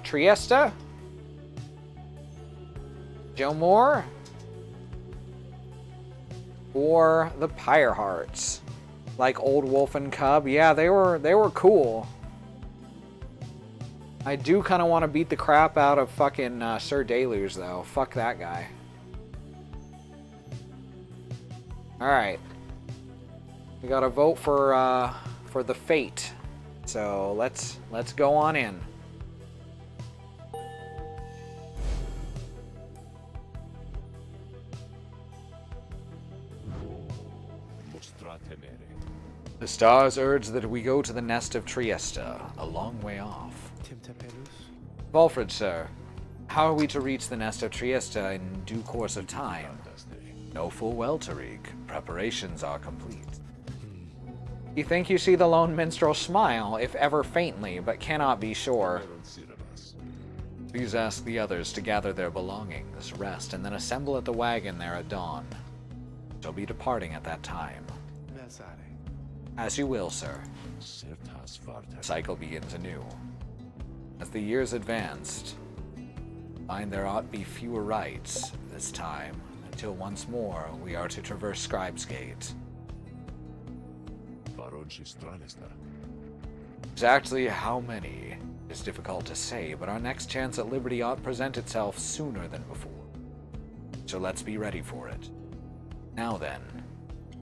Triesta? Jomur? Or the Pyre Hearts? Like Old Wolf and Cub. Yeah, they were cool. I do kind of want to beat the crap out of fucking Sir Deluge, though. Fuck that guy. Alright. We gotta vote for the fate. So let's go on in. The stars urge that we go to the nest of Triesta, a long way off. Valfred, sir, how are we to reach the nest of Triesta in due course of time? Know full well, Tariq. Preparations are complete. You think you see the lone minstrel smile, if ever faintly, but cannot be sure. Please ask the others to gather their belongings, rest, and then assemble at the wagon there at dawn. Shall be departing at that time. As you will, sir. The cycle begins anew. As the years advanced, find there ought be fewer rites this time, until once more we are to traverse Scribe's Gate. Exactly how many is difficult to say, but our next chance at liberty ought present itself sooner than before. So let's be ready for it. Now then,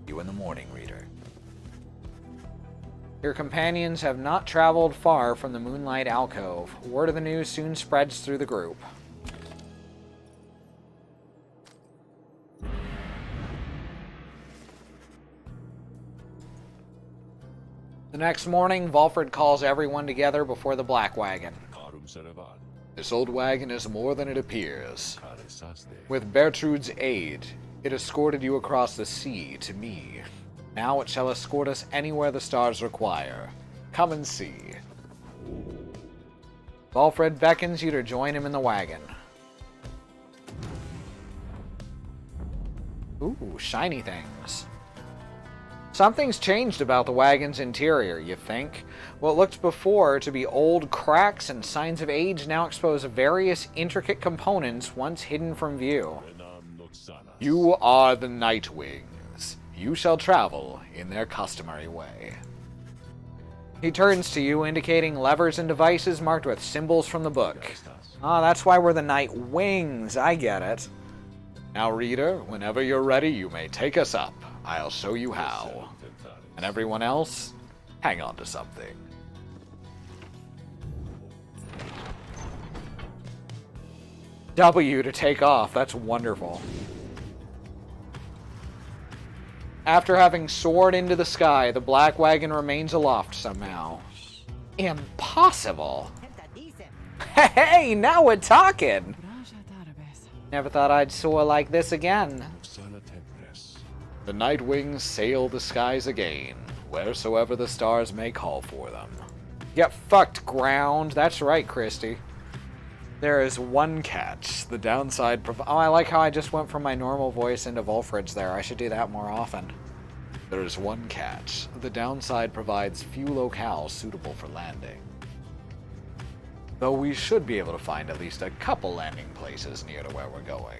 you in the morning, reader. Your companions have not traveled far from the Moonlight Alcove. Word of the news soon spreads through the group. The next morning, Valfred calls everyone together before the Black Wagon. This old wagon is more than it appears. With Bertrude's aid, it escorted you across the sea to me. Now it shall escort us anywhere the stars require. Come and see. Valfred beckons you to join him in the wagon. Ooh, shiny things. Something's changed about the wagon's interior, you think? What looked before to be old cracks and signs of age now expose various intricate components once hidden from view. You are the Nightwings. You shall travel in their customary way. He turns to you, indicating levers and devices marked with symbols from the book. Ah, that's why we're the Nightwings. I get it. Now, reader, whenever you're ready, you may take us up. I'll show you how. And everyone else, hang on to something. W to take off. That's wonderful. After having soared into the sky, the Black Wagon remains aloft somehow. Impossible! Hey, now we're talking! Never thought I'd soar like this again. The Nightwings sail the skies again, wheresoever the stars may call for them. Get fucked, ground. That's right, Christy. There is one catch. The downside oh, I like how I just went from my normal voice into Volfred's there. I should do that more often. There is one catch. The downside provides few locales suitable for landing. Though we should be able to find at least a couple landing places near to where we're going.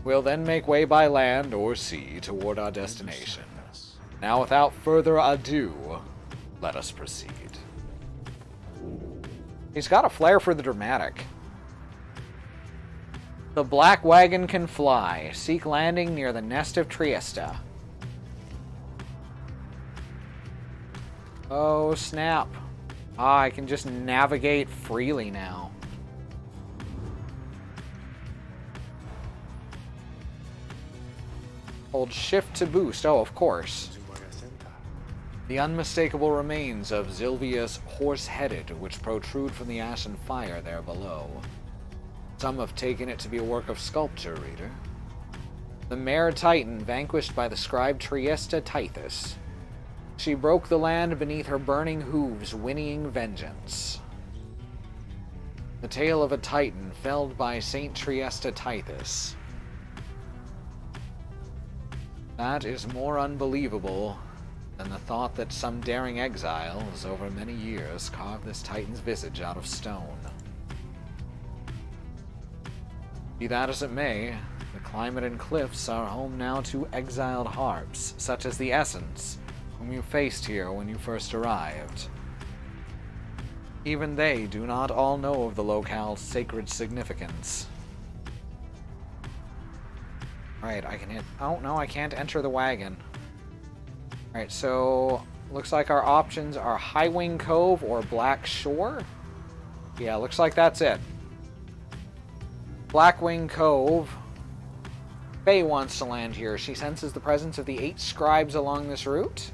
We'll then make way by land or sea toward our destination. Now, without further ado, let us proceed. He's got a flair for the dramatic. The Black Wagon can fly. Seek landing near the nest of Triesta. Oh, snap. Ah, I can just navigate freely now. Hold shift to boost. Oh, of course. The unmistakable remains of Zilvia's horse-headed, which protrude from the ashen fire there below. Some have taken it to be a work of sculpture, reader. The mare Titan vanquished by the scribe Triesta Tithys. She broke the land beneath her burning hooves, whinnying vengeance. The tale of a Titan felled by Saint Triesta Tithys. That is more unbelievable than the thought that some daring exiles over many years carved this Titan's visage out of stone. Be that as it may, the climate and cliffs are home now to exiled harps, such as the Essence, whom you faced here when you first arrived. Even they do not all know of the locale's sacred significance. Alright, I can hit... Oh, no, I can't enter the wagon. Alright, so... Looks like our options are Highwing Cove or Black Shore? Yeah, looks like that's it. Blackwing Cove. Faye wants to land here. She senses the presence of the 8 scribes along this route.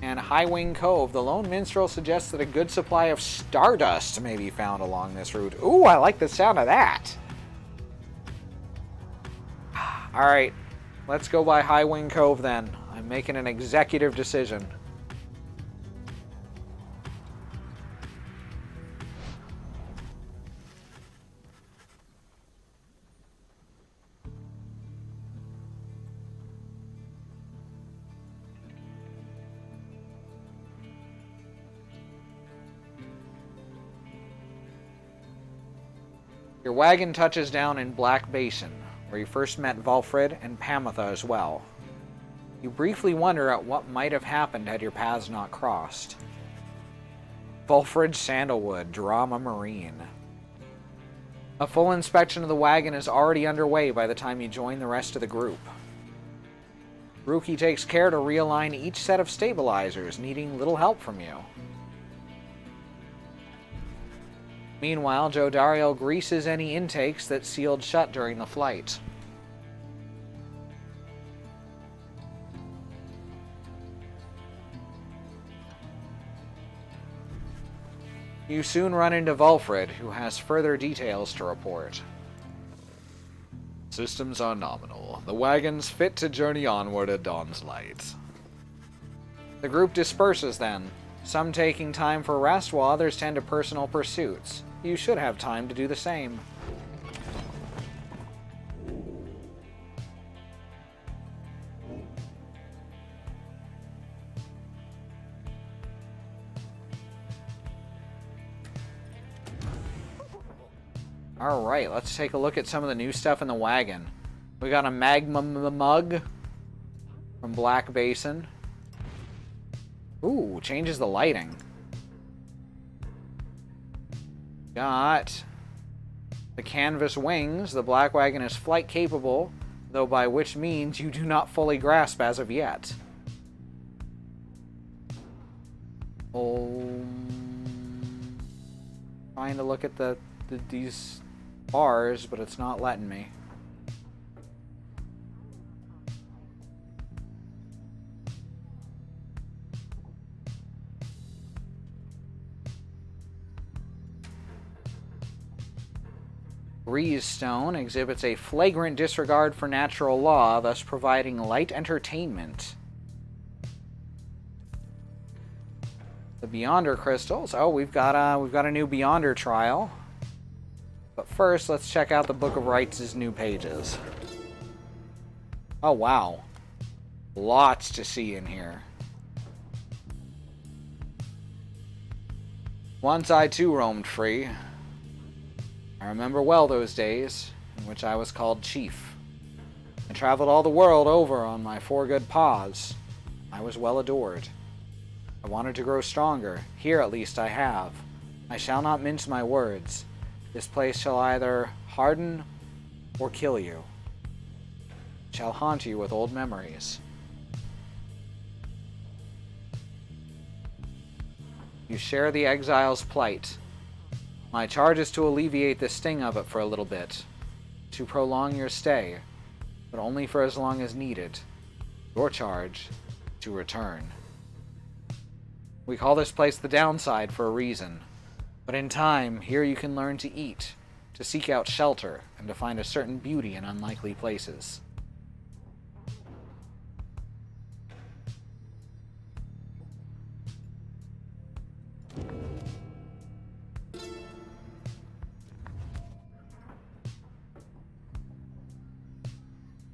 And Highwing Cove. The lone minstrel suggests that a good supply of stardust may be found along this route. Ooh, I like the sound of that. Alright, let's go by Highwing Cove then. I'm making an executive decision. Your wagon touches down in Black Basin, where you first met Valfrid and Pamitha as well. You briefly wonder at what might have happened had your paths not crossed. Valfrid Sandalwood, Drama Marine. A full inspection of the wagon is already underway by the time you join the rest of the group. Rookie takes care to realign each set of stabilizers, needing little help from you. Meanwhile, Joe Dario greases any intakes that sealed shut during the flight. You soon run into Valfrid, who has further details to report. Systems are nominal. The wagon's fit to journey onward at dawn's light. The group disperses then, some taking time for rest while others tend to personal pursuits. You should have time to do the same. Alright, let's take a look at some of the new stuff in the wagon. We got a magma mug from Black Basin. Ooh, changes the lighting. Got the canvas wings. The black wagon is flight capable, though by which means you do not fully grasp as of yet. Trying to look at these bars, but it's not letting me. Grease Stone exhibits a flagrant disregard for natural law, thus providing light entertainment. The Beyonder crystals. Oh, we've got a new Beyonder trial. But first, let's check out the Book of Rites' new pages. Oh wow, lots to see in here. Once I too roamed free. I remember well those days, in which I was called Chief. I traveled all the world over on my 4 good paws. I was well adored. I wanted to grow stronger. Here at least I have. I shall not mince my words. This place shall either harden or kill you. It shall haunt you with old memories. You share the exile's plight. My charge is to alleviate the sting of it for a little bit, to prolong your stay, but only for as long as needed. Your charge, to return. We call this place the Downside for a reason, but in time, here you can learn to eat, to seek out shelter, and to find a certain beauty in unlikely places.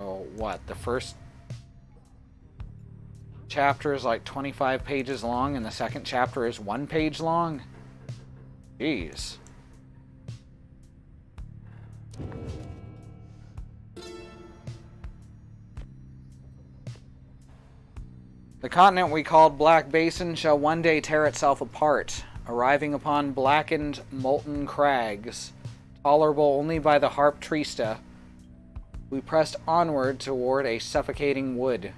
Oh, what? The first chapter is like 25 pages long, and the second chapter is 1 page long? Jeez. The continent we called Black Basin shall one day tear itself apart, arriving upon blackened, molten crags, tolerable only by the harp trista. We pressed onward toward a suffocating wood.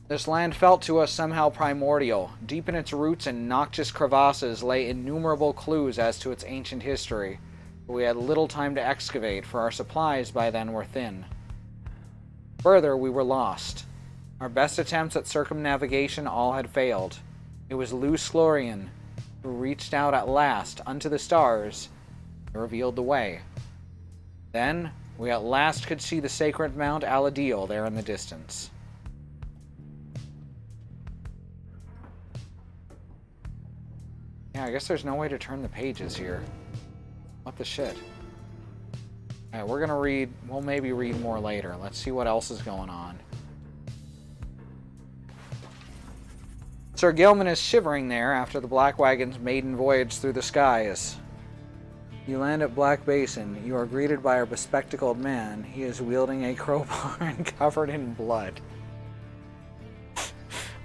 This land felt to us somehow primordial. Deep in its roots and noxious crevasses lay innumerable clues as to its ancient history, but we had little time to excavate, for our supplies by then were thin. Further, we were lost. Our best attempts at circumnavigation all had failed. It was Lou Slorian who reached out at last unto the stars and revealed the way. Then, we at last could see the sacred Mount Aladil there in the distance. Yeah, I guess there's no way to turn the pages here. What the shit? Alright, we're gonna read... We'll maybe read more later. Let's see what else is going on. Sir Gilman is shivering there after the Black Wagon's maiden voyage through the skies. You land at Black Basin. You are greeted by a bespectacled man. He is wielding a crowbar and covered in blood.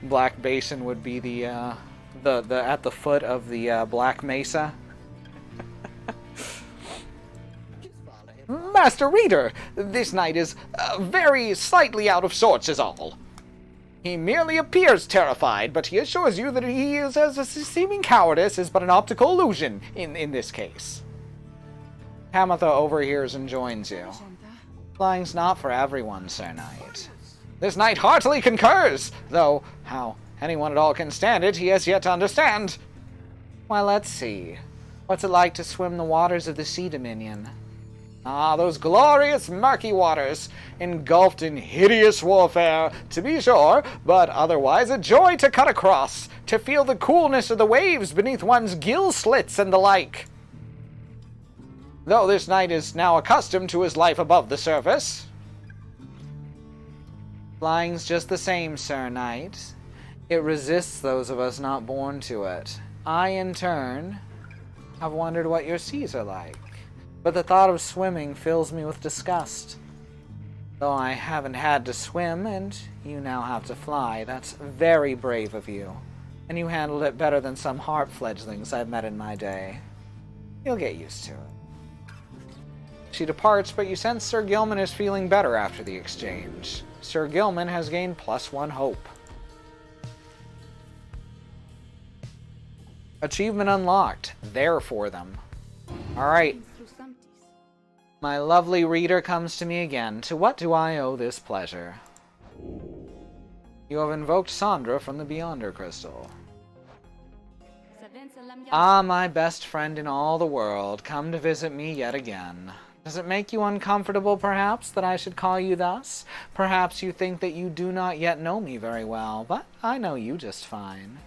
Black Basin would be the at the foot of the Black Mesa. Master Reader, this knight is very slightly out of sorts is all. He merely appears terrified, but he assures you that he is as a seeming cowardice is but an optical illusion in this case. Hamatha overhears and joins you. Flying's not for everyone, Sir Knight. This knight heartily concurs, though how anyone at all can stand it, he has yet to understand. Why, let's see. What's it like to swim the waters of the Sea Dominion? Ah, those glorious murky waters, engulfed in hideous warfare, to be sure, but otherwise a joy to cut across, to feel the coolness of the waves beneath one's gill slits and the like. Though this knight is now accustomed to his life above the surface. Flying's just the same, Sir Knight. It resists those of us not born to it. I, in turn, have wondered what your seas are like. But the thought of swimming fills me with disgust. Though I haven't had to swim, and you now have to fly, that's very brave of you. And you handled it better than some harp fledglings I've met in my day. You'll get used to it. She departs, but you sense Sir Gilman is feeling better after the exchange. Sir Gilman has gained +1 hope. Achievement unlocked. There for them. Alright. My lovely reader comes to me again. To what do I owe this pleasure? You have invoked Sandra from the Beyonder Crystal. Ah, my best friend in all the world, come to visit me yet again. Does it make you uncomfortable, perhaps, that I should call you thus? Perhaps you think that you do not yet know me very well, but I know you just fine.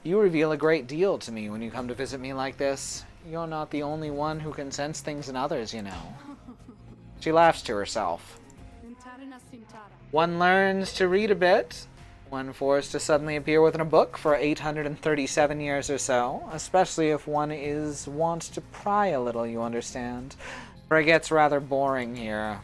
You reveal a great deal to me when you come to visit me like this. You're not the only one who can sense things in others, you know. She laughs to herself. One learns to read a bit, when forced to suddenly appear within a book for 837 years or so, especially if one is wont to pry a little, you understand. For it gets rather boring here.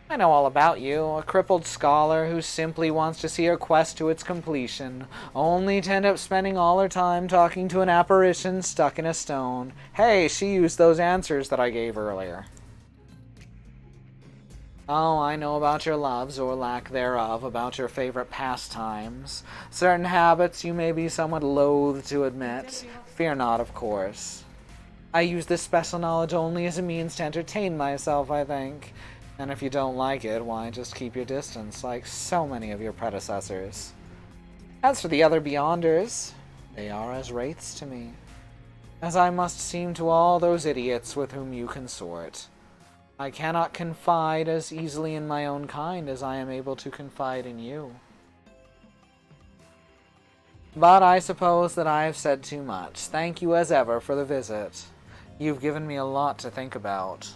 I know all about you, a crippled scholar who simply wants to see her quest to its completion, only to end up spending all her time talking to an apparition stuck in a stone. Hey, she used those answers that I gave earlier. Oh, I know about your loves, or lack thereof, about your favorite pastimes. Certain habits you may be somewhat loath to admit. Fear not, of course. I use this special knowledge only as a means to entertain myself, I think. And if you don't like it, why, just keep your distance, like so many of your predecessors. As for the other Beyonders, they are as wraiths to me, as I must seem to all those idiots with whom you consort. I cannot confide as easily in my own kind as I am able to confide in you. But I suppose that I have said too much. Thank you as ever for the visit. You've given me a lot to think about.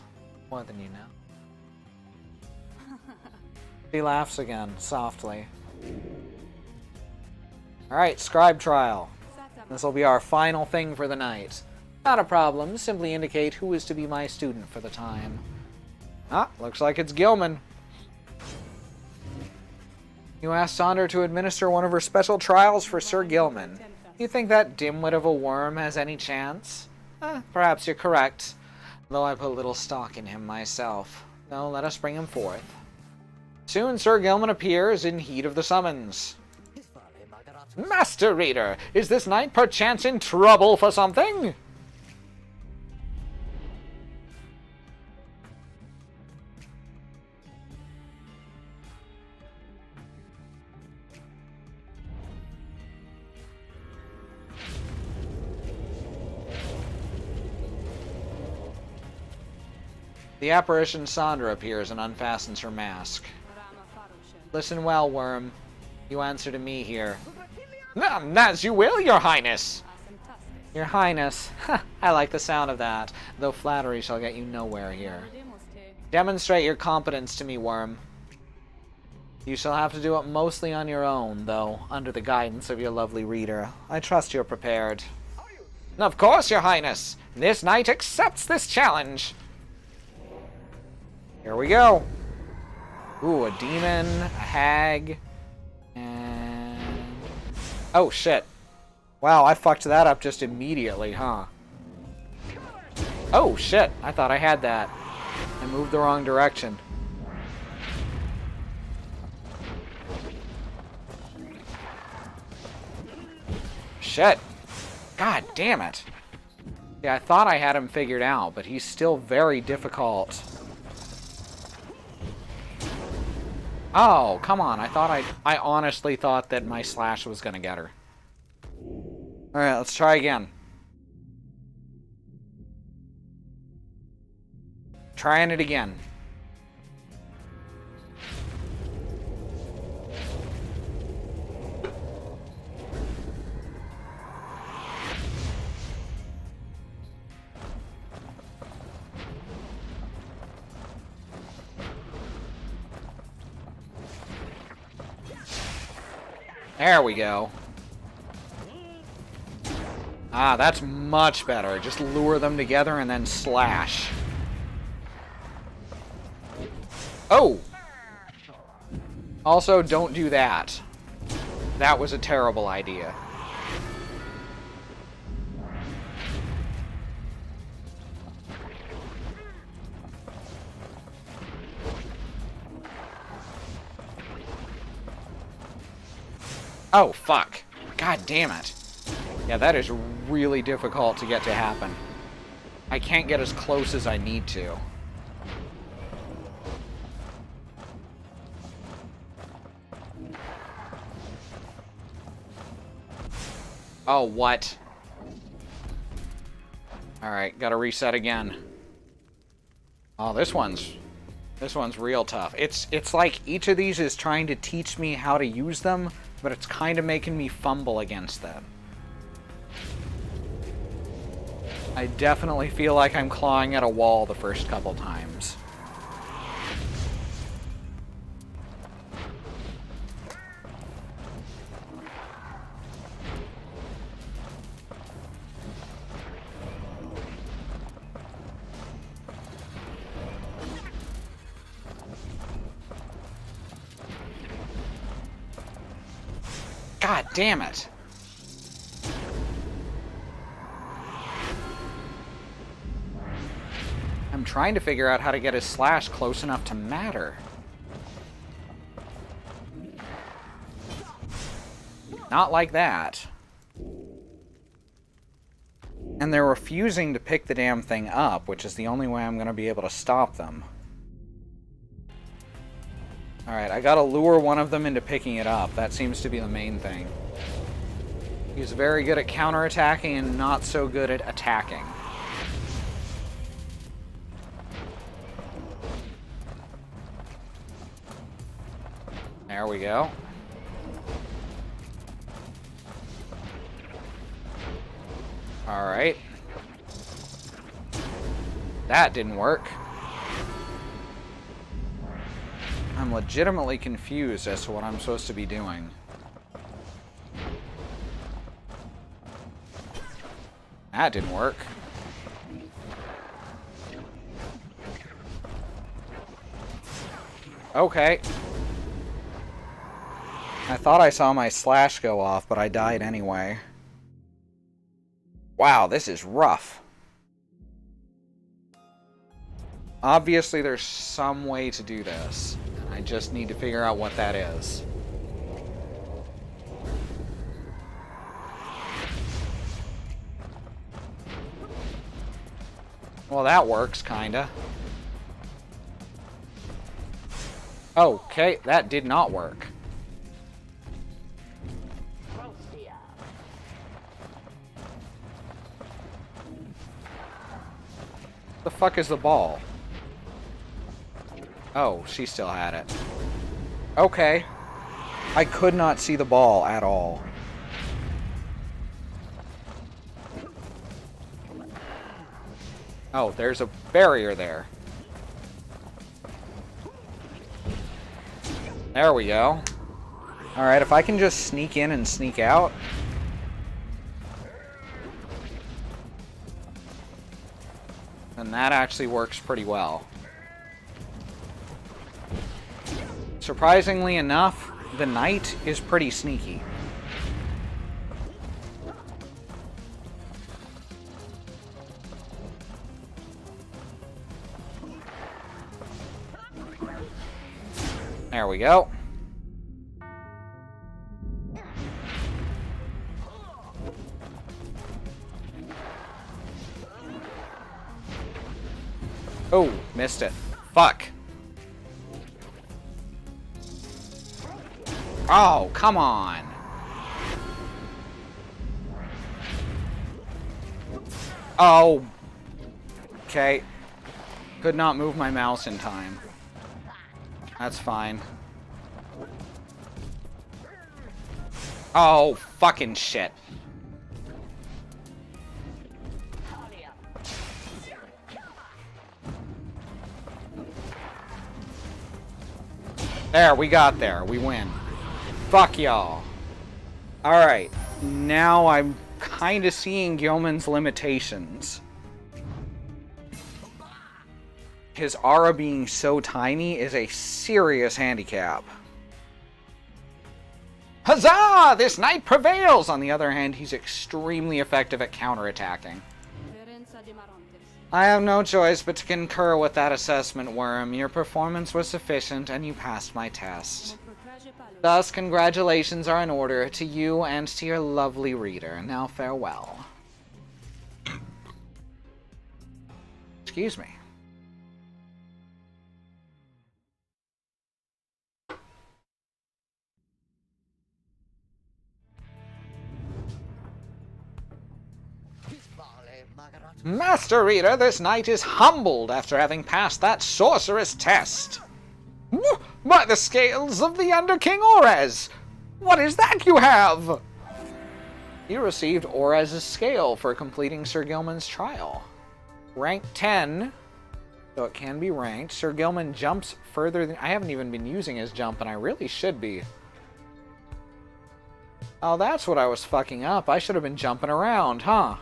More than you know. She laughs again, softly. Alright, scribe trial. This will be our final thing for the night. Not a problem, simply indicate who is to be my student for the time. Ah, looks like it's Gilman. You asked Sandra to administer one of her special trials for Sir Gilman. You think that dimwit of a worm has any chance? Perhaps you're correct, though I put little stock in him myself. No, let us bring him forth. Soon Sir Gilman appears in heed of the summons. Master Reader, is this knight perchance in trouble for something? The apparition Sandra appears and unfastens her mask. Listen well, Worm. You answer to me here. As you will, Your Highness. Your Highness. I like the sound of that, though flattery shall get you nowhere here. Demonstrate your competence to me, Worm. You shall have to do it mostly on your own, though, under the guidance of your lovely reader. I trust you're prepared. Of course, Your Highness. This knight accepts this challenge. Here we go. Ooh, a demon, a hag, and... Oh, shit. Wow, I fucked that up just immediately, huh? Oh, shit. I thought I had that. I moved the wrong direction. Shit. God damn it. Yeah, I thought I had him figured out, but he's still very difficult. Oh, come on. I honestly thought that my slash was gonna get her. Alright, let's try again. Trying it again. There we go. Ah, that's much better. Just lure them together and then slash. Oh! Also, don't do that. That was a terrible idea. Oh, fuck. God damn it. Yeah, that is really difficult to get to happen. I can't get as close as I need to. Oh, what? Alright, gotta reset again. Oh, this one's real tough. It's like each of these is trying to teach me how to use them, but it's kind of making me fumble against them. I definitely feel like I'm clawing at a wall the first couple times. God damn it. I'm trying to figure out how to get his slash close enough to matter. Not like that. And they're refusing to pick the damn thing up, which is the only way I'm going to be able to stop them. Alright, I gotta lure one of them into picking it up. That seems to be the main thing. He's very good at counterattacking and not so good at attacking. There we go. Alright. That didn't work. I'm legitimately confused as to what I'm supposed to be doing. That didn't work. Okay. I thought I saw my slash go off, but I died anyway. Wow, this is rough. Obviously, there's some way to do this. I just need to figure out what that is. Well, that works, kinda. Okay, that did not work. The fuck is the ball? Oh, she still had it. Okay. I could not see the ball at all. Oh, there's a barrier there. There we go. Alright, if I can just sneak in and sneak out. Then that actually works pretty well. Surprisingly enough, the knight is pretty sneaky. There we go. Oh, missed it. Fuck. Oh, come on. Oh. Okay. Could not move my mouse in time. That's fine. Oh, fucking shit. There, we got there. We win. Fuck y'all. Alright. Now I'm kind of seeing Gilman's limitations. His aura being so tiny is a serious handicap. Huzzah! This knight prevails! On the other hand, he's extremely effective at counterattacking. I have no choice but to concur with that assessment, Worm. Your performance was sufficient, and you passed my test. Thus, congratulations are in order to you and to your lovely reader. Now, farewell. Excuse me. Master Reader, this knight is humbled after having passed that sorceress test. By the scales of the Under King Orez! What is that you have? You received Orez's scale for completing Sir Gilman's trial. Rank 10, so it can be ranked. Sir Gilman jumps further than... I haven't even been using his jump, and I really should be. Oh, that's what I was fucking up. I should have been jumping around, huh?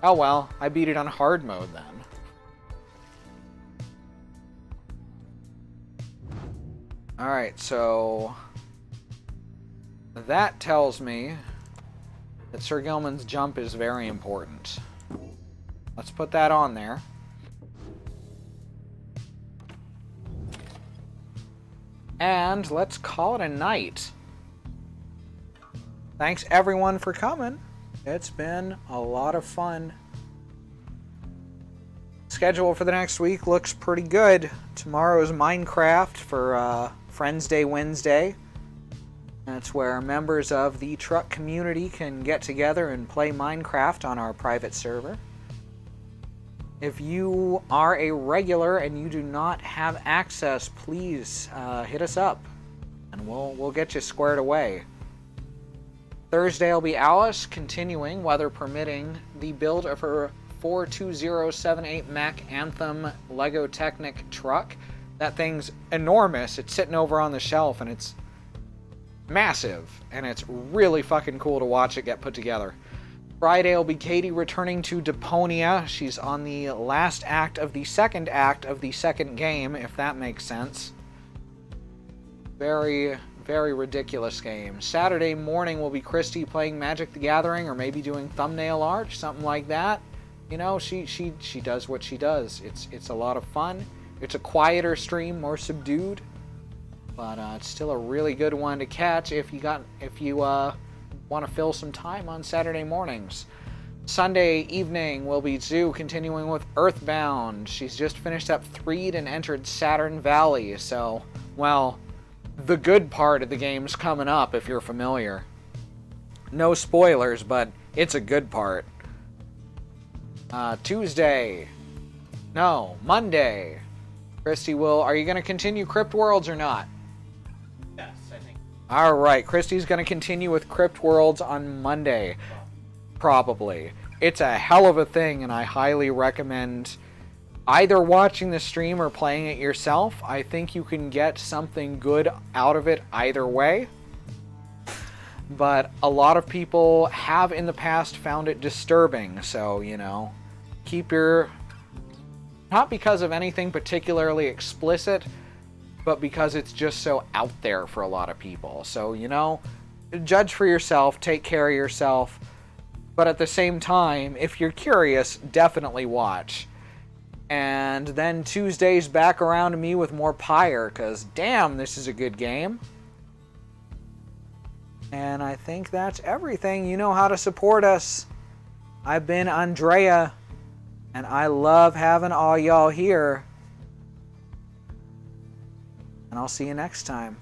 Oh well, I beat it on hard mode then. Alright, so... that tells me that Sir Gilman's jump is very important. Let's put that on there. And let's call it a night. Thanks everyone for coming. It's been a lot of fun. Schedule for the next week looks pretty good. Tomorrow's Minecraft for Friends Day Wednesday. That's where members of the truck community can get together and play Minecraft on our private server. If you are a regular and you do not have access, please hit us up and we'll get you squared away. Thursday will be Alice continuing, weather permitting, the build of her 42078 Mac Anthem Lego Technic truck. That thing's enormous. It's sitting over on the shelf and it's massive, and it's really fucking cool to watch it get put together. Friday will be Katie returning to Deponia. She's on the last act of the second game, if that makes sense. Very, very ridiculous games. Saturday morning will be Christy playing Magic the Gathering, or maybe doing thumbnail art, something like that. You know, she does what she does. It's a lot of fun. It's a quieter stream, more subdued, but it's still a really good one to catch if you want to fill some time on Saturday mornings. Sunday evening will be Zoo continuing with Earthbound. She's just finished up Threed and entered Saturn Valley, so, well, the good part of the game's coming up if you're familiar. No spoilers, but it's a good part. Monday. Christy are you going to continue Crypt Worlds or not? Yes, I think. Alright, Christy's going to continue with Crypt Worlds on Monday. Probably. It's a hell of a thing, and I highly recommend either watching the stream or playing it yourself. I think you can get something good out of it either way. But a lot of people have in the past found it disturbing, so, you know, keep your... Not because of anything particularly explicit, but because it's just so out there for a lot of people. So, you know, judge for yourself, take care of yourself, but at the same time, if you're curious, definitely watch. And then Tuesday's back around to me with more Pyre, because damn, this is a good game. And I think that's everything. You know how to support us. I've been Andrea, and I love having all y'all here. And I'll see you next time.